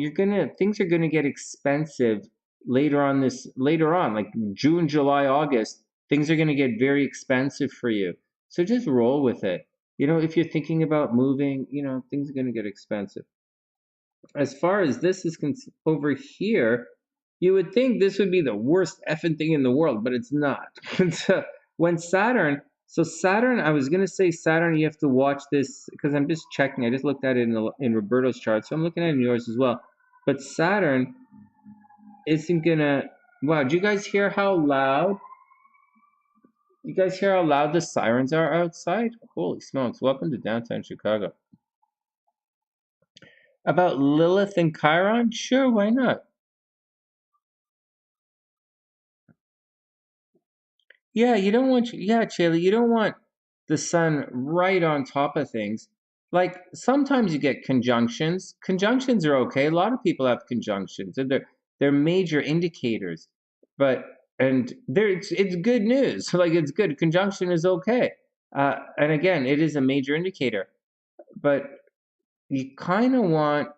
things are going to get expensive later on, like June, July, August, things are going to get very expensive for you. So just roll with it. If you're thinking about moving, things are going to get expensive. As far as this is over here, you would think this would be the worst effing thing in the world, but it's not. When Saturn, I was going to say Saturn, you have to watch this because I'm just checking. I just looked at it in Roberto's chart, so I'm looking at it in yours as well. But Saturn isn't going to, wow, do you guys hear how loud? You guys hear how loud the sirens are outside? Holy smokes, welcome to downtown Chicago. About Lilith and Chiron? Sure, why not? Yeah, Chayla, you don't want the sun right on top of things. Like, sometimes you get conjunctions. Conjunctions are okay. A lot of people have conjunctions, and they're major indicators. And it's good news. Like, it's good. Conjunction is okay. And again, it is a major indicator. But you kind of want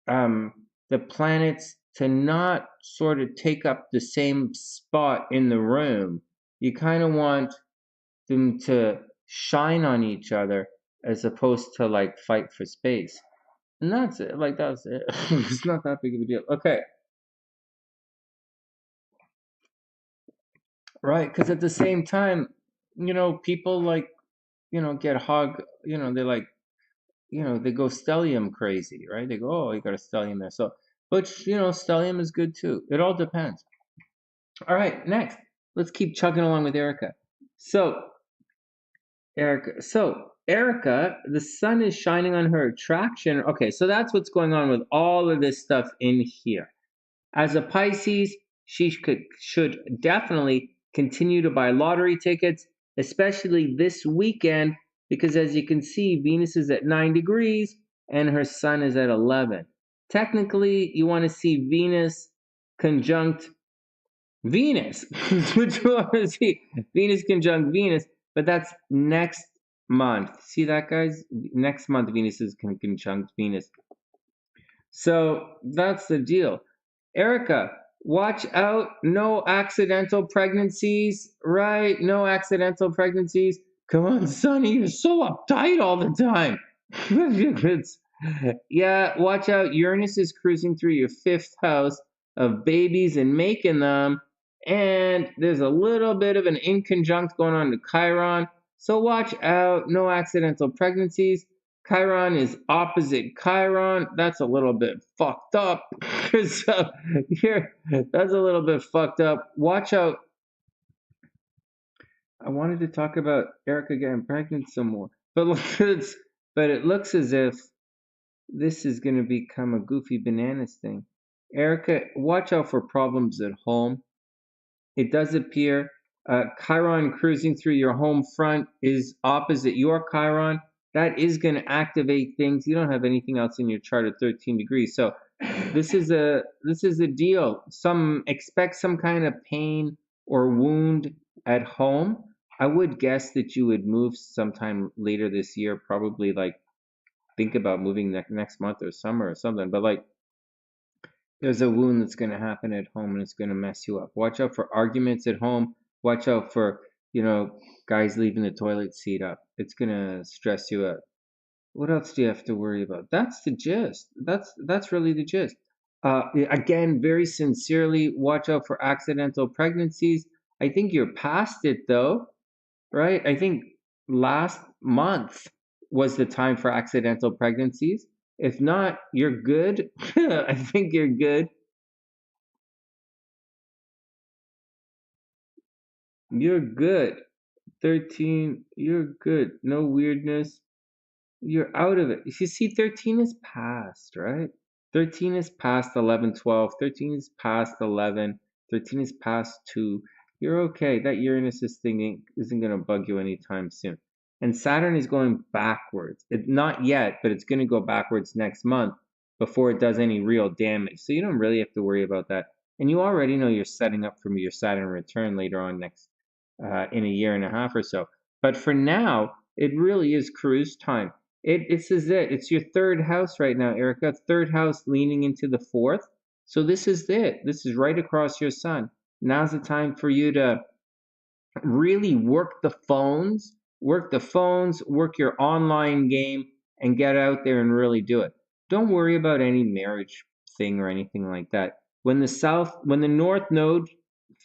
the planets to not sort of take up the same spot in the room. You kind of want them to shine on each other as opposed to like fight for space. And that's it. Like, that's it. It's not that big of a deal. Okay. Right. Because at the same time, people like, get hog, they like, they go stellium crazy, right? They go, oh, you got a stellium there. So, but, stellium is good too. It all depends. All right, next. Let's keep chugging along with Ericka. So, Ericka, the sun is shining on her attraction. Okay, so that's what's going on with all of this stuff in here. As a Pisces, she should definitely continue to buy lottery tickets, especially this weekend, because as you can see, Venus is at 9 degrees and her sun is at 11. Technically, you want to see Venus conjunct Venus. Which you want to see? Venus conjunct Venus, but that's next month. See that, guys? Next month, Venus is conjunct Venus. So that's the deal. Ericka, watch out. No accidental pregnancies, right? No accidental pregnancies. Come on, Sonny, you're so uptight all the time. Yeah, watch out. Uranus is cruising through your 5th house of babies and making them. And there's a little bit of an inconjunct going on to Chiron. So watch out. No accidental pregnancies. Chiron is opposite Chiron. That's a little bit fucked up. So that's a little bit fucked up. Watch out. I wanted to talk about Ericka getting pregnant some more, but it looks as if this is going to become a goofy bananas thing. Ericka, watch out for problems at home. It does appear Chiron cruising through your home front is opposite your Chiron. That is going to activate things. You don't have anything else in your chart at 13 degrees. So this is a deal. Expect some kind of pain or wound at home. I would guess that you would move sometime later this year, probably like think about moving next month or summer or something. But like there's a wound that's going to happen at home and it's going to mess you up. Watch out for arguments at home. Watch out for, guys leaving the toilet seat up. It's going to stress you out. What else do you have to worry about? That's the gist. That's really the gist. Again, very sincerely, watch out for accidental pregnancies. I think you're past it though, right? I think last month was the time for accidental pregnancies. If not, you're good. I think you're good. You're good. 13, you're good. No weirdness. You're out of it. You see, 13 is past, right? 13 is past 11, 12. 13 is past 11. 13 is past 2. You're okay. That Uranus thing isn't going to bug you anytime soon. And Saturn is going backwards. Not yet, but it's going to go backwards next month before it does any real damage. So you don't really have to worry about that. And you already know you're setting up for your Saturn return later on in a year and a half or so. But for now, it really is cruise time. This is it. It's your third house right now, Ericka. Third house leaning into the fourth. So this is it. This is right across your sun. Now's the time for you to really work the phones, work your online game, and get out there and really do it. Don't worry about any marriage thing or anything like that. When the North Node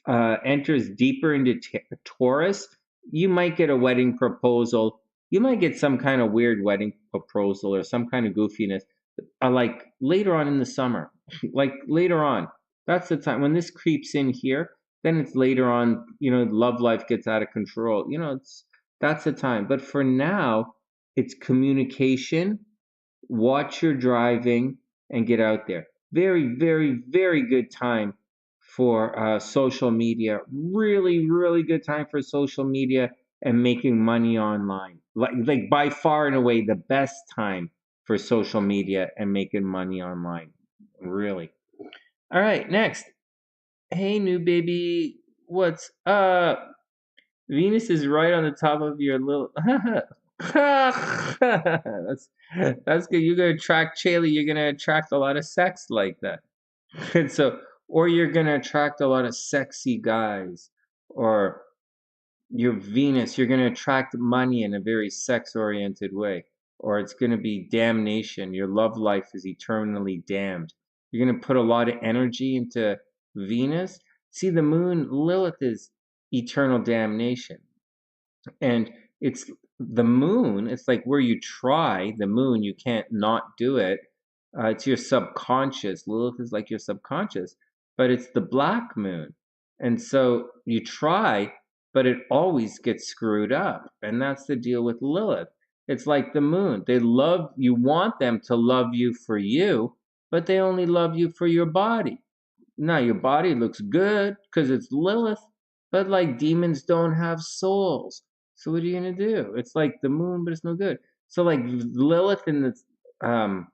enters deeper into Taurus, you might get a wedding proposal. You might get some kind of weird wedding proposal or some kind of goofiness, like later on in the summer. Like later on, that's the time when this creeps in here. Then it's later on. Love life gets out of control. That's the time. But for now, it's communication. Watch your driving and get out there. Very, very, very good time for social media. Really, really good time for social media and making money online. Like by far and away the best time for social media and making money online. Really. All right, next. Hey, new baby. What's up? Venus is right on the top of your little. that's good. You're gonna attract Chaley. You're gonna attract a lot of sex like that. And so, or you're gonna attract a lot of sexy guys, or your Venus. You're gonna attract money in a very sex-oriented way, or it's gonna be damnation. Your love life is eternally damned. You're gonna put a lot of energy into Venus. See, the moon, Lilith is eternal damnation. And it's the moon, it's like where you try the moon, you can't not do it. It's your subconscious. Lilith is like your subconscious, but it's the black moon. And so you try, but it always gets screwed up. And that's the deal with Lilith. It's like the moon. You want them to love you for you, but they only love you for your body. Now, your body looks good because it's Lilith, but like demons don't have souls. So what are you gonna do? It's like the moon, but it's no good. So like Lilith in the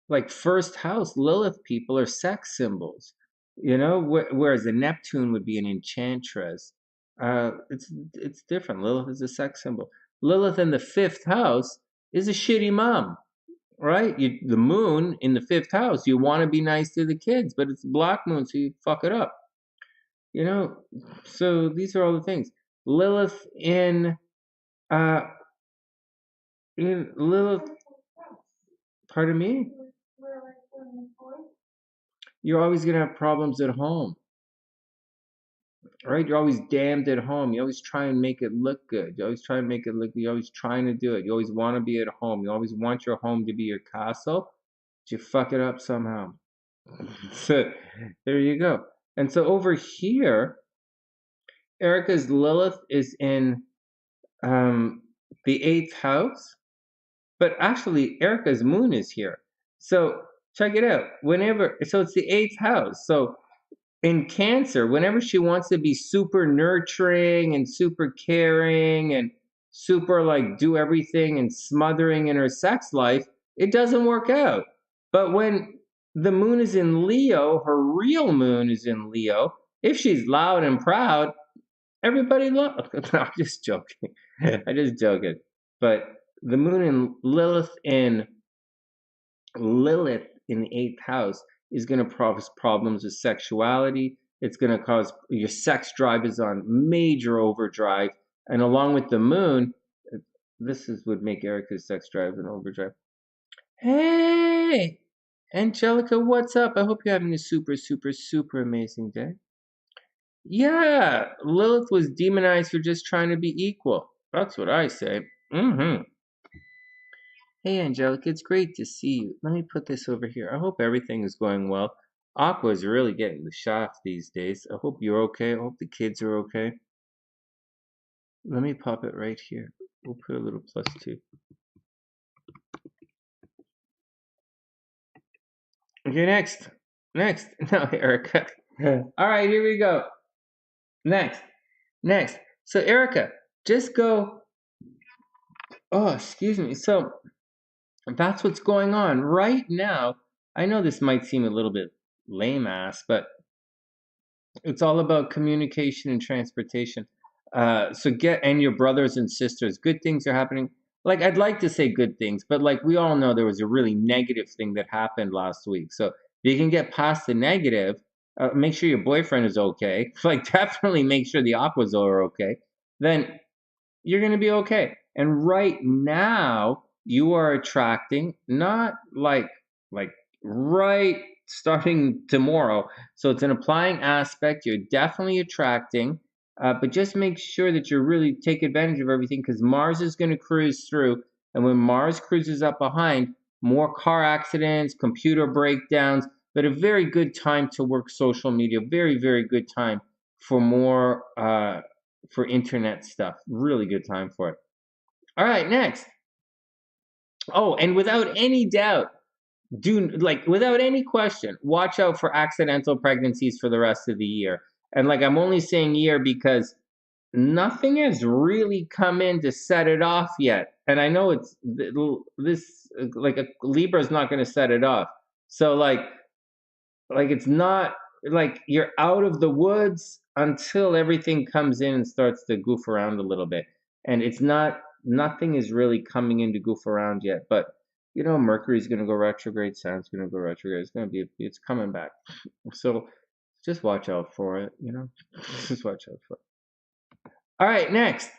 like first house, Lilith people are sex symbols, whereas the Neptune would be an enchantress. It's different. Lilith is a sex symbol. Lilith in the fifth house is a shitty mom, right? The moon in the fifth house, you want to be nice to the kids, but it's black moon, so you fuck it up. So these are all the things. Lilith uh in Lilith, pardon me? You're always gonna have problems at home, right? You're always damned at home. You always try and make it look good. You always try and make it look good. You're always trying to do it. You always want to be at home. You always want your home to be your castle, but you fuck it up somehow. So there you go. And so over here, Ericka's Lilith is in the eighth house, but actually Ericka's moon is here. So check it out. So it's the eighth house. So in Cancer, whenever she wants to be super nurturing and super caring and super like do everything and smothering in her sex life, it doesn't work out. But when the moon is in Leo, her real moon is in Leo, if she's loud and proud, everybody loves. No, I'm just joking. I'm just joking. But the moon in Lilith in the eighth house is going to cause problems with sexuality. It's going to cause your sex drive is on major overdrive, and along with the moon, would make Ericka's sex drive an overdrive. Hey, Angelica, what's up? I hope you're having a super, super, super amazing day. Yeah, Lilith was demonized for just trying to be equal. That's what I say. Hey, Angelica, it's great to see you. Let me put this over here. I hope everything is going well. Aqua is really getting the shaft these days. I hope you're okay. I hope the kids are okay. Let me pop it right here. We'll put a little +2. Okay, next. Next. No, Ericka. All right, here we go. Next. Next. So, Ericka, just go. Oh, excuse me. So, that's what's going on right now. I know this might seem a little bit lame ass, but it's all about communication and transportation. So and your brothers and sisters, good things are happening. Like, I'd like to say good things, but like we all know there was a really negative thing that happened last week. So if you can get past the negative, make sure your boyfriend is okay. Like, definitely make sure the aquas are okay. Then you're going to be okay. And right now, you are attracting, not like right starting tomorrow. So it's an applying aspect. You're definitely attracting, but just make sure that you really take advantage of everything, because Mars is going to cruise through. And when Mars cruises up behind, more car accidents, computer breakdowns, but a very good time to work social media. Very, very good time for more for internet stuff. Really good time for it. All right, next. Oh, and without any doubt, without any question, watch out for accidental pregnancies for the rest of the year. And like, I'm only saying year because nothing has really come in to set it off yet. And I know this like a Libra's not going to set it off. So like it's not like you're out of the woods until everything comes in and starts to goof around a little bit. And it's not nothing is really coming in to goof around yet, but Mercury's going to go retrograde, Saturn's going to go retrograde. It's coming back. So just watch out for it, just watch out for it. All right, next.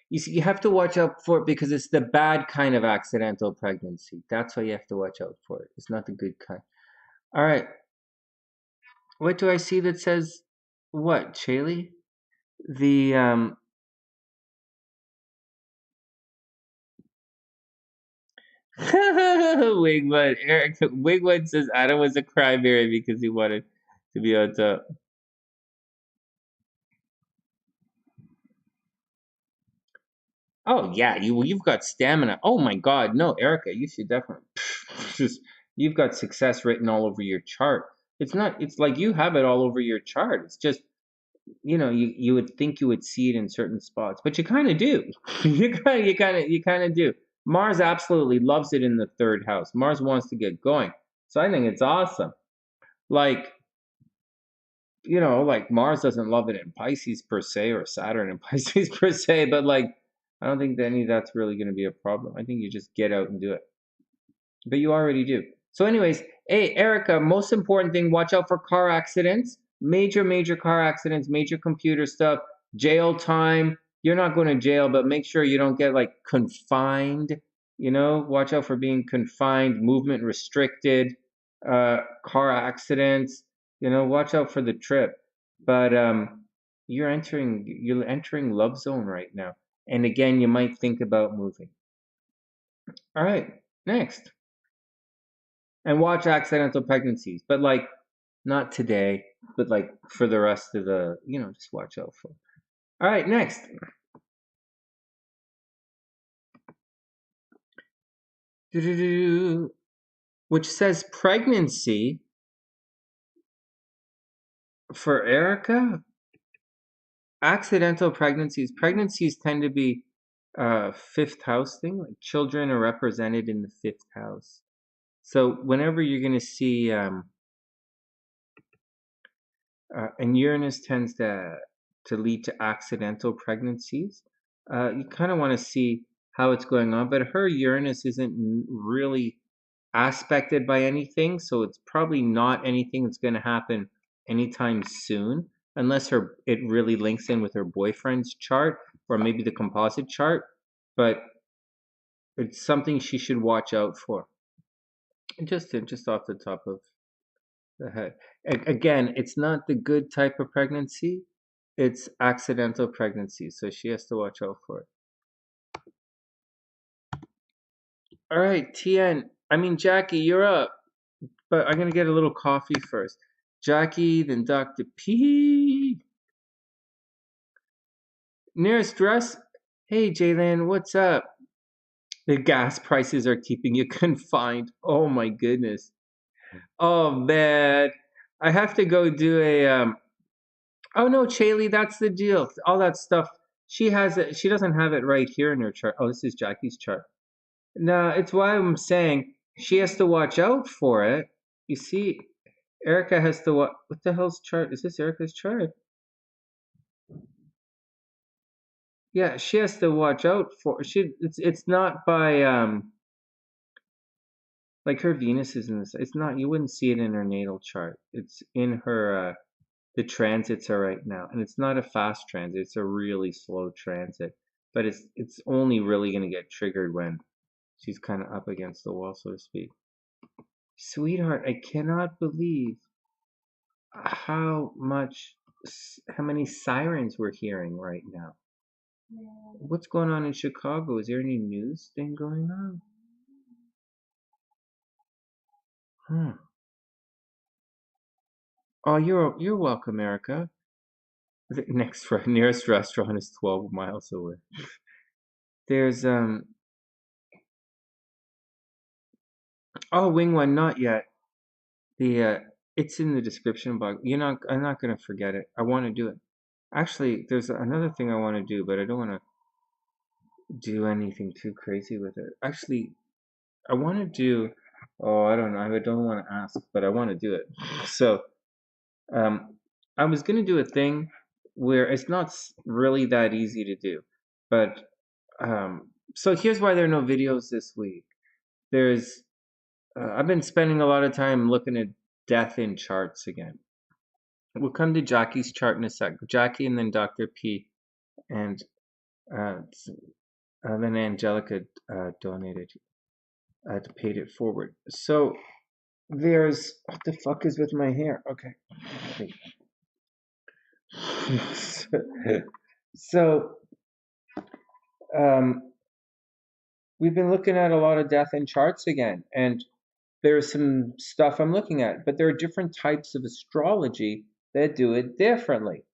You see, you have to watch out for it because it's the bad kind of accidental pregnancy. That's why you have to watch out for it. It's not the good kind. All right. What do I see that says what, Chaley? The Wigwood. Wigwood says Adam was a cryberry because he wanted to be on top. Oh yeah, you've got stamina. Oh my God, no, Ericka, you should definitely just you've got success written all over your chart. It's like you have it all over your chart. It's just you would think you would see it in certain spots, but you kind of do. You kind of do. Mars absolutely loves it in the third house. Mars wants to get going, so I think it's awesome. Like like Mars doesn't love it in Pisces per se, or Saturn in Pisces per se, but like I don't think that any of that's really going to be a problem. I think you just get out and do it, but you already do. So, anyways, hey, Ericka, most important thing, watch out for car accidents, major car accidents, major computer stuff, jail time. You're not going to jail, but make sure you don't get like confined. Watch out for being confined, movement restricted, car accidents. Watch out for the trip. But you're entering love zone right now, and again, you might think about moving. All right, next. And watch accidental pregnancies, but like not today, but like for the rest of the, just watch out for. All right, next. Which says pregnancy for Ericka. Accidental pregnancies. Pregnancies tend to be fifth house thing. Like children are represented in the fifth house. So whenever you're going to see and Uranus tends to lead to accidental pregnancies. You kind of want to see how it's going on, but her Uranus isn't really aspected by anything, so it's probably not anything that's going to happen anytime soon, unless it really links in with her boyfriend's chart or maybe the composite chart. But it's something she should watch out for. Just off the top of the head. Again, it's not the good type of pregnancy. It's accidental pregnancy, so she has to watch out for it. All right, Jackie, you're up. But I'm going to get a little coffee first. Jackie, then Dr. P. Nearest dress. Hey, Jalen, what's up? The gas prices are keeping you confined. Oh, my goodness. Oh, man. I have to go do oh, no, Chaley, that's the deal. All that stuff. She has it. She doesn't have it right here in her chart. Oh, this is Jackie's chart. No, it's why I'm saying she has to watch out for it. You see, Ericka has to watch. What the hell's chart? Is this Ericka's chart? Yeah, she has to watch out for. It's not by like her Venus is in this. It's not. You wouldn't see it in her natal chart. It's in her. The transits are right now, and it's not a fast transit. It's a really slow transit, but it's only really gonna get triggered when she's kind of up against the wall, so to speak. Sweetheart, I cannot believe how many sirens we're hearing right now. What's going on in Chicago? Is there any news thing going on? Oh, you're welcome, Ericka. The nearest restaurant is 12 miles away. There's oh, wing one, not yet. It's in the description box. I'm not gonna forget it. I want to do it. Actually, there's another thing I want to do, but I don't want to do anything too crazy with it. Actually, I want to do. Oh, I don't know. I don't want to ask, but I want to do it. So, I was gonna do a thing where it's not really that easy to do, but so here's why there are no videos this week. There's I've been spending a lot of time looking at death in charts again. We'll come to Jackie's chart in a sec. Jackie and then Dr. P, and then Angelica donated, paid it forward. So there's what the fuck is with my hair? Okay. So we've been looking at a lot of death in charts again, and there's some stuff I'm looking at, but there are different types of astrology that do it differently.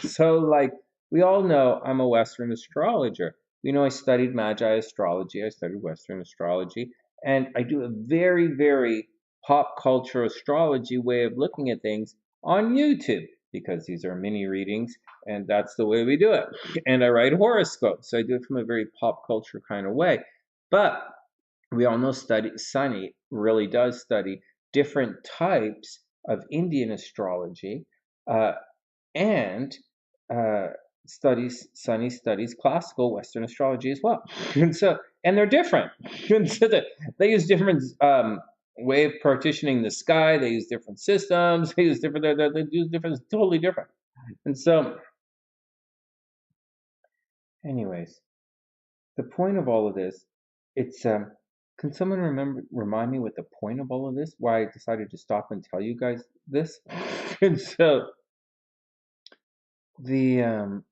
So, like, we all know I'm a Western astrologer. We know I studied Magi astrology, I studied Western astrology, and I do a very, very pop culture astrology way of looking at things on YouTube because these are mini readings and that's the way we do it. And I write horoscopes, so I do it from a very pop culture kind of way. But we all know Sunny really does study different types of Indian astrology, and Sunny studies classical Western astrology as well. And they're different. And so they use different way of partitioning the sky. They use different systems. They use different. They use different, totally different. And so, anyways, the point of all of this, it's can someone remind me what the point of all of this? Why I decided to stop and tell you guys this? And so I'm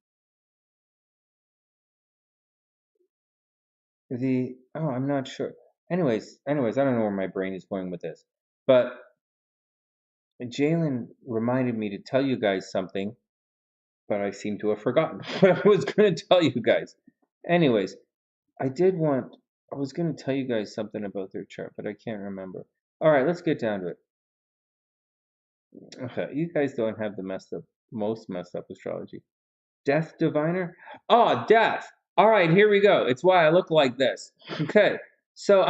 not sure. Anyways, I don't know where my brain is going with this, but Jalen reminded me to tell you guys something, but I seem to have forgotten what I was going to tell you guys. Anyways, I was going to tell you guys something about their chart, but I can't remember. All right, let's get down to it. Okay, you guys don't have the most messed up astrology. Death diviner? Oh, death. All right, here we go. It's why I look like this. Okay, so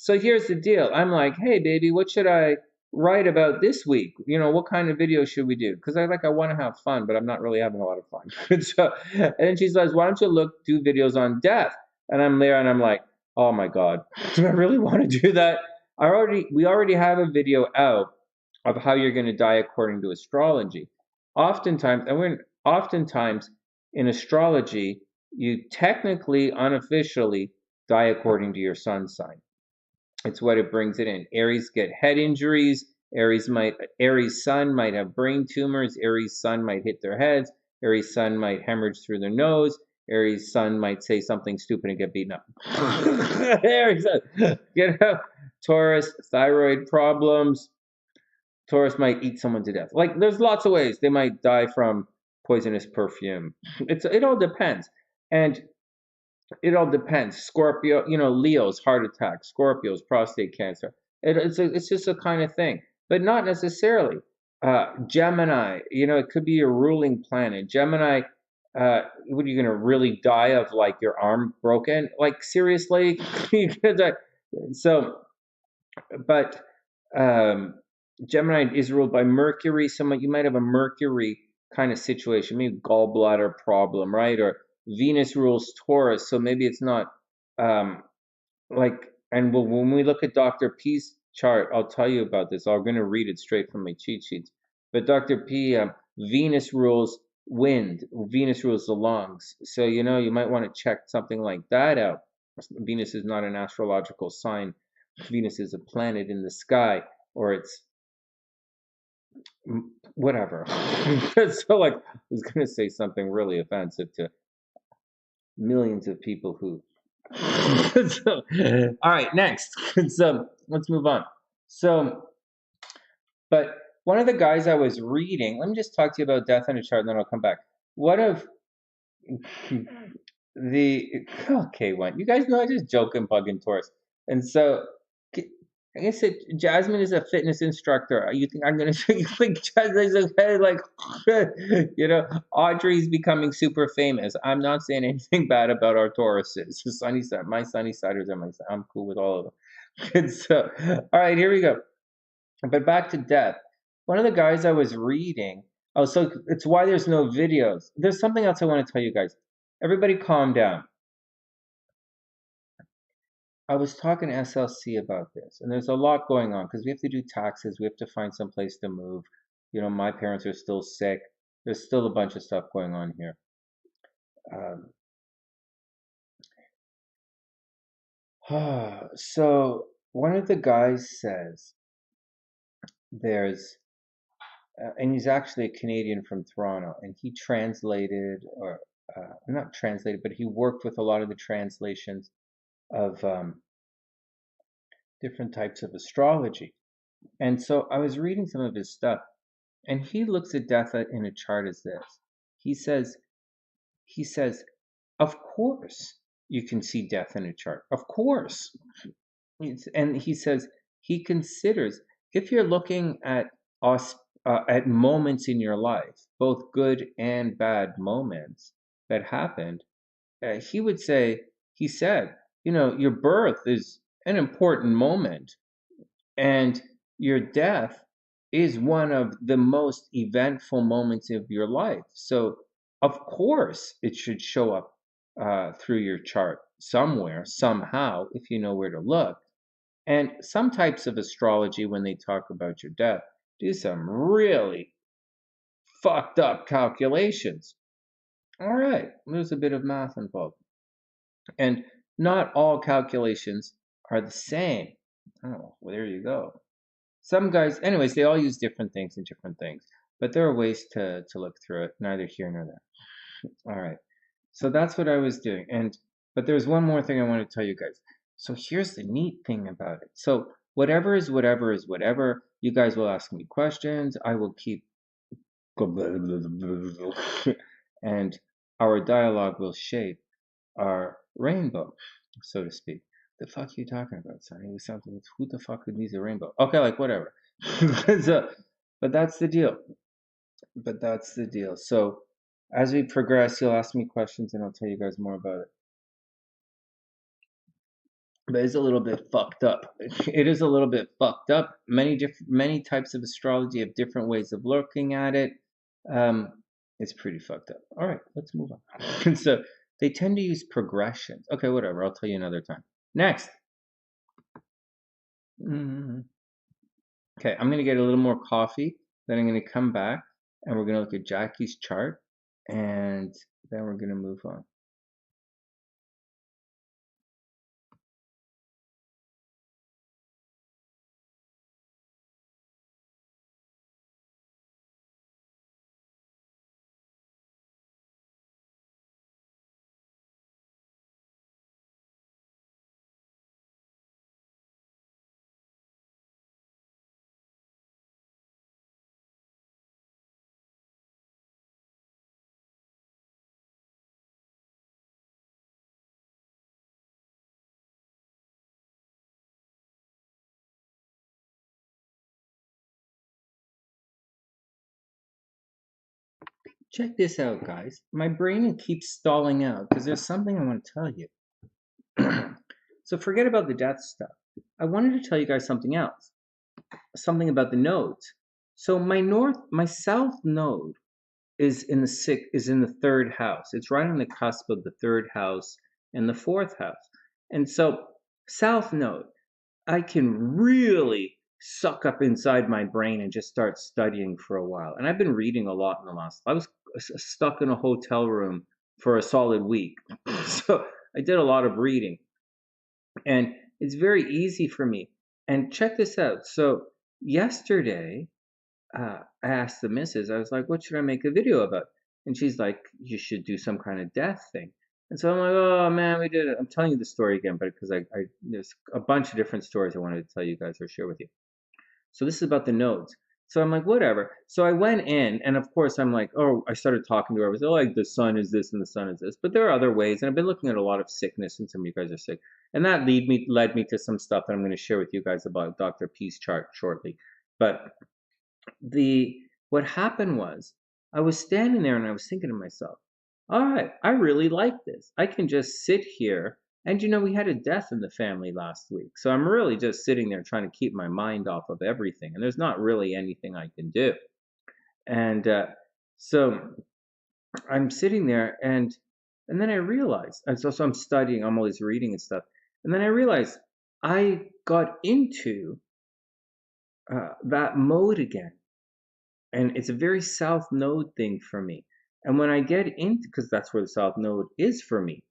here's the deal. I'm like, hey, baby, what should I write about this week? What kind of video should we do? Because I want to have fun, but I'm not really having a lot of fun. And then she says, why don't you do videos on death? And I'm there and I'm like, oh my God, do I really want to do that? We already have a video out of how you're going to die according to astrology. Oftentimes in astrology, you technically, unofficially die according to your sun sign. It's what it brings it in. Aries get head injuries. Aries sun might have brain tumors. Aries sun might hit their heads. Aries sun might hemorrhage through their nose. Aries sun might say something stupid and get beaten up. Aries sun, Taurus, thyroid problems. Taurus might eat someone to death. Like, there's lots of ways they might die from poisonous perfume. It all depends, and it all depends. Scorpio, Leo's heart attack, Scorpios prostate cancer. It's just a kind of thing, but not necessarily. Gemini, it could be your ruling planet. Gemini, what are you gonna really die of, like your arm broken? Like, seriously, you could die. So, but Gemini is ruled by Mercury. You might have a Mercury kind of situation, maybe gallbladder problem, right? Or Venus rules Taurus, so maybe it's not like. And when we look at Dr. P's chart, I'll tell you about this. I'm going to read it straight from my cheat sheets. But Dr. P, Venus rules wind. Venus rules the lungs. So you might want to check something like that out. Venus is not an astrological sign. Venus is a planet in the sky, or it's whatever. So, like, I was going to say something really offensive to millions of people who. So, all right, next. So let's move on. So, but one of the guys I was reading, let me just talk to you about death in a chart, and then I'll come back. One of okay, one. You guys know I just joke and bug in Taurus, and so I guess Jasmine is a fitness instructor. You think I'm gonna say you think Jasmine's okay? Like, Audrey's becoming super famous. I'm not saying anything bad about our Tauruses. The sunny side, my sunny siders are my. I'm cool with all of them. And so, all right, here we go. But back to death. One of the guys I was reading. Oh, so it's why there's no videos. There's something else I want to tell you guys. Everybody, calm down. I was talking to SLC about this, and there's a lot going on because we have to do taxes. We have to find some place to move. My parents are still sick. There's still a bunch of stuff going on here. So one of the guys says and he's actually a Canadian from Toronto, and he translated, or not translated, but he worked with a lot of the translations of different types of astrology. And so I was reading some of his stuff, and he looks at death in a chart as this. He says, of course you can see death in a chart. Of course. And he says he considers, if you're looking at moments in your life, both good and bad moments that happened, he said, your birth is an important moment, and your death is one of the most eventful moments of your life. So, of course, it should show up through your chart somewhere, somehow, if you know where to look. And some types of astrology, when they talk about your death, do some really fucked up calculations. All right, there's a bit of math involved. And not all calculations are the same. Oh, well, there you go. Some guys, anyways, they all use different things and different things, but there are ways to look through it, neither here nor there. All right, so that's what I was doing. But there's one more thing I want to tell you guys. So here's the neat thing about it. So whatever is whatever is whatever. You guys will ask me questions. I will keep and our dialogue will shape our rainbow, so to speak. The fuck are you talking about, Sonny? We sound like, who the fuck needs a rainbow? Okay, like, whatever. So, but that's the deal. So as we progress, you'll ask me questions and I'll tell you guys more about it. But it's a little bit fucked up. It is a little bit fucked up. Many types of astrology have different ways of looking at it. It's pretty fucked up. All right, let's move on. So they tend to use progressions. Okay, whatever. I'll tell you another time. Next. Okay, I'm going to get a little more coffee. Then I'm going to come back and we're going to look at Jackie's chart. And then we're going to move on. check this out, guys. My brain keeps stalling out because there's something I want to tell you. So forget about the death stuff. I wanted to tell you guys something else. Something about the nodes. So my south node is in the third house. It's right on the cusp of the third house and the fourth house. And so south node, I can really suck up inside my brain and just start studying for a while. And I've been reading a lot in the last. I was stuck in a hotel room for a solid week. So I did a lot of reading. And it's very easy for me. And check this out. So yesterday, I asked the missus, I was like, what should I make a video about? And she's like, you should do some kind of death thing. And so I'm like, oh man, we did it. I'm telling you the story again, but because there's a bunch of different stories I wanted to tell you guys or share with you. So this is about the nodes. So I'm like, whatever. So I went in, and of course I'm like, oh, I started talking to her. I was like, the sun is this and the sun is this. But there are other ways, and I've been looking at a lot of sickness, and some of you guys are sick. And that led me to some stuff that I'm going to share with you guys about Dr. P's chart shortly. But what happened was I was standing there and I was thinking to myself, all right, I really like this. I can just sit here. And we had a death in the family last week. So I'm really just sitting there trying to keep my mind off of everything. And there's not really anything I can do. And so I'm sitting there and then I realized, and so I'm studying, I'm always reading and stuff. And then I realized I got into that mode again. And it's a very south node thing for me. And when I get into, because that's where the south node is for me,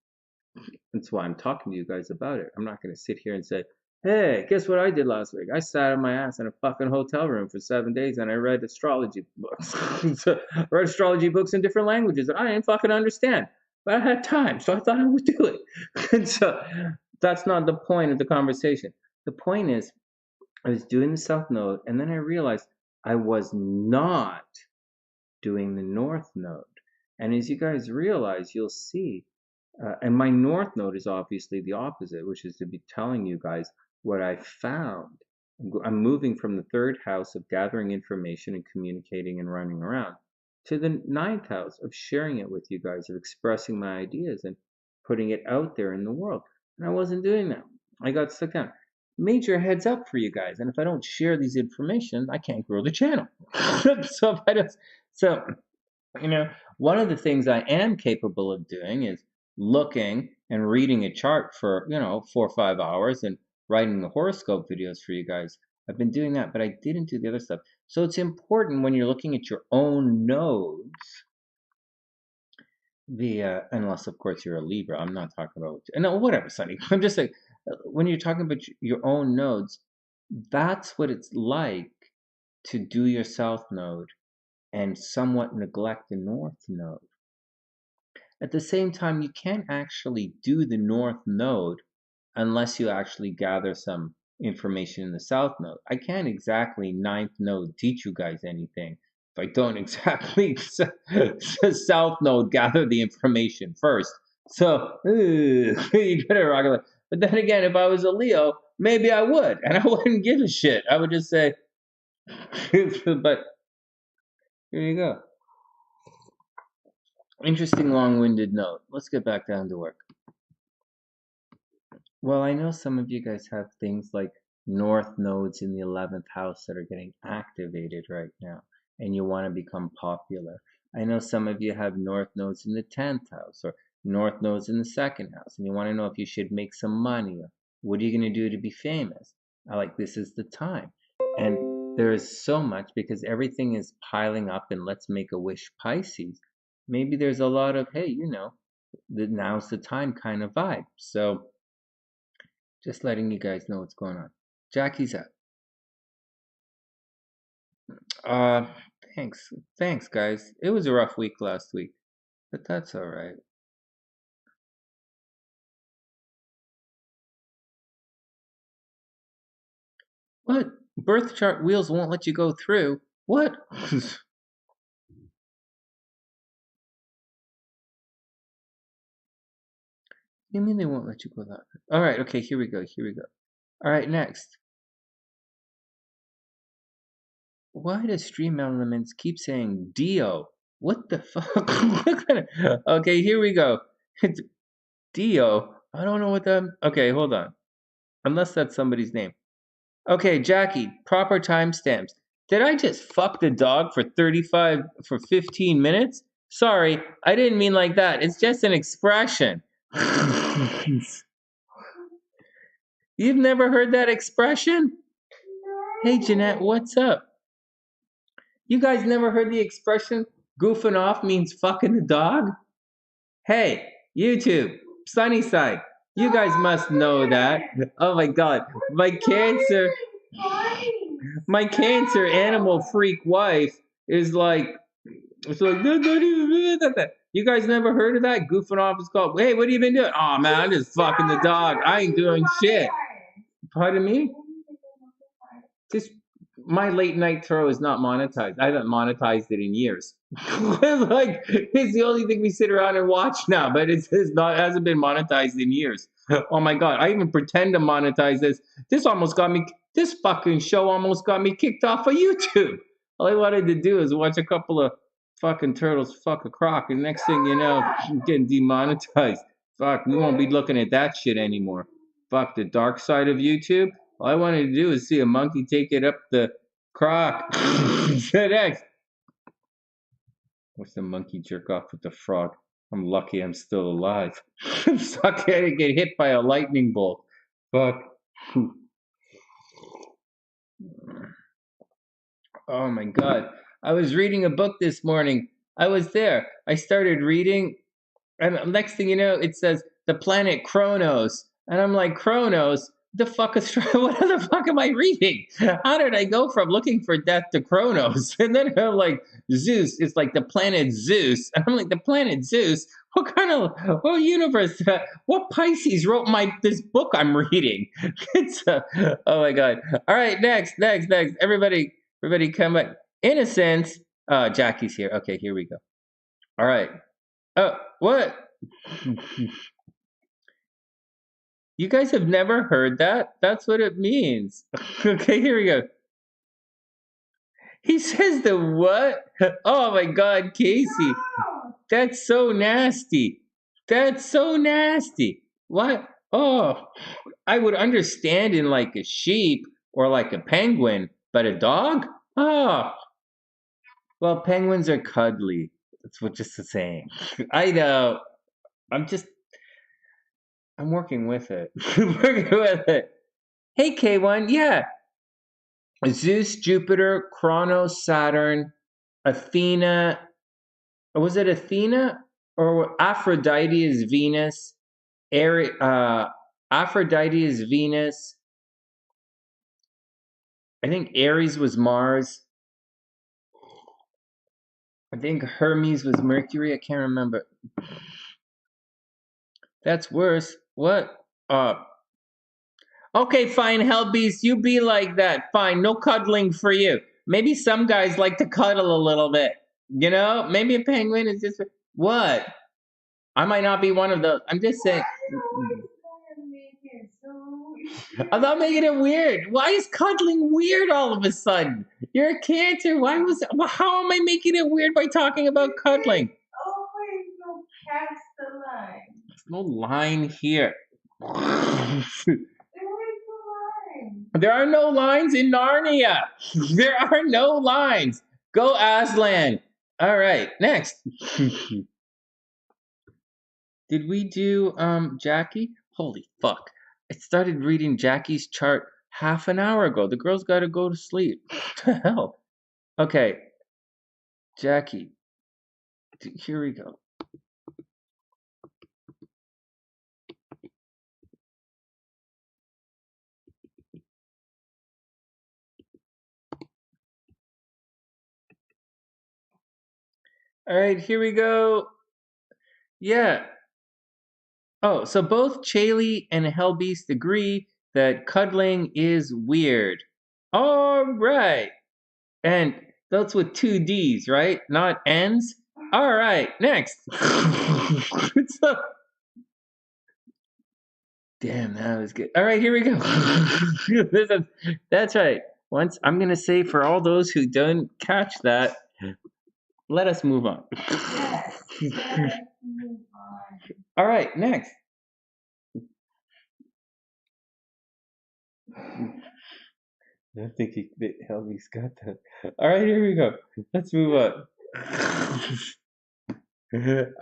that's why I'm talking to you guys about it. I'm not going to sit here and say, hey, guess what I did last week? I sat on my ass in a fucking hotel room for 7 days and I read astrology books. I read astrology books in different languages that I didn't fucking understand. But I had time, so I thought I would do it. And so that's not the point of the conversation. The point is, I was doing the south node and then I realized I was not doing the north node. And as you guys realize, you'll see, and my north node is obviously the opposite, which is to be telling you guys what I found. I'm moving from the third house of gathering information and communicating and running around to the ninth house of sharing it with you guys, of expressing my ideas and putting it out there in the world. And I wasn't doing that. I got stuck down. Major heads up for you guys. And if I don't share these information, I can't grow the channel. So if I don't, so one of the things I am capable of doing is looking and reading a chart for 4 or 5 hours and writing the horoscope videos for you guys. I've been doing that, but I didn't do the other stuff. So it's important when you're looking at your own nodes, unless of course you're a Libra. I'm not talking about no, whatever, Sunny. I'm just saying, when you're talking about your own nodes, that's what it's like to do your south node and somewhat neglect the north node. At the same time, you can't actually do the north node unless you actually gather some information in the south node. I can't exactly ninth node teach you guys anything if I don't exactly south node gather the information first. So you gotta rock it. But then again, if I was a Leo, maybe I would, and I wouldn't give a shit. I would just say, but here you go. Interesting long-winded note. Let's get back down to work. Well, I know some of you guys have things like north nodes in the 11th house that are getting activated right now, and you want to become popular. I know some of you have north nodes in the 10th house or north nodes in the 2nd house, and you want to know if you should make some money or what are you going to do to be famous. This is the time. And there is so much because everything is piling up in Let's Make a Wish Pisces. Maybe there's a lot of, hey, now's the time kind of vibe. So just letting you guys know what's going on. Jackie's up. Thanks, guys. It was a rough week last week, but that's all right. What? Birth chart wheels won't let you go through? What? You mean they won't let you go that? All right, okay, here we go. All right, next. Why does Stream Elements keep saying Dio What the fuck? Okay, here we go. It's Dio. I don't know what that. Okay, hold on. Unless that's somebody's name. Okay, Jackie, proper timestamps. Did I just fuck the dog for 15 minutes? Sorry, I didn't mean like that. It's just an expression. You've never heard that expression? Hey, Jeanette, what's up? You guys never heard the expression goofing off means fucking the dog? Hey, YouTube, SunnySide, you guys must know that. Oh my god, my cancer animal freak wife is like, it's like, you guys never heard of that? Goofing off is called, hey, what have you been doing? Oh man, I'm just fucking the dog. I ain't doing shit. Pardon me? Just, my late night throw is not monetized. I haven't monetized it in years. Like, it's the only thing we sit around and watch now, but it hasn't been monetized in years. Oh my god, I even pretend to monetize this. This fucking show almost got me kicked off of YouTube. All I wanted to do is watch a couple of fucking turtles fuck a croc, and next thing you know, I'm getting demonetized. Fuck, we won't be looking at that shit anymore. Fuck the dark side of YouTube. All I wanted to do is see a monkey take it up the croc. Next. What's the monkey jerk off with the frog? I'm lucky I'm still alive. I'm lucky I didn't get hit by a lightning bolt. Fuck. Oh my god. I was reading a book this morning. I was there. I started reading, and next thing you know, it says the planet Kronos. And I'm like, Kronos? What the fuck am I reading? How did I go from looking for death to Kronos? And then I'm like, Zeus. It's like the planet Zeus. And I'm like, the planet Zeus? What universe? What Pisces wrote this book I'm reading? It's oh my god. All right, next. Everybody come back. Innocence. Jackie's here. Okay, here we go. All right. Oh, what? You guys have never heard that? That's what it means. Okay, here we go. He says the what? Oh my god, Casey. That's so nasty. That's so nasty. What? Oh, I would understand in like a sheep or like a penguin, but a dog? Oh. Well, penguins are cuddly. That's what just the saying. I know. I'm working with it. Hey, K1, yeah. Zeus, Jupiter, Kronos, Saturn, Athena. Was it Athena? Or Aphrodite is Venus. Aphrodite is Venus. I think Aries was Mars. I think Hermes was Mercury. I can't remember. That's worse. What? Okay, fine, Hellbeast, you be like that. Fine, no cuddling for you. Maybe some guys like to cuddle a little bit. You know? Maybe a penguin is just... What? I might not be one of those. I'm just saying... I'm not making it weird. Why is cuddling weird all of a sudden? You're a Cancer. How am I making it weird by talking about cuddling? Always go past the line. There's no line here. There are no lines in Narnia. There are no lines. Go Aslan. All right, next. Did we do Jackie? Holy fuck. I started reading Jackie's chart half an hour ago. The girl's got to go to sleep. What the hell? Okay. Jackie. Here we go. All right, here we go. Yeah. Oh, so both Chaley and Hellbeast agree that cuddling is weird. All right. And that's with 2 D's, right? Not N's? All right, next. Damn, that was good. All right, here we go. That's right. I'm going to say for all those who don't catch that, Let us move on. Yes, let's move on. All right, next. I don't think Helmy's got that. All right, here we go. Let's move on.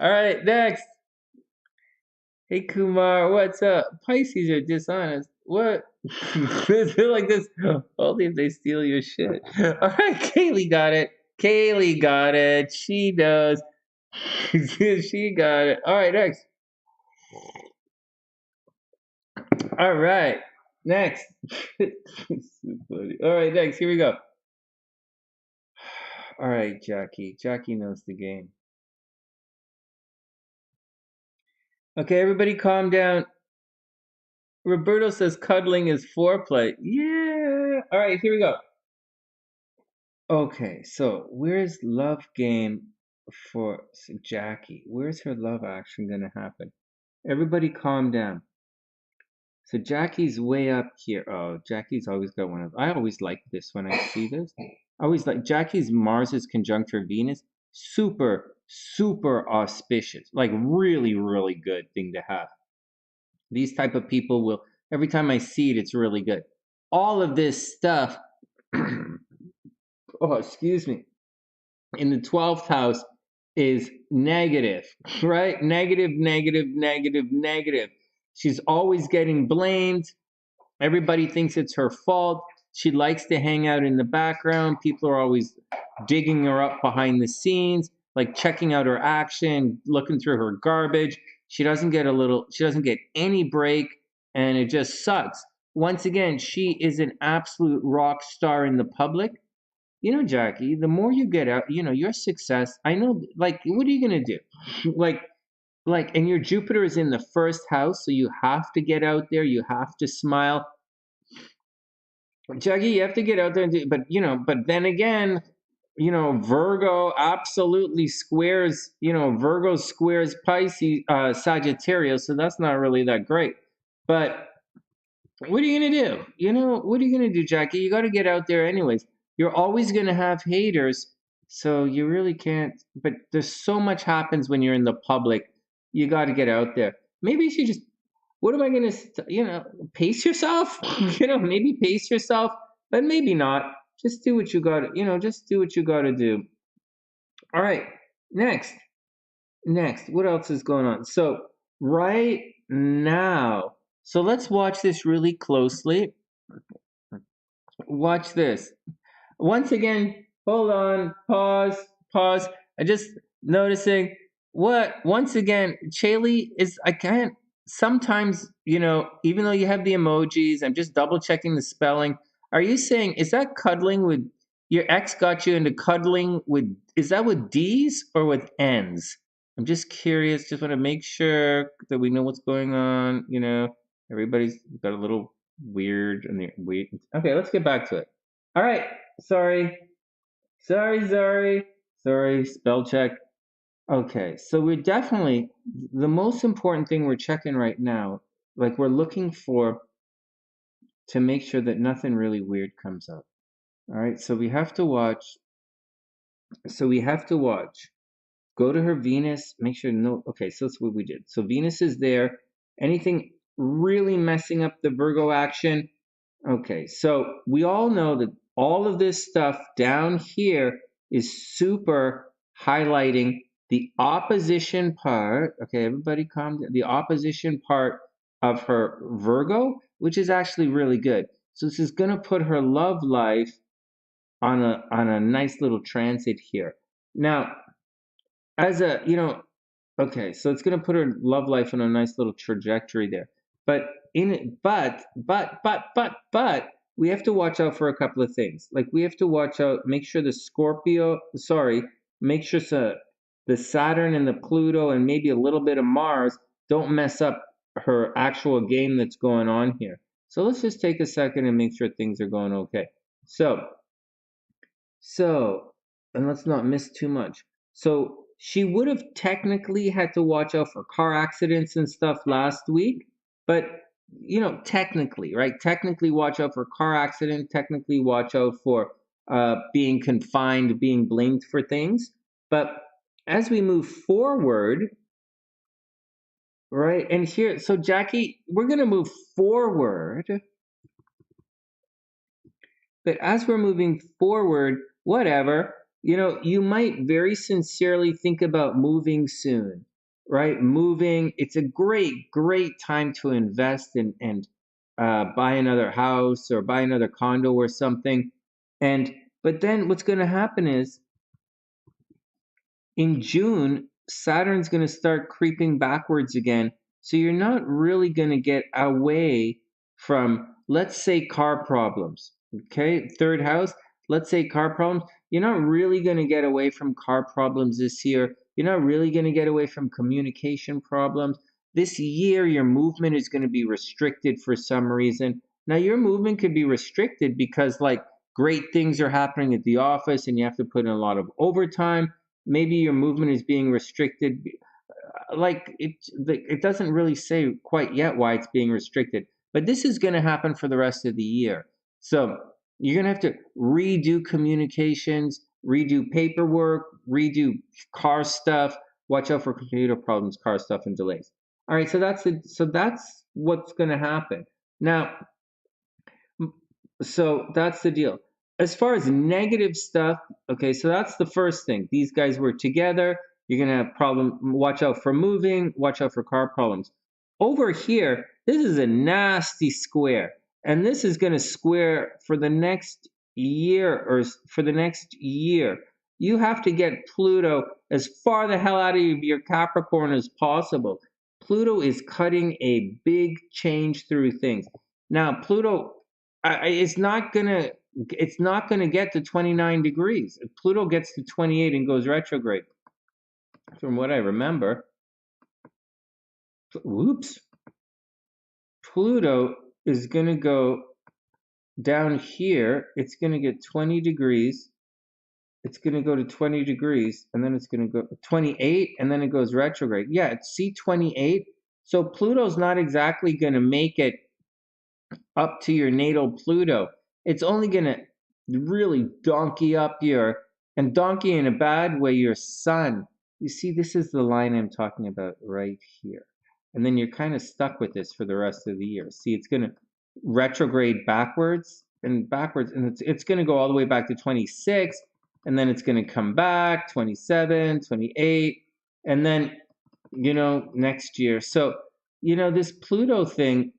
All right, next. Hey Kumar, what's up? Pisces are dishonest. What? They're like this. Only if they steal your shit. All right, Kaylee got it. Kaylee got it. She does. She got it. All right, next. All right, next. So funny. All right, next. Here we go. All right, Jackie. Jackie knows the game. Okay, everybody calm down. Roberto says cuddling is foreplay. Yeah. All right, here we go. Okay, so where's love game for Jackie? Where's her love action gonna happen? Everybody calm down. So Jackie's way up here. Oh, Jackie's always got one of. I always like this when I see this. I always like Jackie's Mars is conjunct her Venus. Super, super auspicious. Like really, really good thing to have. These type of people will. Every time I see it, it's really good. All of this stuff. Oh, excuse me. In the 12th house is negative, right? Negative, negative, negative, negative. She's always getting blamed. Everybody thinks it's her fault. She likes to hang out in the background. People are always digging her up behind the scenes, like checking out her action, looking through her garbage. She doesn't get any break, and it just sucks. Once again, she is an absolute rock star in the public. You know, Jackie, the more you get out, your success. I know, like, what are you gonna do? And your Jupiter is in the first house, so you have to get out there. You have to smile, Jackie. You have to get out there, but then again, Virgo absolutely squares. Virgo squares Pisces, Sagittarius, so that's not really that great. But what are you gonna do? What are you gonna do, Jackie? You got to get out there anyways. You're always gonna have haters, so you really can't. But there's so much happens when you're in the public. You got to get out there. Maybe you should just. What am I gonna? Pace yourself. Maybe pace yourself, but maybe not. Just do what you got. Just do what you got to do. All right. Next. What else is going on? So right now. So let's watch this really closely. Watch this. Once again, hold on, pause. I just noticing once again, Chaley is, I can't, sometimes, even though you have the emojis, I'm just double checking the spelling. Are you saying, is that cuddling with, your ex got you into cuddling with, is that with D's or with N's? I'm just curious, just want to make sure that we know what's going on, everybody's got a little weird and weird. Okay, let's get back to it. All right, sorry, spell check. Okay, so we're definitely, the most important thing we're checking right now, like we're looking for to make sure that nothing really weird comes up. All right, so we have to watch. Go to her Venus, make sure okay, so that's what we did. So Venus is there. Anything really messing up the Virgo action? Okay, so we all know that all of this stuff down here is super highlighting the opposition part. Okay, everybody calm down. The opposition part of her Virgo, which is actually really good. So this is going to put her love life on a nice little transit here. Now, as a, okay, so it's going to put her love life on a nice little trajectory there. But we have to watch out for a couple of things. Like we have to watch out, make sure make sure the Saturn and the Pluto and maybe a little bit of Mars don't mess up her actual game that's going on here. So let's just take a second and make sure things are going okay. So, and let's not miss too much. So she would have technically had to watch out for car accidents and stuff last week, but technically, right? Technically watch out for car accident, technically watch out for being confined, being blamed for things. But as we move forward, right, and here, so Jackie, we're going to move forward. But as we're moving forward, whatever, you might very sincerely think about moving soon, right? Moving, it's a great, great time to invest and buy another house or buy another condo or something. But then what's going to happen is in June, Saturn's going to start creeping backwards again. So you're not really going to get away from, let's say, car problems. Okay, third house, let's say car problems. You're not really going to get away from car problems this year. You're not really going to get away from communication problems. This year, your movement is going to be restricted for some reason. Now, your movement could be restricted because, like, great things are happening at the office and you have to put in a lot of overtime. Maybe your movement is being restricted. Like it doesn't really say quite yet why it's being restricted, but this is going to happen for the rest of the year. So you're going to have to redo communications, redo paperwork, redo car stuff. Watch out for computer problems, car stuff, and delays. All right, so that's what's going to happen now. So that's the deal. As far as negative stuff, okay, so that's the first thing. These guys were together. You're going to have problem. Watch out for moving. Watch out for car problems. Over here, this is a nasty square. And this is going to square for the next year or for the next year. You have to get Pluto as far the hell out of your Capricorn as possible. Pluto is cutting a big change through things. Now, Pluto, it's not gonna get to 29 degrees. If Pluto gets to 28 and goes retrograde, from what I remember, Pluto is gonna go down here. It's gonna get 20 degrees. It's gonna go to 20 degrees, and then it's gonna go 28, and then it goes retrograde. Yeah, it's C28. So Pluto's not exactly gonna make it up to your natal Pluto. It's only going to really donkey up and donkey in a bad way, your sun. You see, this is the line I'm talking about right here. And then you're kind of stuck with this for the rest of the year. See, it's going to retrograde backwards, and it's going to go all the way back to 26, and then it's going to come back, 27, 28, and then, next year. So, this Pluto thing,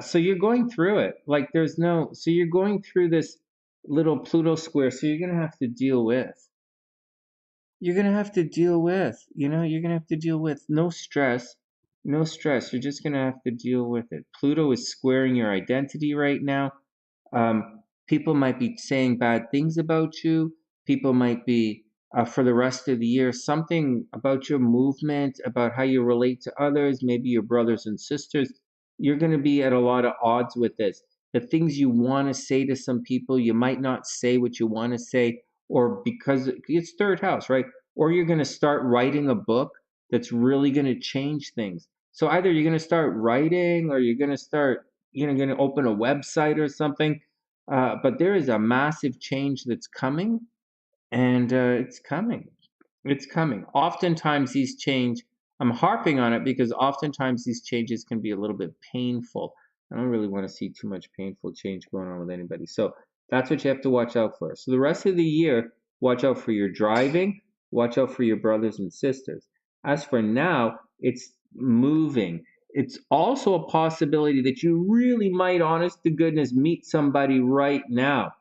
so you're going through it. Like so you're going through this little Pluto square. So you're going to have to deal with. You're going to have to deal with, you're going to have to deal with no stress. You're just going to have to deal with it. Pluto is squaring your identity right now. People might be saying bad things about you. People might be, for the rest of the year, something about your movement, about how you relate to others, maybe your brothers and sisters. You're going to be at a lot of odds with this. The things you want to say to some people, you might not say what you want to say, or because it's third house, right? Or you're going to start writing a book that's really going to change things. So either you're going to start writing, or you're going to start, going to open a website or something. But there is a massive change that's coming. And it's coming. It's coming. Oftentimes these I'm harping on it because oftentimes these changes can be a little bit painful. I don't really want to see too much painful change going on with anybody. So that's what you have to watch out for. So the rest of the year, watch out for your driving. Watch out for your brothers and sisters. As for now, it's moving. It's also a possibility that you really might, honest to goodness, meet somebody right now.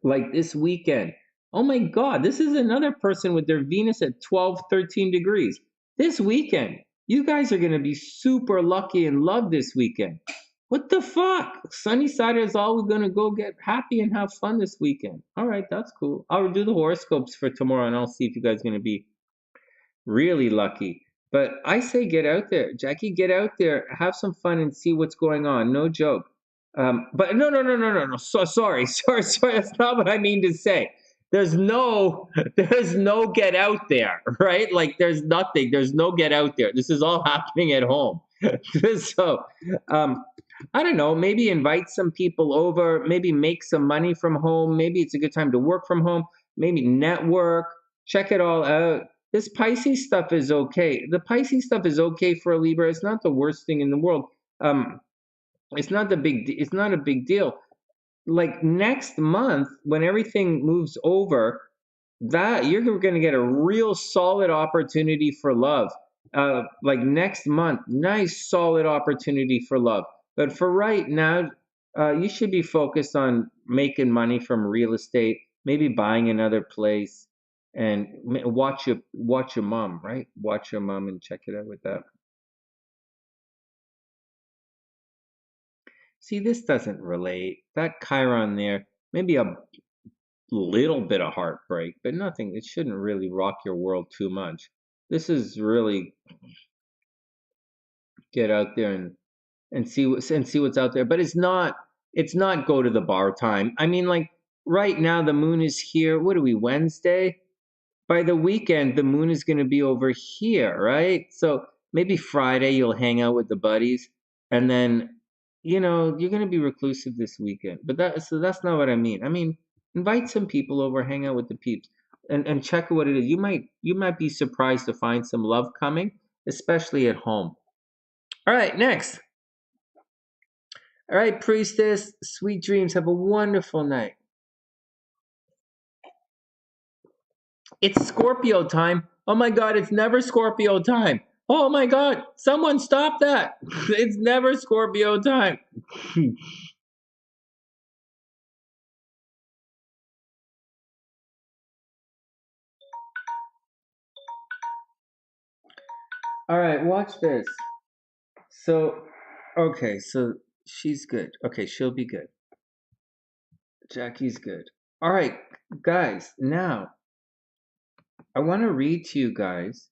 Like this weekend. Oh my God, this is another person with their Venus at 12, 13 degrees. This weekend, you guys are going to be super lucky in love this weekend. What the fuck? SunnySide is all going to go get happy and have fun this weekend. All right, that's cool. I'll do the horoscopes for tomorrow, and I'll see if you guys are going to be really lucky. But I say get out there. Jackie, get out there. Have some fun and see what's going on. No joke. But no. So sorry. That's not what I mean to say. There's no get out there, right? Like there's nothing. There's no get out there. This is all happening at home. So, I don't know, maybe invite some people over, maybe make some money from home. Maybe it's a good time to work from home, maybe network, check it all out. This Pisces stuff is okay. The Pisces stuff is okay for a Libra. It's not the worst thing in the world. It's not it's not a big deal. Like next month, when everything moves over, that you're going to get a real solid opportunity for love. Like next month, nice solid opportunity for love. But for right now, you should be focused on making money from real estate, maybe buying another place, and watch your mom, right? Watch your mom and check it out with that. See, this doesn't relate. That Chiron there, maybe a little bit of heartbreak, but nothing. It shouldn't really rock your world too much. This is really get out there and see what's out there. But it's not go to the bar time. I mean, like right now the moon is here. What are we, Wednesday? By the weekend the moon is going to be over here, right? So maybe Friday you'll hang out with the buddies, and then you're going to be reclusive this weekend. But that's not what I mean. I mean, invite some people over, hang out with the peeps, and check what it is. You might be surprised to find some love coming, especially at home. All right, next. All right, priestess, sweet dreams. Have a wonderful night. It's Scorpio time. Oh my God, it's never Scorpio time. Oh my God, someone stop that. It's never Scorpio time. All right, watch this. So, okay, so she's good. Okay, she'll be good. Jackie's good. All right, guys, now I want to read to you guys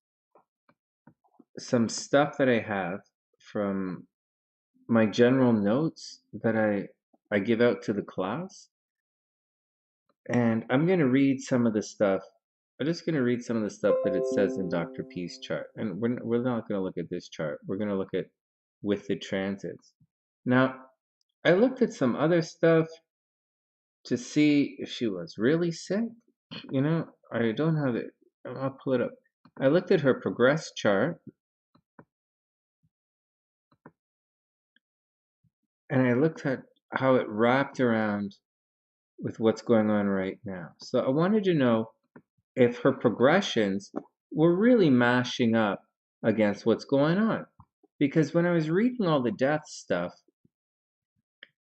some stuff that I have from my general notes that I give out to the class. And I'm going to read some of the stuff. I'm just going to read some of the stuff that it says in Dr. P's chart. And we're not going to look at this chart. We're going to look at with the transits. Now, I looked at some other stuff to see if she was really sick. I don't have it. I'll pull it up. I looked at her progress chart. And I looked at how it wrapped around with what's going on right now. So I wanted to know if her progressions were really mashing up against what's going on. Because when I was reading all the death stuff,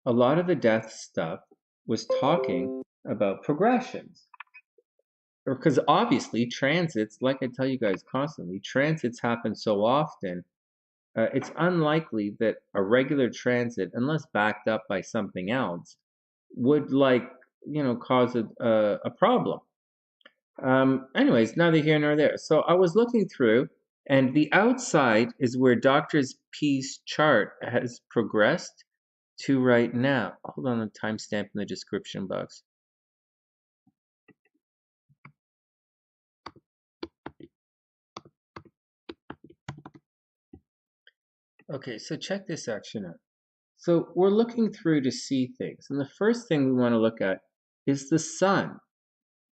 a lot of the death stuff was talking about progressions. Because obviously transits, like I tell you guys constantly, transits happen so often, it's unlikely that a regular transit, unless backed up by something else, would cause a problem. Anyways, neither here nor there. So I was looking through, and the outside is where Dr. P's chart has progressed to right now. Hold on, a timestamp in the description box. Okay, so check this action out. So we're looking through to see things, and the first thing we want to look at is the sun.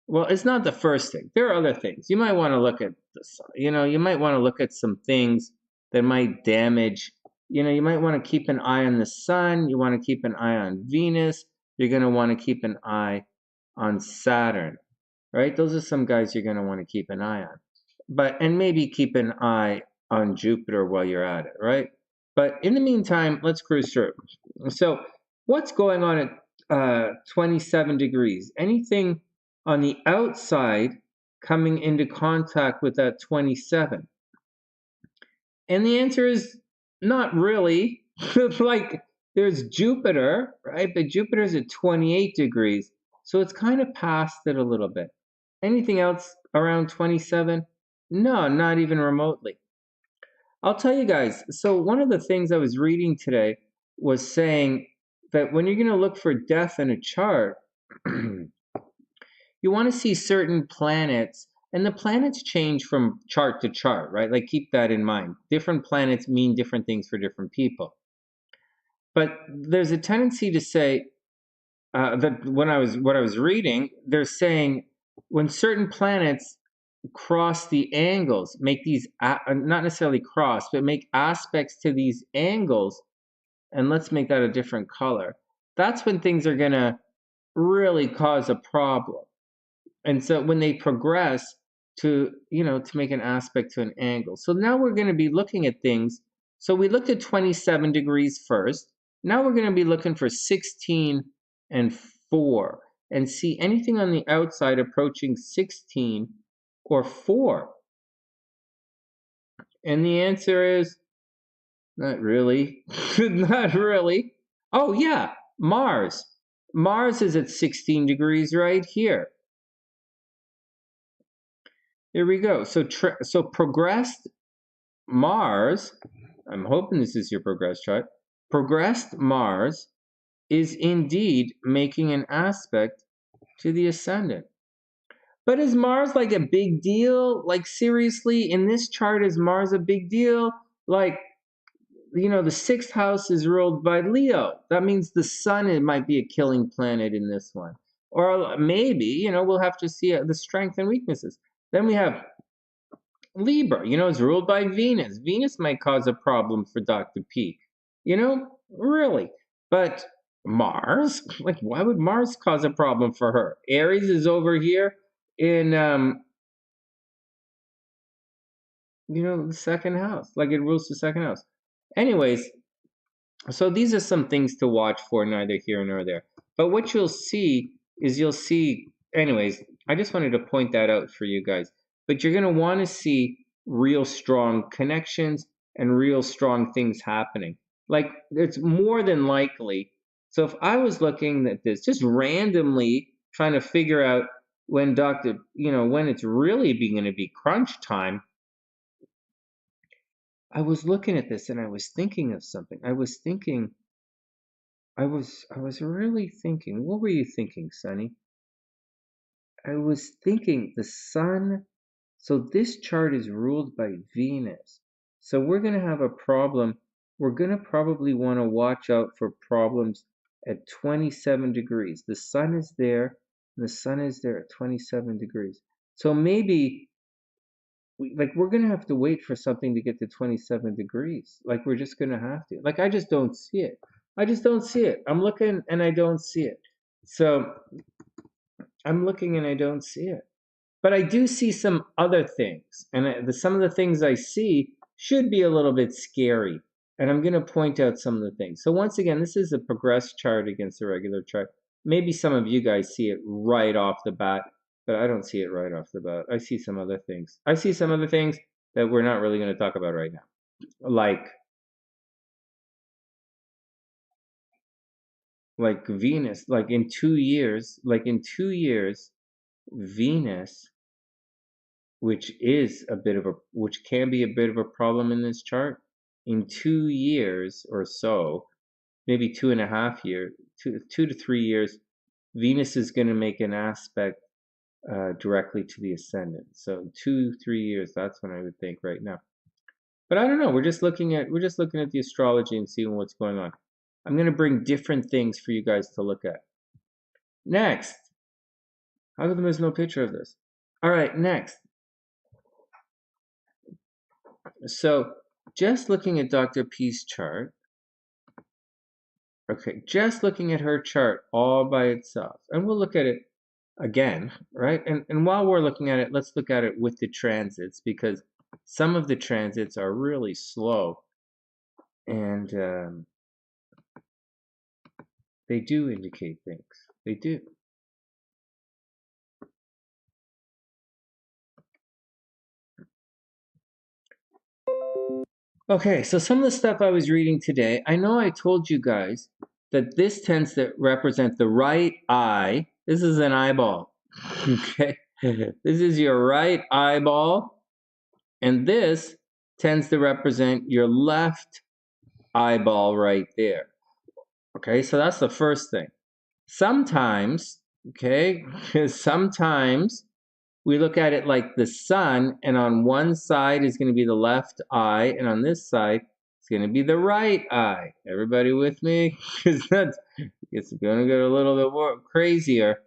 Well, it's not the first thing. There are other things. You might want to look at the sun. You might want to look at some things that might damage. You might want to keep an eye on the sun. You want to keep an eye on Venus. You're going to want to keep an eye on Saturn, right? Those are some guys you're going to want to keep an eye on. And maybe keep an eye on Jupiter while you're at it, right? But in the meantime, let's cruise through. So what's going on at 27 degrees? Anything on the outside coming into contact with that 27? And the answer is not really. Like there's Jupiter, right? But Jupiter's at 28 degrees. So it's kind of past it a little bit. Anything else around 27? No, not even remotely. I'll tell you guys. So one of the things I was reading today was saying that when you're going to look for death in a chart, you want to see certain planets, and the planets change from chart to chart, right? Like keep that in mind. Different planets mean different things for different people. But there's a tendency to say that what I was reading, they're saying when certain planets cross the angles, make these not necessarily cross, but make aspects to these angles, and let's make that a different color. That's when things are gonna really cause a problem. And so when they progress to, to make an aspect to an angle. So now we're going to be looking at things. So we looked at 27 degrees first. Now we're going to be looking for 16 and 4 and see anything on the outside approaching 16 or 4. And the answer is not really. Not really. Oh, yeah, Mars. Mars is at 16 degrees right here. Here we go. So progressed Mars, I'm hoping this is your progressed chart. Progressed Mars is indeed making an aspect to the ascendant. But is Mars like a big deal? Like seriously, in this chart, is Mars a big deal? Like, the 6th house is ruled by Leo. That means the sun might be a killing planet in this one. Or maybe, we'll have to see the strength and weaknesses. Then we have Libra, is ruled by Venus. Venus might cause a problem for Dr. P. Really. But Mars, like, why would Mars cause a problem for her? Aries is over here in, the 2nd house. Like, it rules the 2nd house. Anyways, so these are some things to watch for, neither here nor there. But what you'll see is anyways, I just wanted to point that out for you guys. But you're going to want to see real strong connections and real strong things happening. Like, it's more than likely. So if I was looking at this, just randomly trying to figure out when when it's really going to be crunch time, I was looking at this and I was thinking of something. I was really thinking. What were you thinking, Sunny? I was thinking the sun. So this chart is ruled by Venus. So we're going to have a problem. We're going to probably want to watch out for problems at 27 degrees. The sun is there, and the sun is there at 27 degrees. So maybe we're going to have to wait for something to get to 27 degrees. Like, we're just going to have to. Like, I just don't see it. I just don't see it. I'm looking and I don't see it. So I'm looking and I don't see it. But I do see some other things. And some of the things I see should be a little bit scary. And I'm going to point out some of the things. So once again, this is a progressed chart against a regular chart. Maybe some of you guys see it right off the bat, but I don't see it right off the bat. I see some other things. I see some other things that we're not really going to talk about right now. Like Venus, like in 2 years, Venus, which can be a bit of a problem in this chart, in 2 years or so, maybe 2.5 years, 2 to 3 years, Venus is going to make an aspect directly to the ascendant. So 2-3 years, that's when I would think right now. But I don't know. We're just looking at the astrology and seeing what's going on. I'm going to bring different things for you guys to look at. Next. How come there's no picture of this? All right, next. So just looking at Dr. P's chart. Okay, just looking at her chart all by itself. And we'll look at it again, right? And while we're looking at it, let's look at it with the transits, because some of the transits are really slow. And they do indicate things. They do. Okay, so some of the stuff I was reading today, I know I told you guys that this tends to represent the right eye. This is an eyeball. Okay, this is your right eyeball. And this tends to represent your left eyeball right there. Okay, so that's the first thing. Sometimes, sometimes we look at it like the sun, and on one side is going to be the left eye, and on this side, It's going to be the right eye. Everybody with me? Because it's going to get a little bit more crazier.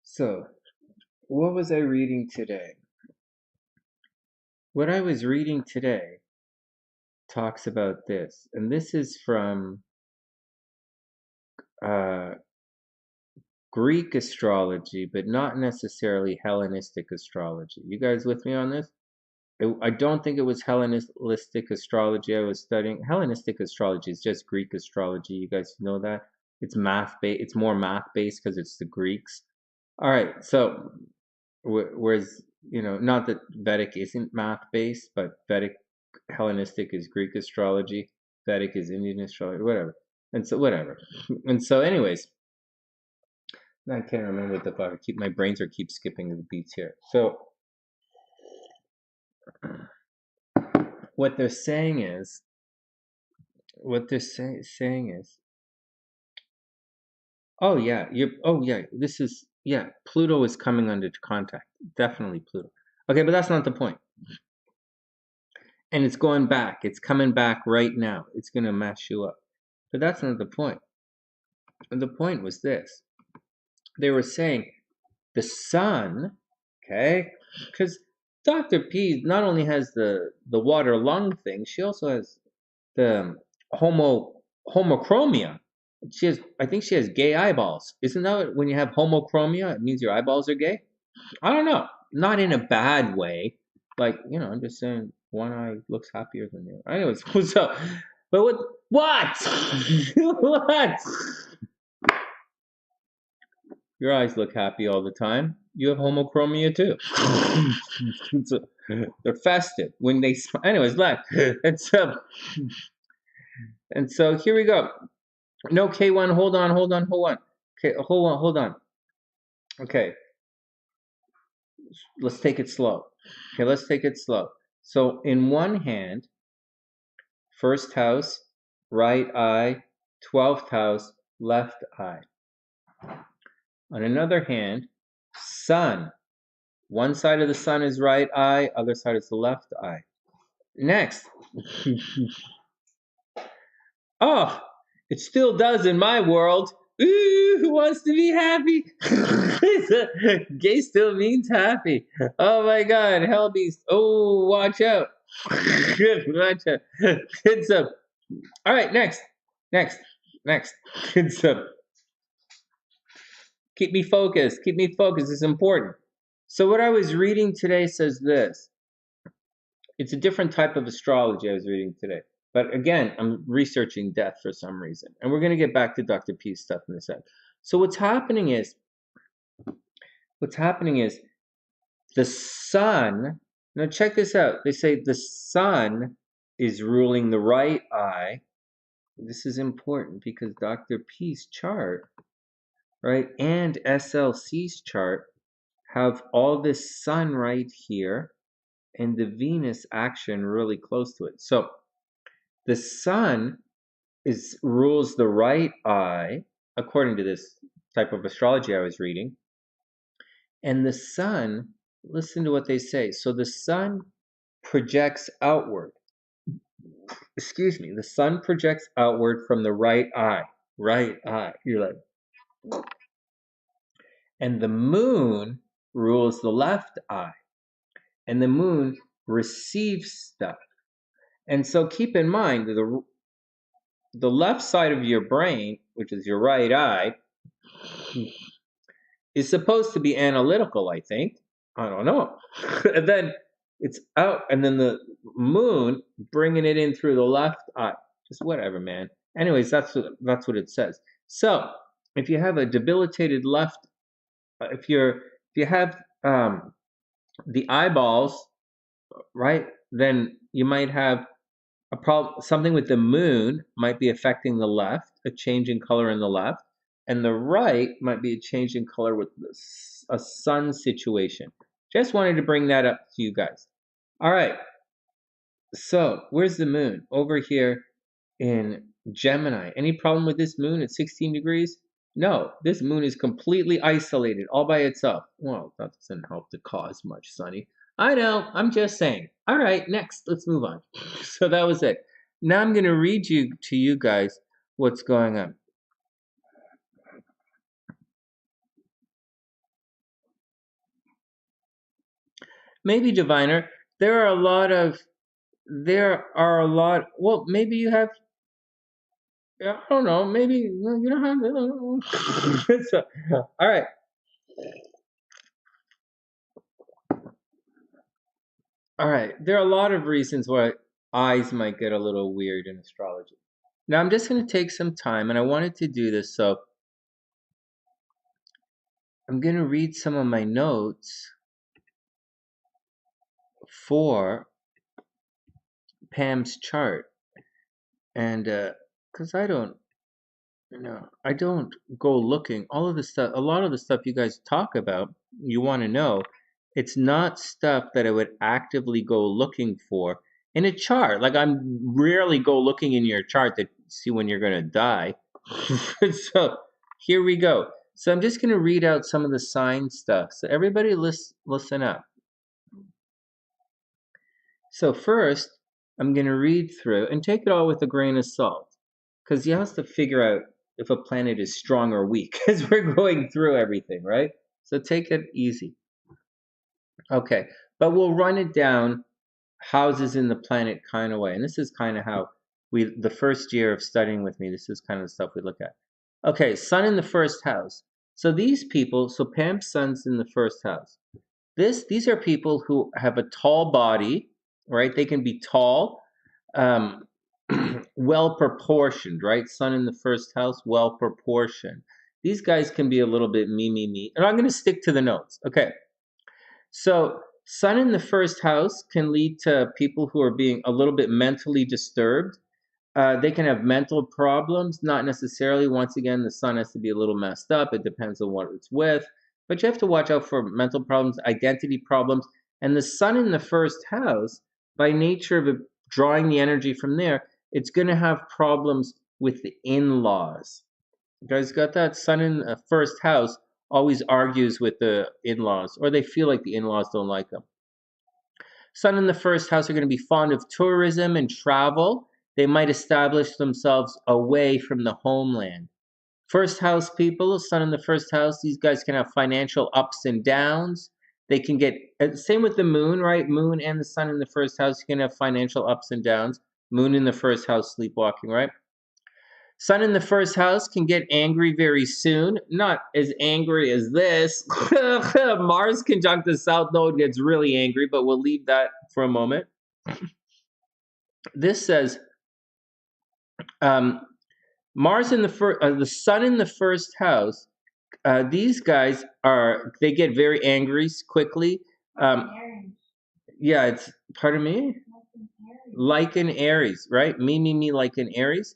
So, what was I reading today? What I was reading today talks about this, and this is from Greek astrology, but not necessarily Hellenistic astrology. You guys with me on this? I don't think it was Hellenistic astrology I was studying. Hellenistic astrology is just Greek astrology. You guys know that? It's math-based. It's more math-based because it's the Greeks. All right, so whereas, not that Vedic isn't math-based, but Hellenistic is Greek astrology. Vedic is Indian astrology, whatever. And so, whatever. And so, anyways, I can't remember what the fuck. My brains keep skipping the beats here. So, what they're saying is, oh yeah, Pluto is coming under contact. Definitely Pluto. Okay, but that's not the point. And it's going back. It's coming back right now. It's going to mess you up. But that's not the point. And the point was this. They were saying the sun, okay, because Dr. P not only has the water lung thing, she also has the homochromia. I think she has gay eyeballs. Isn't that when you have homochromia, it means your eyeballs are gay? I don't know. Not in a bad way. Like, I'm just saying one eye looks happier than the other. Anyways, so, but what? What? Your eyes look happy all the time. You have homochromia too. So, they're festive when they. Anyways, look. And so here we go. No, K1, hold on. Okay, hold on. Okay. Let's take it slow. So in one hand, first house, right eye, 12th house, left eye. On another hand, sun. One side of the sun is right eye, other side is the left eye. Next. Oh, it still does in my world. Ooh, who wants to be happy? Gay still means happy. Oh my God, hell beast. Oh, watch out. Watch out. Kids up. All right, next. Kids up. Keep me focused. It's important. So what I was reading today says this. It's a different type of astrology I was reading today. But again, I'm researching death for some reason. And we're going to get back to Dr. P's stuff in a sec. So what's happening is the sun. Now check this out. They say the sun is ruling the right eye. This is important because Dr. P's chart, right, and SLC's chart have all this sun right here and the Venus action really close to it. So the sun rules the right eye, according to this type of astrology I was reading. And the sun, listen to what they say. So the sun projects outward. The sun projects outward from the right eye. You're like, and the moon rules the left eye. And the moon receives stuff. And so keep in mind that the left side of your brain, which is your right eye, is supposed to be analytical, I think. I don't know. And then it's out, and then the moon bringing it in through the left eye. Just whatever, man. Anyways, that's what it says. So if you have a debilitated left, if you have the eyeballs, right, then you might have a problem. Something with the moon might be affecting the left, a change in color in the left, and the right might be a change in color with a sun situation. Just wanted to bring that up to you guys. All right. So where's the moon? Over here in Gemini. Any problem with this moon at 16 degrees? No, this moon is completely isolated all by itself. Well, that doesn't help the cause much, Sonny. I know. I'm just saying. All right, next. Let's move on. So that was it. Now I'm going to read to you guys what's going on. Maybe diviner. There are a lot. Well, maybe you have. I don't know. Maybe you don't have. So, all right. All right. There are a lot of reasons why eyes might get a little weird in astrology. Now I'm just going to take some time, and I wanted to do this, so I'm going to read some of my notes for Pam's chart, and because I don't go looking. All of the stuff, a lot of the stuff you guys talk about, you want to know, it's not stuff that I would actively go looking for in a chart. Like I'm rarely go looking in your chart to see when you're gonna die. So here we go. So I'm just gonna read out some of the sign stuff. So everybody listen up. So first, I'm gonna read through and take it all with a grain of salt, because you have to figure out if a planet is strong or weak as we're going through everything, right? So take it easy. Okay, but we'll run it down houses in the planet kind of way. And this is kind of how the first year of studying with me, this is kind of the stuff we look at. Okay, sun in the first house. So these people, so Pam's sun's in the first house. These are people who have a tall body, right? They can be tall, um, well proportioned, right? Sun in the first house, well proportioned. These guys can be a little bit me. And I'm going to stick to the notes. Okay. So, sun in the first house can lead to people who are being a little bit mentally disturbed. They can have mental problems, not necessarily. Once again, the sun has to be a little messed up. It depends on what it's with. But you have to watch out for mental problems, identity problems. And the sun in the first house, by nature of it drawing the energy from there, it's going to have problems with the in-laws. You guys got that? Sun in the first house always argues with the in-laws, or they feel like the in-laws don't like them. Sun in the first house are going to be fond of tourism and travel. They might establish themselves away from the homeland. First house people, sun in the first house, these guys can have financial ups and downs. They can get, same with the moon, right? Moon and the sun in the first house, you can have financial ups and downs. Moon in the first house, sleepwalking, right? Sun in the first house can get angry very soon. Not as angry as this. Mars conjunct the South Node gets really angry, but we'll leave that for a moment. This says Mars in the Sun in the first house. These guys they get very angry quickly. Yeah, it's pardon me. Like an Aries, right? Me, like an Aries.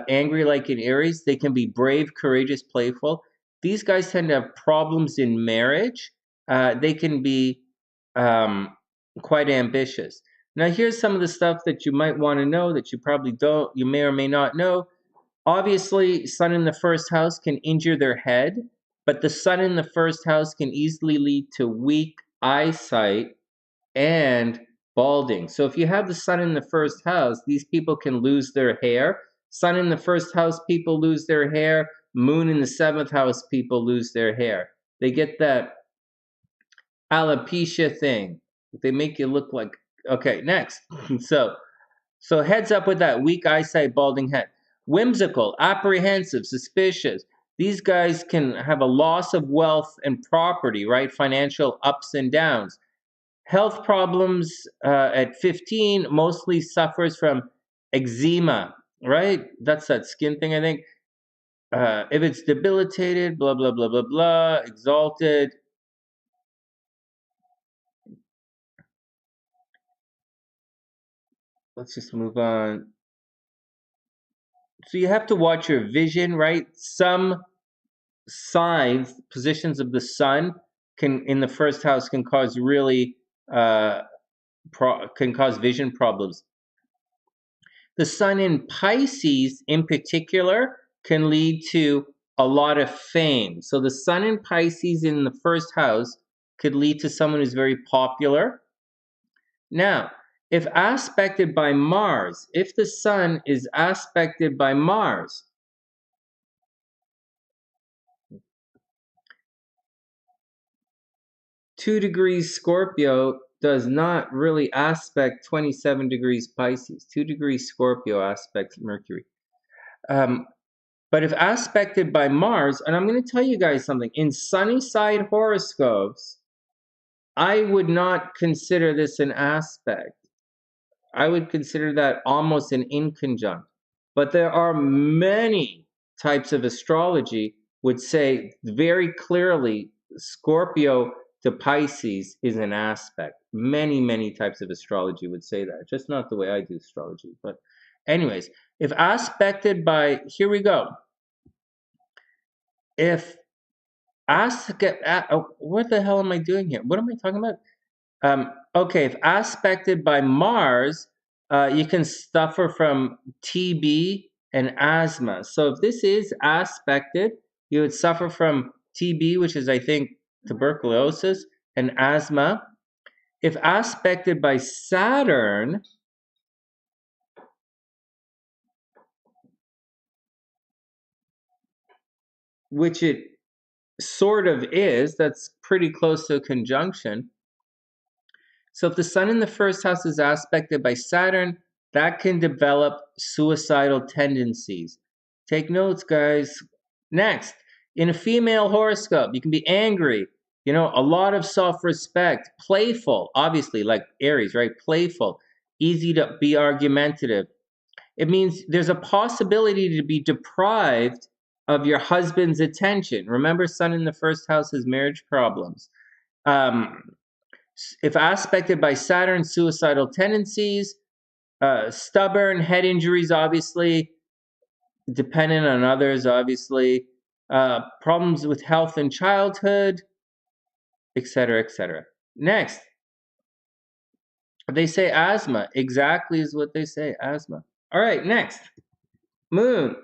Angry like an Aries. They can be brave, courageous, playful. These guys tend to have problems in marriage. They can be quite ambitious. Now, here's some of the stuff that you might want to know that you probably don't, you may or may not know. Obviously, sun in the first house can injure their head, but the sun in the first house can easily lead to weak eyesight and balding. So if you have the sun in the first house, these people can lose their hair. Sun in the first house, people lose their hair. Moon in the seventh house, people lose their hair. They get that alopecia thing. They make you look like, okay, next. So heads up with that weak eyesight, balding head. Whimsical, apprehensive, suspicious. These guys can have a loss of wealth and property, right? Financial ups and downs. Health problems at 15, mostly suffers from eczema, right? That's that skin thing, I think. If it's debilitated, blah, blah, blah, blah, blah, exalted. Let's just move on. So you have to watch your vision, right? Some signs, positions of the sun can, in the first house, can cause really, can cause vision problems. The sun in Pisces, in particular, can lead to a lot of fame. So the sun in Pisces in the first house could lead to someone who's very popular. Now, if aspected by Mars, if the sun is aspected by Mars, (2 degrees Scorpio does not really aspect 27 degrees Pisces. 2 degrees Scorpio aspects Mercury. But if aspected by Mars, and I'm going to tell you guys something, in SunnySide horoscopes, I would not consider this an aspect. I would consider that almost an inconjunct. But there are many types of astrology would say very clearly Scorpio to Pisces is an aspect. Many, many types of astrology would say that. Just not the way I do astrology. But anyways, if aspected by, here we go. If what the hell am I doing here? What am I talking about? Okay, if aspected by Mars, you can suffer from TB and asthma. So if this is aspected, you would suffer from TB, which is, I think, tuberculosis, and asthma. If aspected by Saturn, which it sort of is, that's pretty close to a conjunction. So if the sun in the first house is aspected by Saturn, that can develop suicidal tendencies. Take notes, guys. Next, in a female horoscope, you can be angry, a lot of self-respect, playful, obviously, like Aries, right? Playful, easy to be argumentative. It means there's a possibility to be deprived of your husband's attention. Remember, sun in the first house has marriage problems. If aspected by Saturn, suicidal tendencies, stubborn, head injuries, obviously, dependent on others, obviously, problems with health in childhood, etc., etc. Next, they say asthma. Exactly is what they say, asthma. All right, next, moon.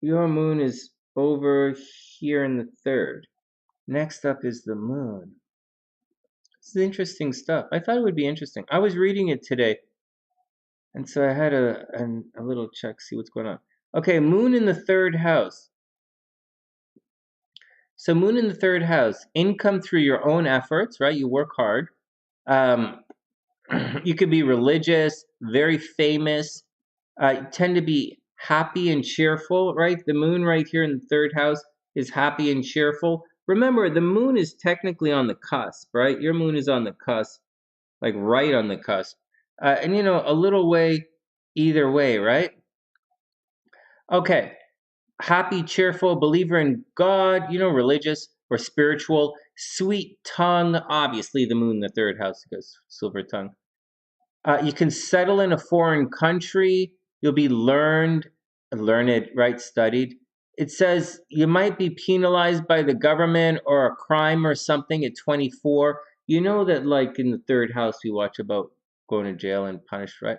Your moon is over here in the third. Next up is the moon. This is interesting stuff. I thought it would be interesting. I was reading it today, and so I had a little check, see what's going on. Okay, moon in the third house. So moon in the third house, income through your own efforts, right? You work hard. You could be religious, very famous, tend to be happy and cheerful, right? The moon right here in the third house is happy and cheerful. Remember, the moon is technically on the cusp, right? Your moon is on the cusp, like right on the cusp. And, a little way either way, right? Okay. Happy, cheerful, believer in God, religious or spiritual. Sweet tongue, obviously the moon in the third house goes silver tongue. You can settle in a foreign country. You'll be learned, right? Studied. It says you might be penalized by the government or a crime or something at 24. You know that, like in the third house, we watch about going to jail and punished, right?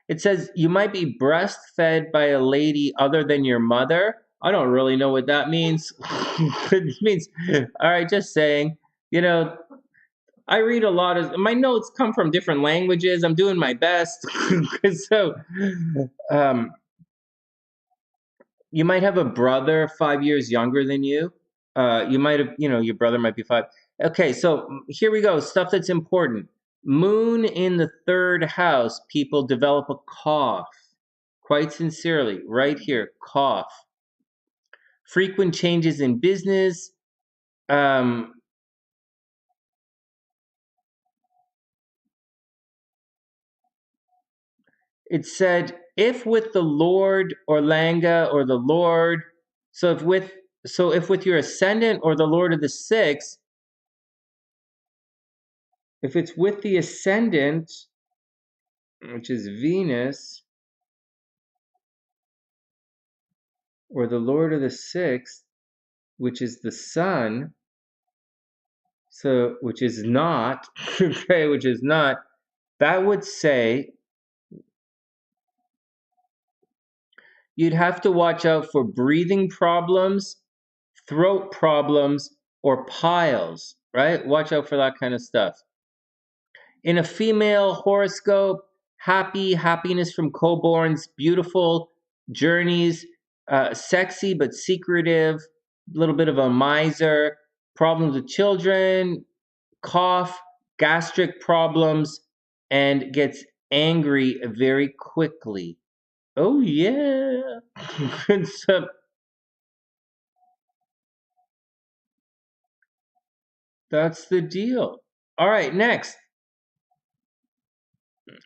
It says you might be breastfed by a lady other than your mother. I don't really know what that means. It means, all right, just saying, I read a lot of, my notes come from different languages. I'm doing my best. So, you might have a brother 5 years younger than you. You might have, your brother might be 5. Okay, so here we go. Stuff that's important. Moon in the third house, people develop a cough. Quite sincerely, right here, cough. Frequent changes in business. It said, if with the Lord or Langa or the Lord, so if with your ascendant or the Lord of the sixth, if it's with the ascendant, which is Venus, or the Lord of the sixth, which is the sun, so which is not, okay, which is not, that would say you'd have to watch out for breathing problems, throat problems, or piles, right? Watch out for that kind of stuff. In a female horoscope, happiness from co-borns, beautiful journeys, sexy but secretive, a little bit of a miser, problems with children, cough, gastric problems, and gets angry very quickly. Oh yeah. So, that's the deal. All right, next.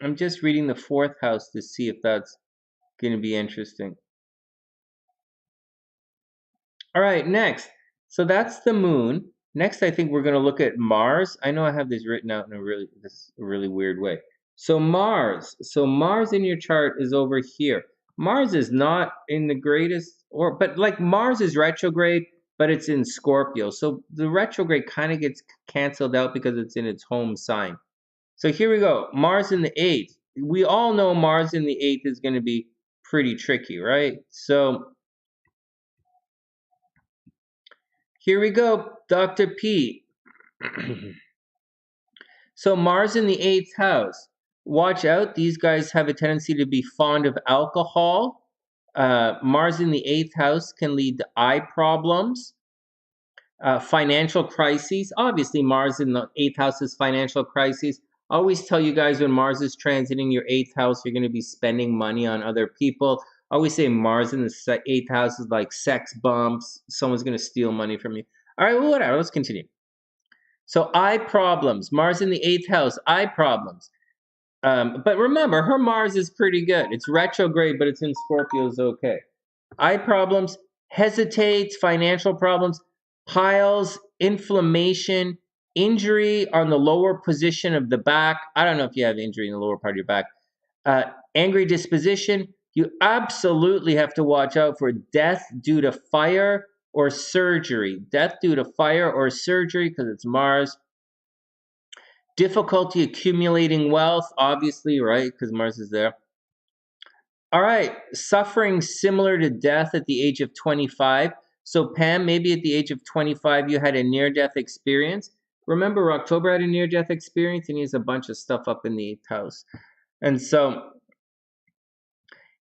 I'm just reading the 4th house to see if that's going to be interesting. All right, next. So that's the moon. Next, I think we're going to look at Mars. I know I have this written out in a really weird way. So Mars. So Mars in your chart is over here. Mars is not in the greatest, but like Mars is retrograde, but it's in Scorpio. So the retrograde kind of gets canceled out because it's in its home sign. So here we go. Mars in the 8th. We all know Mars in the 8th is going to be pretty tricky, right? So here we go, Dr. P. So Mars in the 8th house. Watch out. These guys have a tendency to be fond of alcohol. Mars in the 8th house can lead to eye problems, financial crises. Obviously, Mars in the 8th house is financial crises. I always tell you guys when Mars is transiting your 8th house, you're going to be spending money on other people. I always say Mars in the 8th house is like sex bumps. Someone's going to steal money from you. All right, well, whatever. Let's continue. So eye problems. Mars in the 8th house, eye problems. But remember, her Mars is pretty good. It's retrograde, but it's in Scorpio is okay. Eye problems, hesitates, financial problems, piles, inflammation, injury on the lower position of the back. I don't know if you have injury in the lower part of your back. Angry disposition. You absolutely have to watch out for death due to fire or surgery. Death due to fire or surgery because it's Mars. Difficulty accumulating wealth, obviously, right? Because Mars is there. All right, suffering similar to death at the age of 25. So Pam, maybe at the age of 25 you had a near-death experience. Remember, October had a near-death experience and he has a bunch of stuff up in the 8th house. And so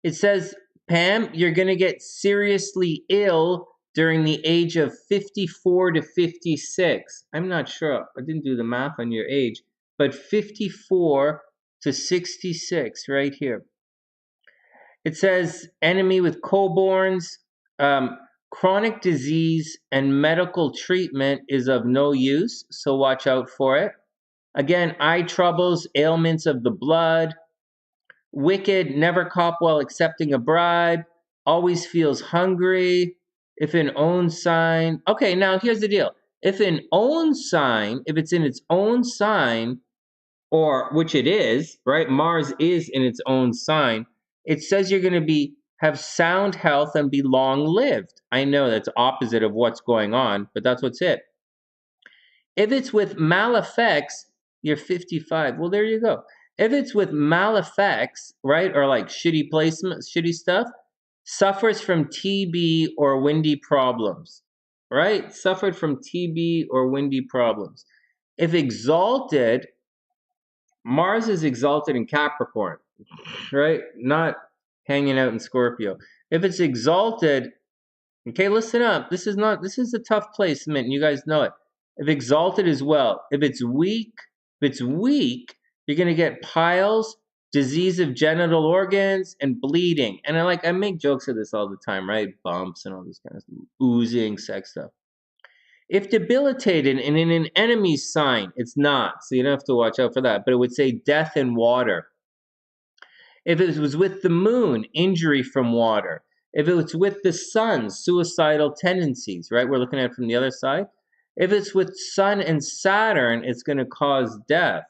it says, Pam, you're going to get seriously ill during the age of 54 to 56. I'm not sure. I didn't do the math on your age, but 54 to 66 right here. It says enemy with co-borns, chronic disease and medical treatment is of no use, so watch out for it. Again, eye troubles, ailments of the blood, wicked, never cop while accepting a bribe, always feels hungry, if an own sign. Okay, now here's the deal. If an own sign, if it's in its own sign, or which it is, right? Mars is in its own sign. It says you're going to have sound health and be long lived. I know that's opposite of what's going on, but that's what's it. If it's with malefics, you're 55. Well, there you go. If it's with malefics, right, or like shitty placement, shitty stuff, suffers from TB or windy problems, right? Suffered from TB or windy problems. If exalted, Mars is exalted in Capricorn, right? Not hanging out in Scorpio. If it's exalted, okay, listen up. This is a tough placement, and you guys know it. If exalted as well. If it's weak, you're gonna get piles, disease of genital organs, and bleeding. And I make jokes of this all the time, right? Bumps and all this kind of stuff, oozing, sex stuff. If debilitated and in an enemy's sign, it's not, so you don't have to watch out for that. But it would say death in water. If it was with the moon, injury from water. If it was with the sun, suicidal tendencies, right? We're looking at it from the other side. If it's with Sun and Saturn, it's going to cause death.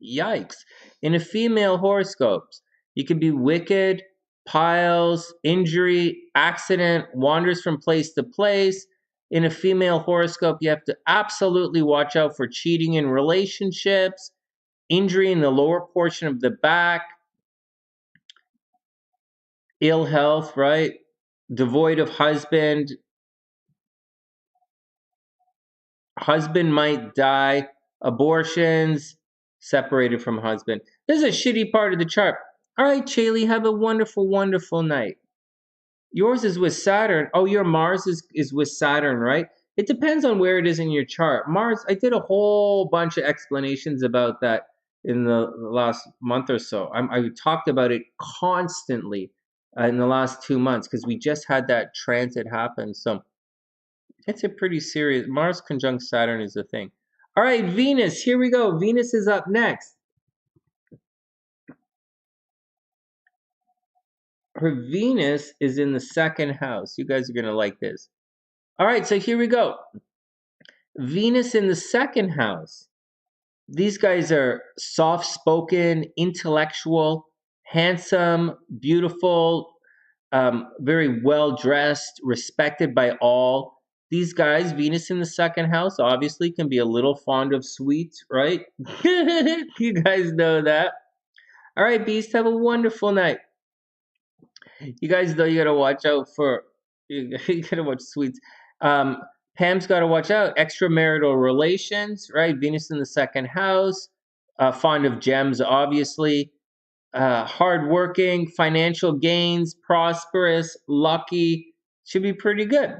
Yikes. In a female horoscopes, you can be wicked, piles, injury, accident, wanders from place to place. In a female horoscope, you have to absolutely watch out for cheating in relationships, injury in the lower portion of the back, ill health, right? Devoid of husband. Husband might die. Abortions, separated from husband. This is a shitty part of the chart. All right, Chaley, have a wonderful, wonderful night. Yours is with Saturn. Oh, your Mars is with Saturn, right? It depends on where it is in your chart. Mars, I did a whole bunch of explanations about that in the last month or so. I talked about it constantly in the last 2 months because we just had that transit happen. So it's a pretty serious, Mars conjunct Saturn is a thing. All right, Venus, here we go. Venus is up next. Her Venus is in the second house. You guys are going to like this. All right, so here we go. Venus in the second house. These guys are soft-spoken, intellectual, handsome, beautiful, very well-dressed, respected by all. These guys, Venus in the second house, obviously can be a little fond of sweets, right? You guys know that. All right, Beast, have a wonderful night. You guys know you gotta watch out for, you gotta watch sweets. Pam's got to watch out. Extramarital relations, right? Venus in the second house. Fond of gems, obviously. Hardworking, financial gains, prosperous, lucky. Should be pretty good.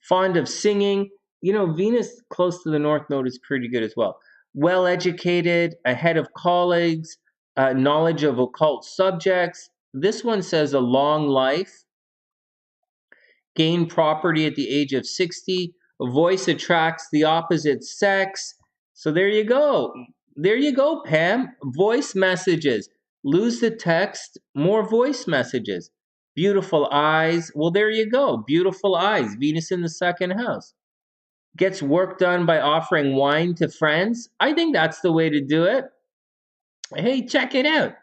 Fond of singing. You know, Venus close to the North Node is pretty good as well. Well educated, ahead of colleagues, knowledge of occult subjects. This one says a long life. Gain property at the age of 60. A voice attracts the opposite sex. So there you go. There you go, Pam. Voice messages. Lose the text, more voice messages. Beautiful eyes. Well, there you go. Beautiful eyes. Venus in the second house. Gets work done by offering wine to friends. I think that's the way to do it. Hey, check it out.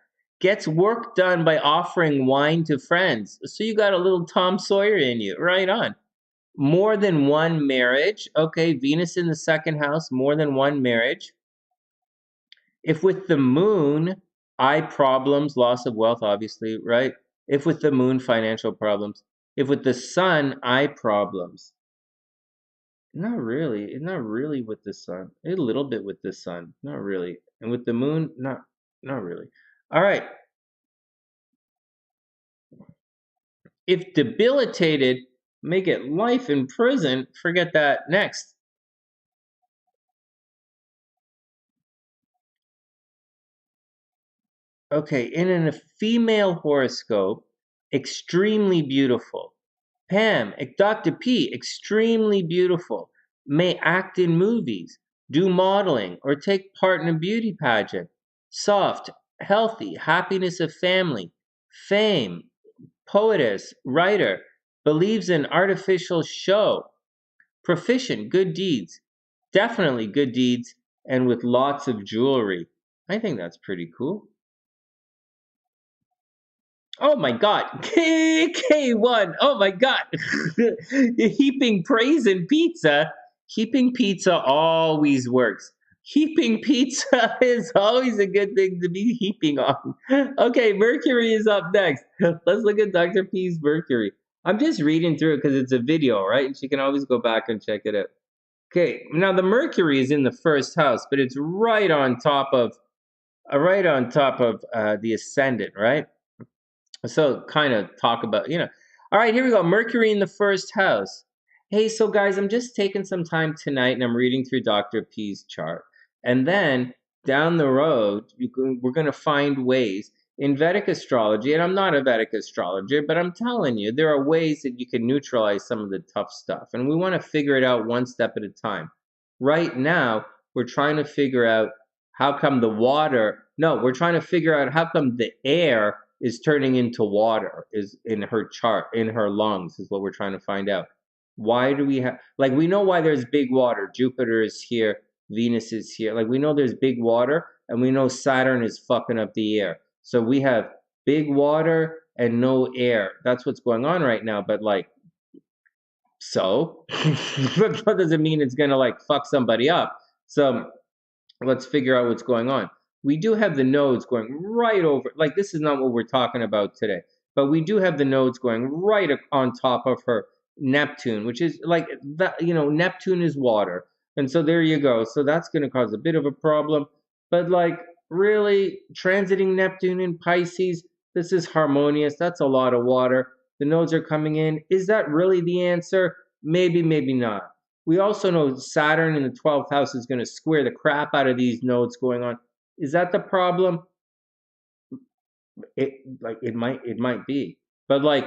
Gets work done by offering wine to friends. So you got a little Tom Sawyer in you. Right on. More than one marriage. Okay, Venus in the second house, more than one marriage. If with the moon, eye problems, loss of wealth, obviously, right? If with the moon, financial problems. If with the sun, eye problems. Not really. Not really with the sun. A little bit with the sun. Not really. And with the moon, not really. All right. If debilitated, make it life in prison. Forget that. Next. Okay, in a female horoscope, extremely beautiful. Pam, Dr. P, extremely beautiful. May act in movies, do modeling, or take part in a beauty pageant. Soft, healthy, happiness of family, fame, poetess, writer, believes in artificial show. Proficient, good deeds, definitely good deeds, and with lots of jewelry. I think that's pretty cool. Oh my God, K1. Oh my God, heaping praise in pizza. Heaping pizza always works. Heaping pizza is always a good thing to be heaping on. Okay, Mercury is up next. Let's look at Dr. P's Mercury. I'm just reading through it because it's a video, right? And she can always go back and check it out. Okay, now the Mercury is in the first house, but it's right on top of the ascendant, right? So kind of talk about, all right, here we go. Mercury in the first house. Hey, so guys, I'm just taking some time tonight and I'm reading through Dr. P's chart. And then down the road, we're going to find ways in Vedic astrology, and I'm not a Vedic astrologer, but I'm telling you, there are ways that you can neutralize some of the tough stuff. And we want to figure it out one step at a time. Right now, we're trying to figure out how come we're trying to figure out how come the air is turning into water is in her chart, in her lungs, is what we're trying to find out. Why do we have, like, we know why there's big water. Jupiter is here, Venus is here. Like, we know there's big water, and we know Saturn is fucking up the air. So we have big water and no air. That's what's going on right now. But like, so that doesn't mean it's gonna like fuck somebody up. So let's figure out what's going on. We do have the nodes going right over, like this is not what we're talking about today, but we do have the nodes going right on top of her Neptune, which is like that, Neptune is water. And so there you go. So that's going to cause a bit of a problem. But like really transiting Neptune in Pisces, this is harmonious. That's a lot of water. The nodes are coming in. Is that really the answer? Maybe, maybe not. We also know Saturn in the 12th house is going to square the crap out of these nodes going on. Is that the problem? It might be. But like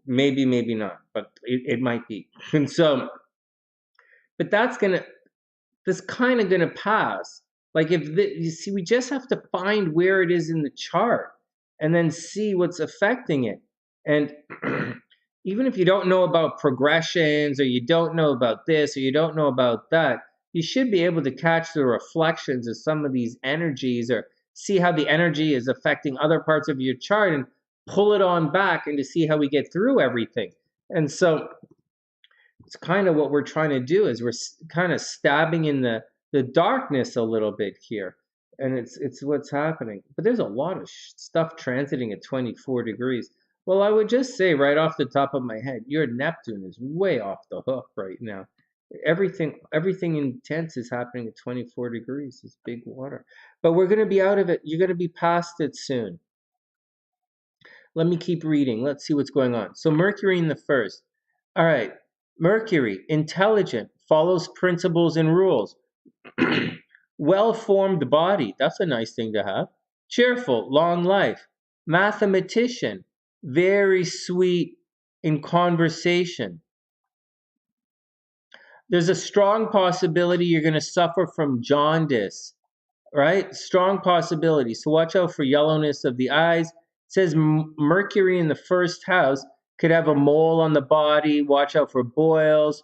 maybe, maybe not. But it might be. And so, but that's kind of gonna pass. Like you see, we just have to find where it is in the chart and then see what's affecting it. And even if you don't know about progressions, or you don't know about this, or you don't know about that, you should be able to catch the reflections of some of these energies, or see how the energy is affecting other parts of your chart and pull it on back, and to see how we get through everything. And so it's kind of what we're trying to do, is we're kind of stabbing in the darkness a little bit here, and it's what's happening. But there's a lot of stuff transiting at 24 degrees. Well, I would just say right off the top of my head, your Neptune is way off the hook right now. Everything intense is happening at 24 degrees. It's big water, but we're going to be out of it. You're going to be past it soon. Let me keep reading. Let's see what's going on. So Mercury in the first. All right. Mercury, intelligent, follows principles and rules. Well-formed body. That's a nice thing to have. Cheerful, long life. Mathematician, very sweet in conversation. There's a strong possibility you're going to suffer from jaundice, right? Strong possibility. So watch out for yellowness of the eyes. It says Mercury in the first house could have a mole on the body. Watch out for boils.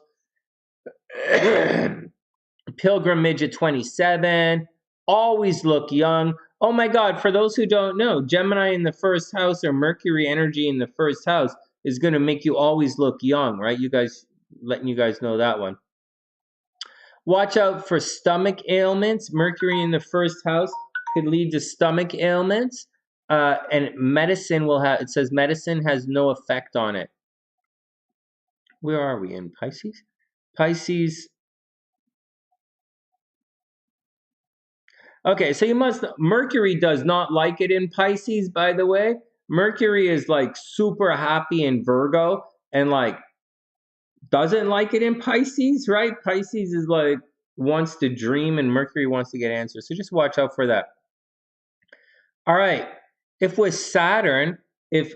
Pilgrimage at 27. Always look young. Oh my God, for those who don't know, Gemini in the first house, or Mercury energy in the first house, is going to make you always look young, right? Letting you guys know that one. Watch out for stomach ailments. Mercury in the first house could lead to stomach ailments. And medicine it says medicine has no effect on it. Where are we in Pisces? Pisces. Okay, so Mercury does not like it in Pisces, by the way. Mercury is like super happy in Virgo, and like doesn't like it in Pisces, right? Pisces is like wants to dream, and Mercury wants to get answers. So just watch out for that. All right. If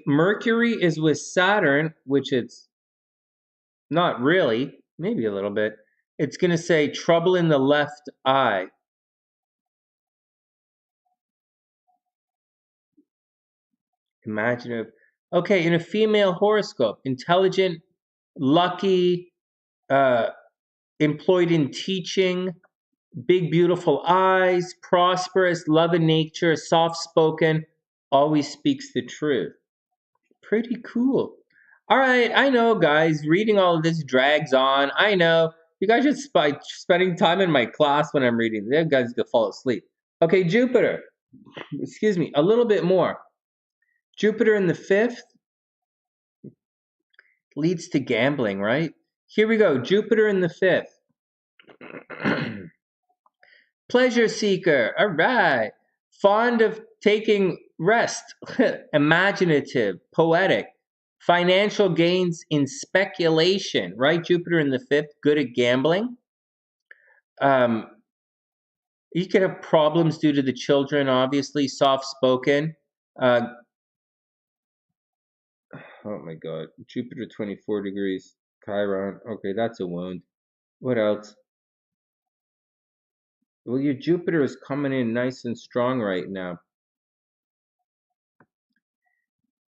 Mercury is with Saturn, which it's not really, maybe a little bit, it's going to say trouble in the left eye. Imaginative. Okay, in a female horoscope, intelligent, lucky, employed in teaching, big, beautiful eyes, prosperous, love of nature, soft spoken, always speaks the truth. Pretty cool. All right, I know, guys, reading all of this drags on. I know. You guys should spending time in my class when I'm reading. You guys could fall asleep. Okay, Jupiter. Excuse me, a little bit more. Jupiter in the fifth leads to gambling, right? Here we go. Jupiter in the fifth. Pleasure seeker. All right. Fond of taking rest. Imaginative, poetic. Financial gains in speculation, right? Jupiter in the fifth, good at gambling. You could have problems due to the children, obviously, soft-spoken. Oh my God. Jupiter 24 degrees. Chiron. Okay, that's a wound. What else? Well, your Jupiter is coming in nice and strong right now.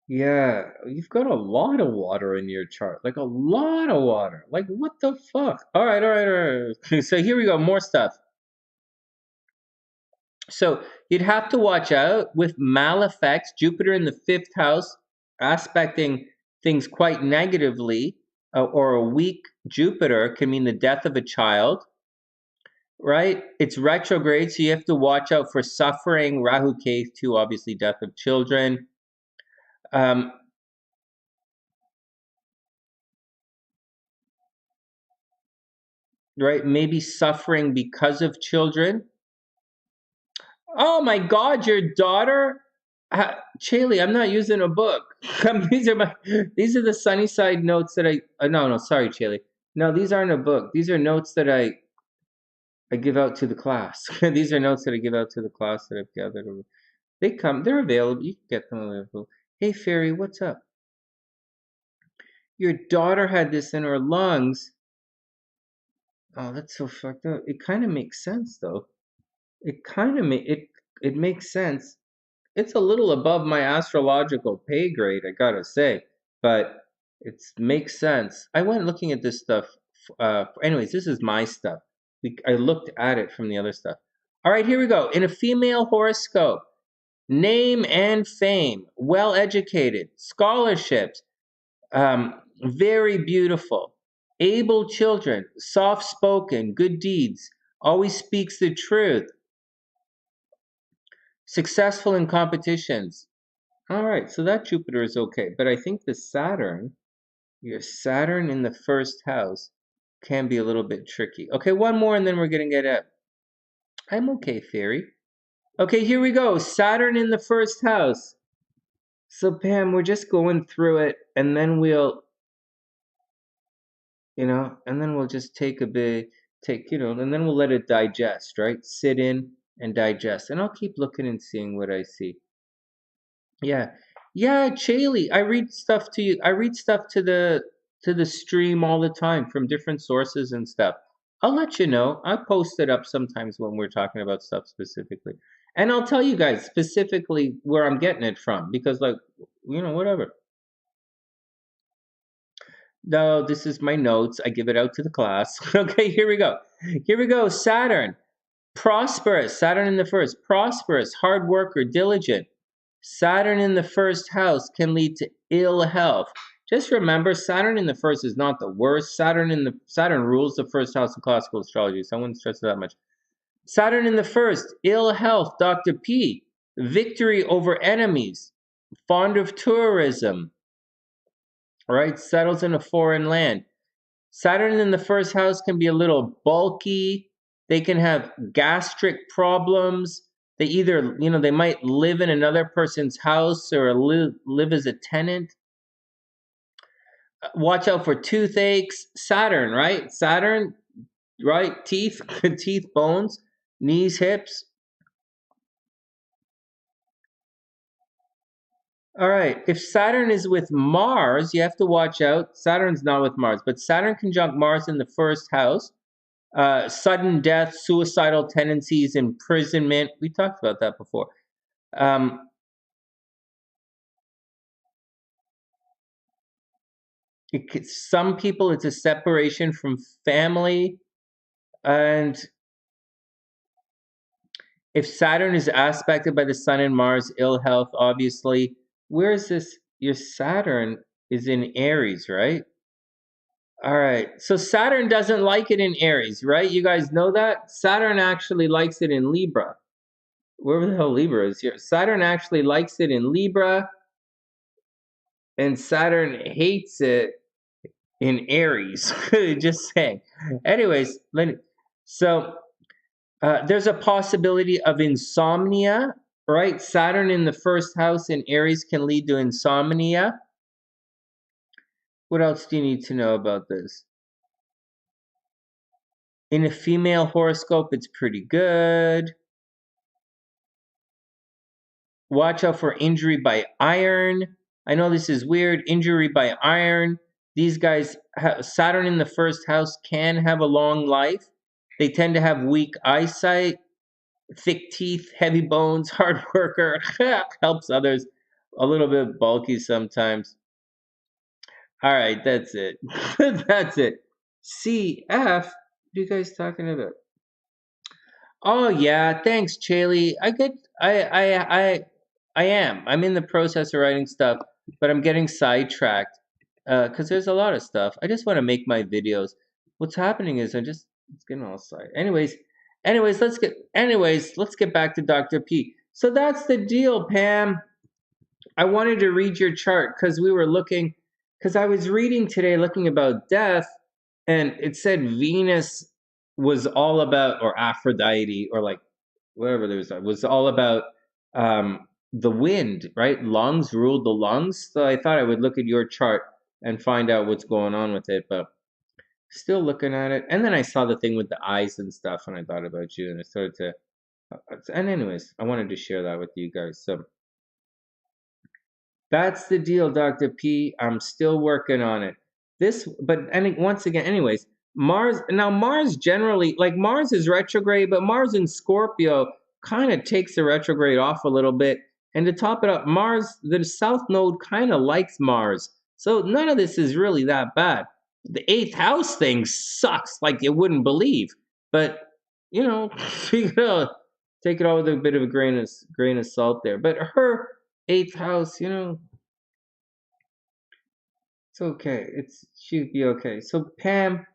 Yeah, you've got a lot of water in your chart. Like a lot of water. Like, what the fuck? All right. So here we go, more stuff. So you'd have to watch out with malefics, Jupiter in the fifth house, aspecting things quite negatively, or a weak Jupiter can mean the death of a child, right? It's retrograde, so you have to watch out for suffering. Rahu Ketu, obviously, death of children. Right? Maybe suffering because of children. Oh my God, your daughter? Chaley, I'm not using a book. These are the SunnySide notes that I. No, sorry, Chaley. No, these aren't a book. These are notes that I give out to the class. These are notes that I give out to the class that I've gathered. They're available. You can get them available. Hey, Fairy, what's up? Your daughter had this in her lungs. Oh, that's so fucked up. It kind of makes sense, though. It kind of it makes sense. It's a little above my astrological pay grade, I gotta say, but it makes sense. I went looking at this stuff. Anyways, this is my stuff. I looked at it from the other stuff. All right, here we go. In a female horoscope, name and fame, well educated, scholarships, very beautiful, able children, soft spoken, good deeds, always speaks the truth, successful in competitions. All right, so that Jupiter is okay, but I think the Saturn, your Saturn in the first house, can be a little bit tricky. Okay, one more and then we're gonna get up. I'm okay, Fairy. Okay, here we go. Saturn in the first house. So Pam, we're just going through it, and then we'll, and then we'll just take and then we'll let it digest, right? Sit in and digest, and I'll keep looking and seeing what I see. Yeah. Yeah, Chaley, I read stuff to you. I read stuff to the stream all the time from different sources and stuff. I'll let you know. I post it up sometimes when we're talking about stuff specifically. And I'll tell you guys specifically where I'm getting it from because whatever. No, this is my notes. I give it out to the class. Okay, here we go. Here we go. Saturn. Prosperous. Saturn in the first. Prosperous, hard worker, diligent. Saturn in the first house can lead to ill health. Just remember, Saturn in the first is not the worst. Saturn rules the first house in classical astrology, so I wouldn't stress it that much. Saturn in the first, ill health, Dr. P. Victory over enemies, fond of tourism, right? Settles in a foreign land. Saturn in the first house can be a little bulky. They can have gastric problems. They either, they might live in another person's house or live as a tenant. Watch out for toothaches. Saturn, right? Saturn, right? Teeth, teeth, bones, knees, hips. All right. If Saturn is with Mars, you have to watch out. Saturn's not with Mars, but Saturn conjunct Mars in the first house. Sudden death, suicidal tendencies, imprisonment. We talked about that before. Some people, it's a separation from family. And if Saturn is aspected by the Sun and Mars, ill health, obviously. Where is this? Your Saturn is in Aries, right? All right. So Saturn doesn't like it in Aries, right? You guys know that? Saturn actually likes it in Libra. Wherever the hell Libra is here. Saturn actually likes it in Libra. And Saturn hates it in Aries. Just saying. Anyways, there's a possibility of insomnia, right? Saturn in the first house in Aries can lead to insomnia. What else do you need to know about this? In a female horoscope, it's pretty good. Watch out for injury by iron. I know this is weird. Injury by iron. These guys, Saturn in the first house can have a long life. They tend to have weak eyesight, thick teeth, heavy bones, hard worker, helps others, a little bit bulky sometimes. All right, that's it. That's it. CF, what are you guys talking about? Oh yeah, thanks, Chaley. I am. I'm in the process of writing stuff, but I'm getting sidetracked because there's a lot of stuff. I just want to make my videos. What's happening is it's getting all side. Anyways, let's get back to Dr. P. So that's the deal, Pam. I wanted to read your chart because I was reading today looking about death, and it said Venus was all about, or Aphrodite, or like whatever there was, it was all about the wind, right? Lungs ruled the lungs. So I thought I would look at your chart and find out what's going on with it, but still looking at it. And then I saw the thing with the eyes and stuff, and I thought about you, and I started to. And anyways, I wanted to share that with you guys. So that's the deal, Dr. P. I'm still working on it. Once again, anyways, Mars generally, like Mars is retrograde, but Mars in Scorpio kind of takes the retrograde off a little bit. And to top it up, the South Node kind of likes Mars. So none of this is really that bad. The eighth house thing sucks like you wouldn't believe. But, you gotta take it all with a bit of a grain of salt there. But her eighth house, it's okay. She'd be okay. So Pam,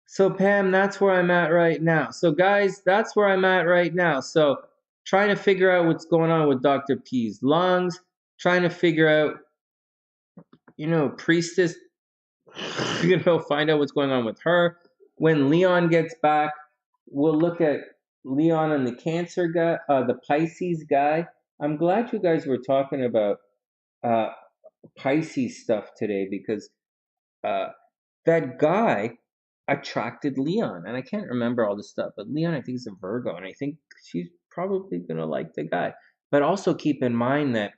that's where I'm at right now. So guys, that's where I'm at right now. So trying to figure out what's going on with Dr. P's lungs, trying to figure out, Priestess, find out what's going on with her. When Leon gets back, we'll look at Leon and the Cancer guy, the Pisces guy. I'm glad you guys were talking about uh, Pisces stuff today because that guy attracted Leon, and I can't remember all the stuff, but Leon I think is a Virgo, and I think she's probably gonna like the guy. But also keep in mind that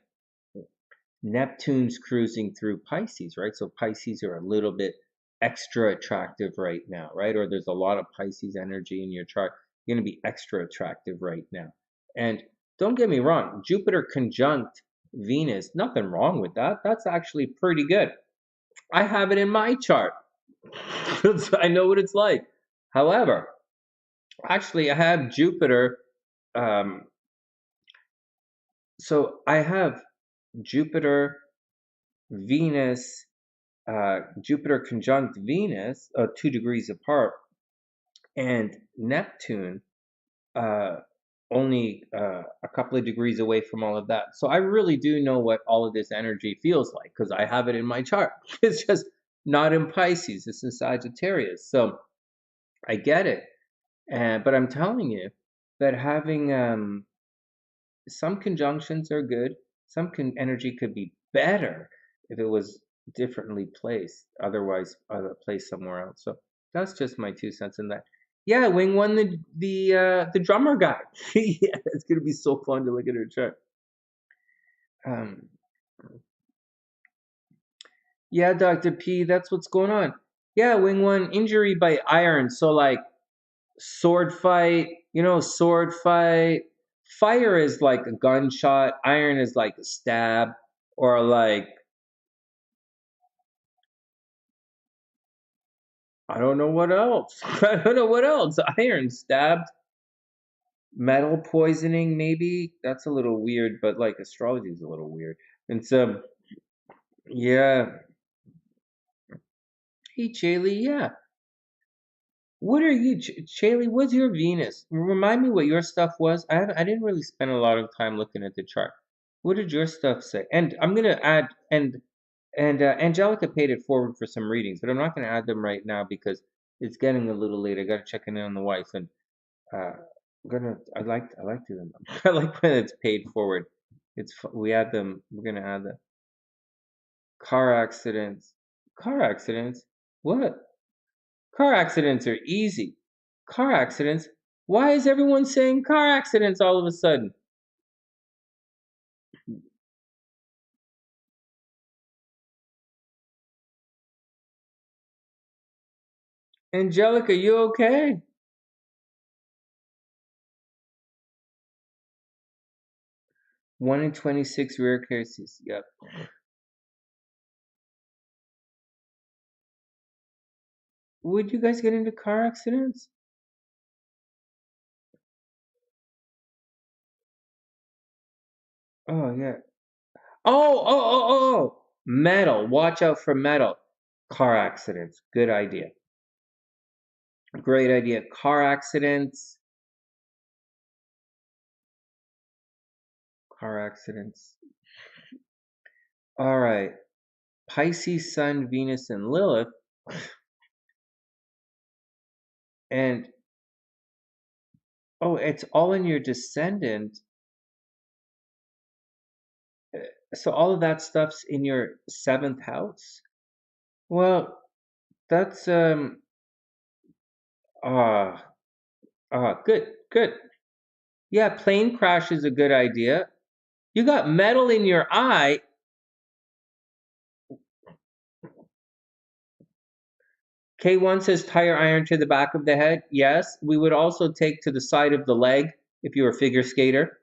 Neptune's cruising through Pisces, right? So Pisces are a little bit extra attractive right now, right? Or there's a lot of Pisces energy in your chart. You're gonna be extra attractive right now. And don't get me wrong, Jupiter conjunct Venus, nothing wrong with that. That's actually pretty good. I have it in my chart. I know what it's like. However, actually, I have Jupiter. Um, so I have Jupiter, Venus, Jupiter conjunct Venus, 2 degrees apart, and Neptune only a couple of degrees away from all of that. So I really do know what all of this energy feels like because I have it in my chart. It's just not in Pisces, it's in Sagittarius. So I get it. But I'm telling you that having some conjunctions are good. Some energy could be better if it was differently placed, otherwise placed somewhere else. So that's just my 2 cents in that. Yeah, Wing won the drummer guy. Yeah, it's gonna be so fun to look at her chart. Um, yeah, Dr. P, that's what's going on. Yeah, Wing won injury by iron. So like sword fight, sword fight. Fire is like a gunshot, iron is like a stab, or like, I don't know what else. I don't know what else. Iron stabbed, metal poisoning, maybe. That's a little weird, but like astrology is a little weird. And so, yeah. Hey, Chaylee, yeah. What are you, Chaylee? What's your Venus? Remind me what your stuff was. I didn't really spend a lot of time looking at the chart. What did your stuff say? And I'm gonna add and Angelica paid it forward for some readings, but I'm not gonna add them right now because it's getting a little late. I gotta check in on the wife, and I like doing them. I like when it's paid forward. We add them. We're gonna add the car accidents. Car accidents? What? Car accidents are easy. Car accidents? Why is everyone saying car accidents all of a sudden? Angelica, you okay? 1 in 26 rare cases. Yep. Would you guys get into car accidents? Oh yeah. Oh. Metal. Watch out for metal. Car accidents. Good idea. Great idea. Car accidents. Car accidents. All right. Pisces, Sun, Venus, and Lilith. And Oh, it's all in your descendant. So all of that stuff's in your 7th house? Well, that's ah good, good. Yeah, plane crash is a good idea. You got metal in your eye. K1 says tire iron to the back of the head. Yes, we would also take to the side of the leg if you were a figure skater.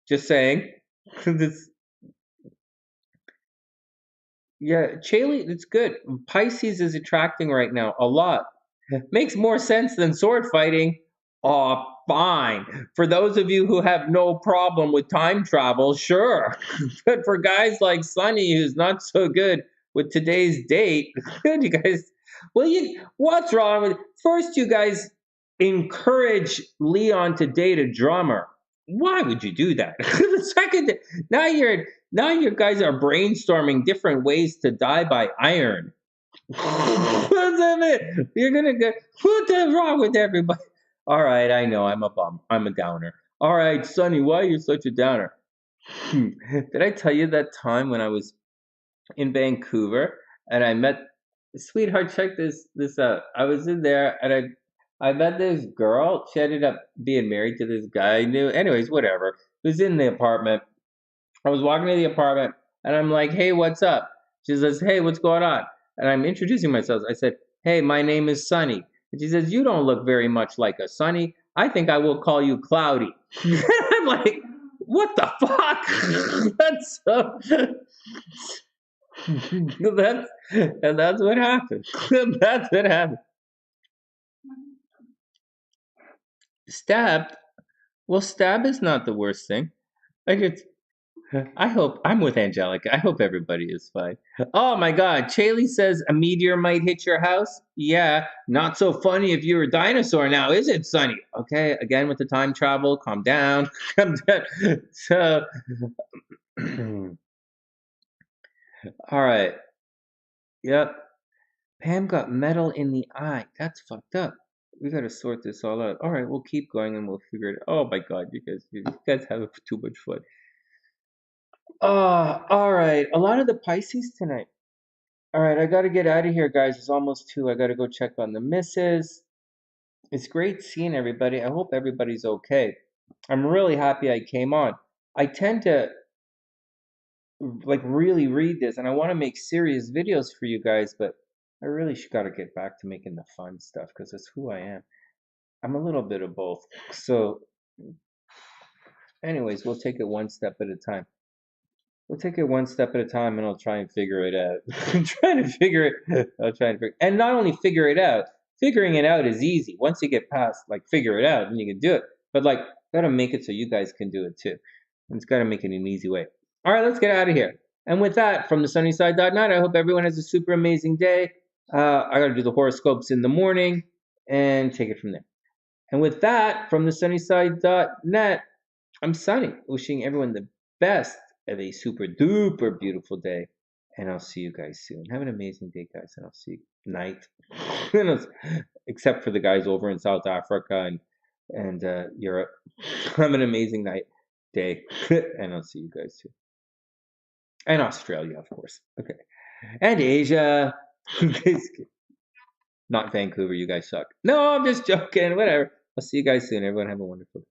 Just saying. Yeah, Chaley, it's good. Pisces is attracting right now a lot. Makes more sense than sword fighting. Oh, fine. For those of you who have no problem with time travel, sure. But for guys like Sunny, who's not so good with today's date, you guys, well, what's wrong with first? You guys encourage Leon to date a drummer. Why would you do that? The second, now you guys are brainstorming different ways to die by iron. What's that? You're gonna go. What the wrong with everybody? All right, I know I'm a bum. I'm a downer. All right, Sonny, why are you such a downer? Did I tell you that time when I was in Vancouver and I met sweetheart? Check this out. I was in there and I met this girl. She ended up being married to this guy I knew. Anyways, whatever. It was in the apartment. I was walking to the apartment and I'm like, hey, what's up? She says, hey, what's going on? And I'm introducing myself. I said, hey, my name is Sunny. And she says, you don't look very much like a Sunny. I think I will call you Cloudy. I'm like, what the fuck? That's so. That's what happened. That's what happened. Stabbed? Well, stab is not the worst thing. Like I hope I'm with Angelica. I hope everybody is fine. Oh my God. Chaley says a meteor might hit your house. Yeah, not so funny if you're a dinosaur now, is it, Sonny? Okay, again with the time travel. Calm down. Calm down. So, all right. Yep. Pam got metal in the eye. That's fucked up. We got to sort this all out. All right, we'll keep going and we'll figure it out. Oh my God, you guys have too much fun. All right. A lot of the Pisces tonight. All right, I got to get out of here, guys. It's almost 2. I got to go check on the missus. It's great seeing everybody. I hope everybody's okay. I'm really happy I came on. I tend to like really read this and I want to make serious videos for you guys, but I really got to get back to making the fun stuff because it's who I am. I'm a little bit of both. So, anyways, we'll take it one step at a time. We'll take it one step at a time, and I'll try and figure it out. I'm trying to figure it. I'll try and figure, and not only figure it out. Figuring it out is easy. Once you get past, like, figure it out, then you can do it. But like, gotta make it so you guys can do it too. And it's gotta make it an easy way. All right, let's get out of here. And with that, from TheSunnySide.net, I hope everyone has a super amazing day. I gotta do the horoscopes in the morning and take it from there. And with that, from TheSunnySide.net, I'm Sunny, wishing everyone the best of a super duper beautiful day. And I'll see you guys soon. Have an amazing day, guys. And I'll see you night. Except for the guys over in South Africa and Europe. Have an amazing night, day. And I'll see you guys soon. And Australia, of course. Okay. And Asia. Not Vancouver. You guys suck. No, I'm just joking. Whatever. I'll see you guys soon. Everyone have a wonderful day.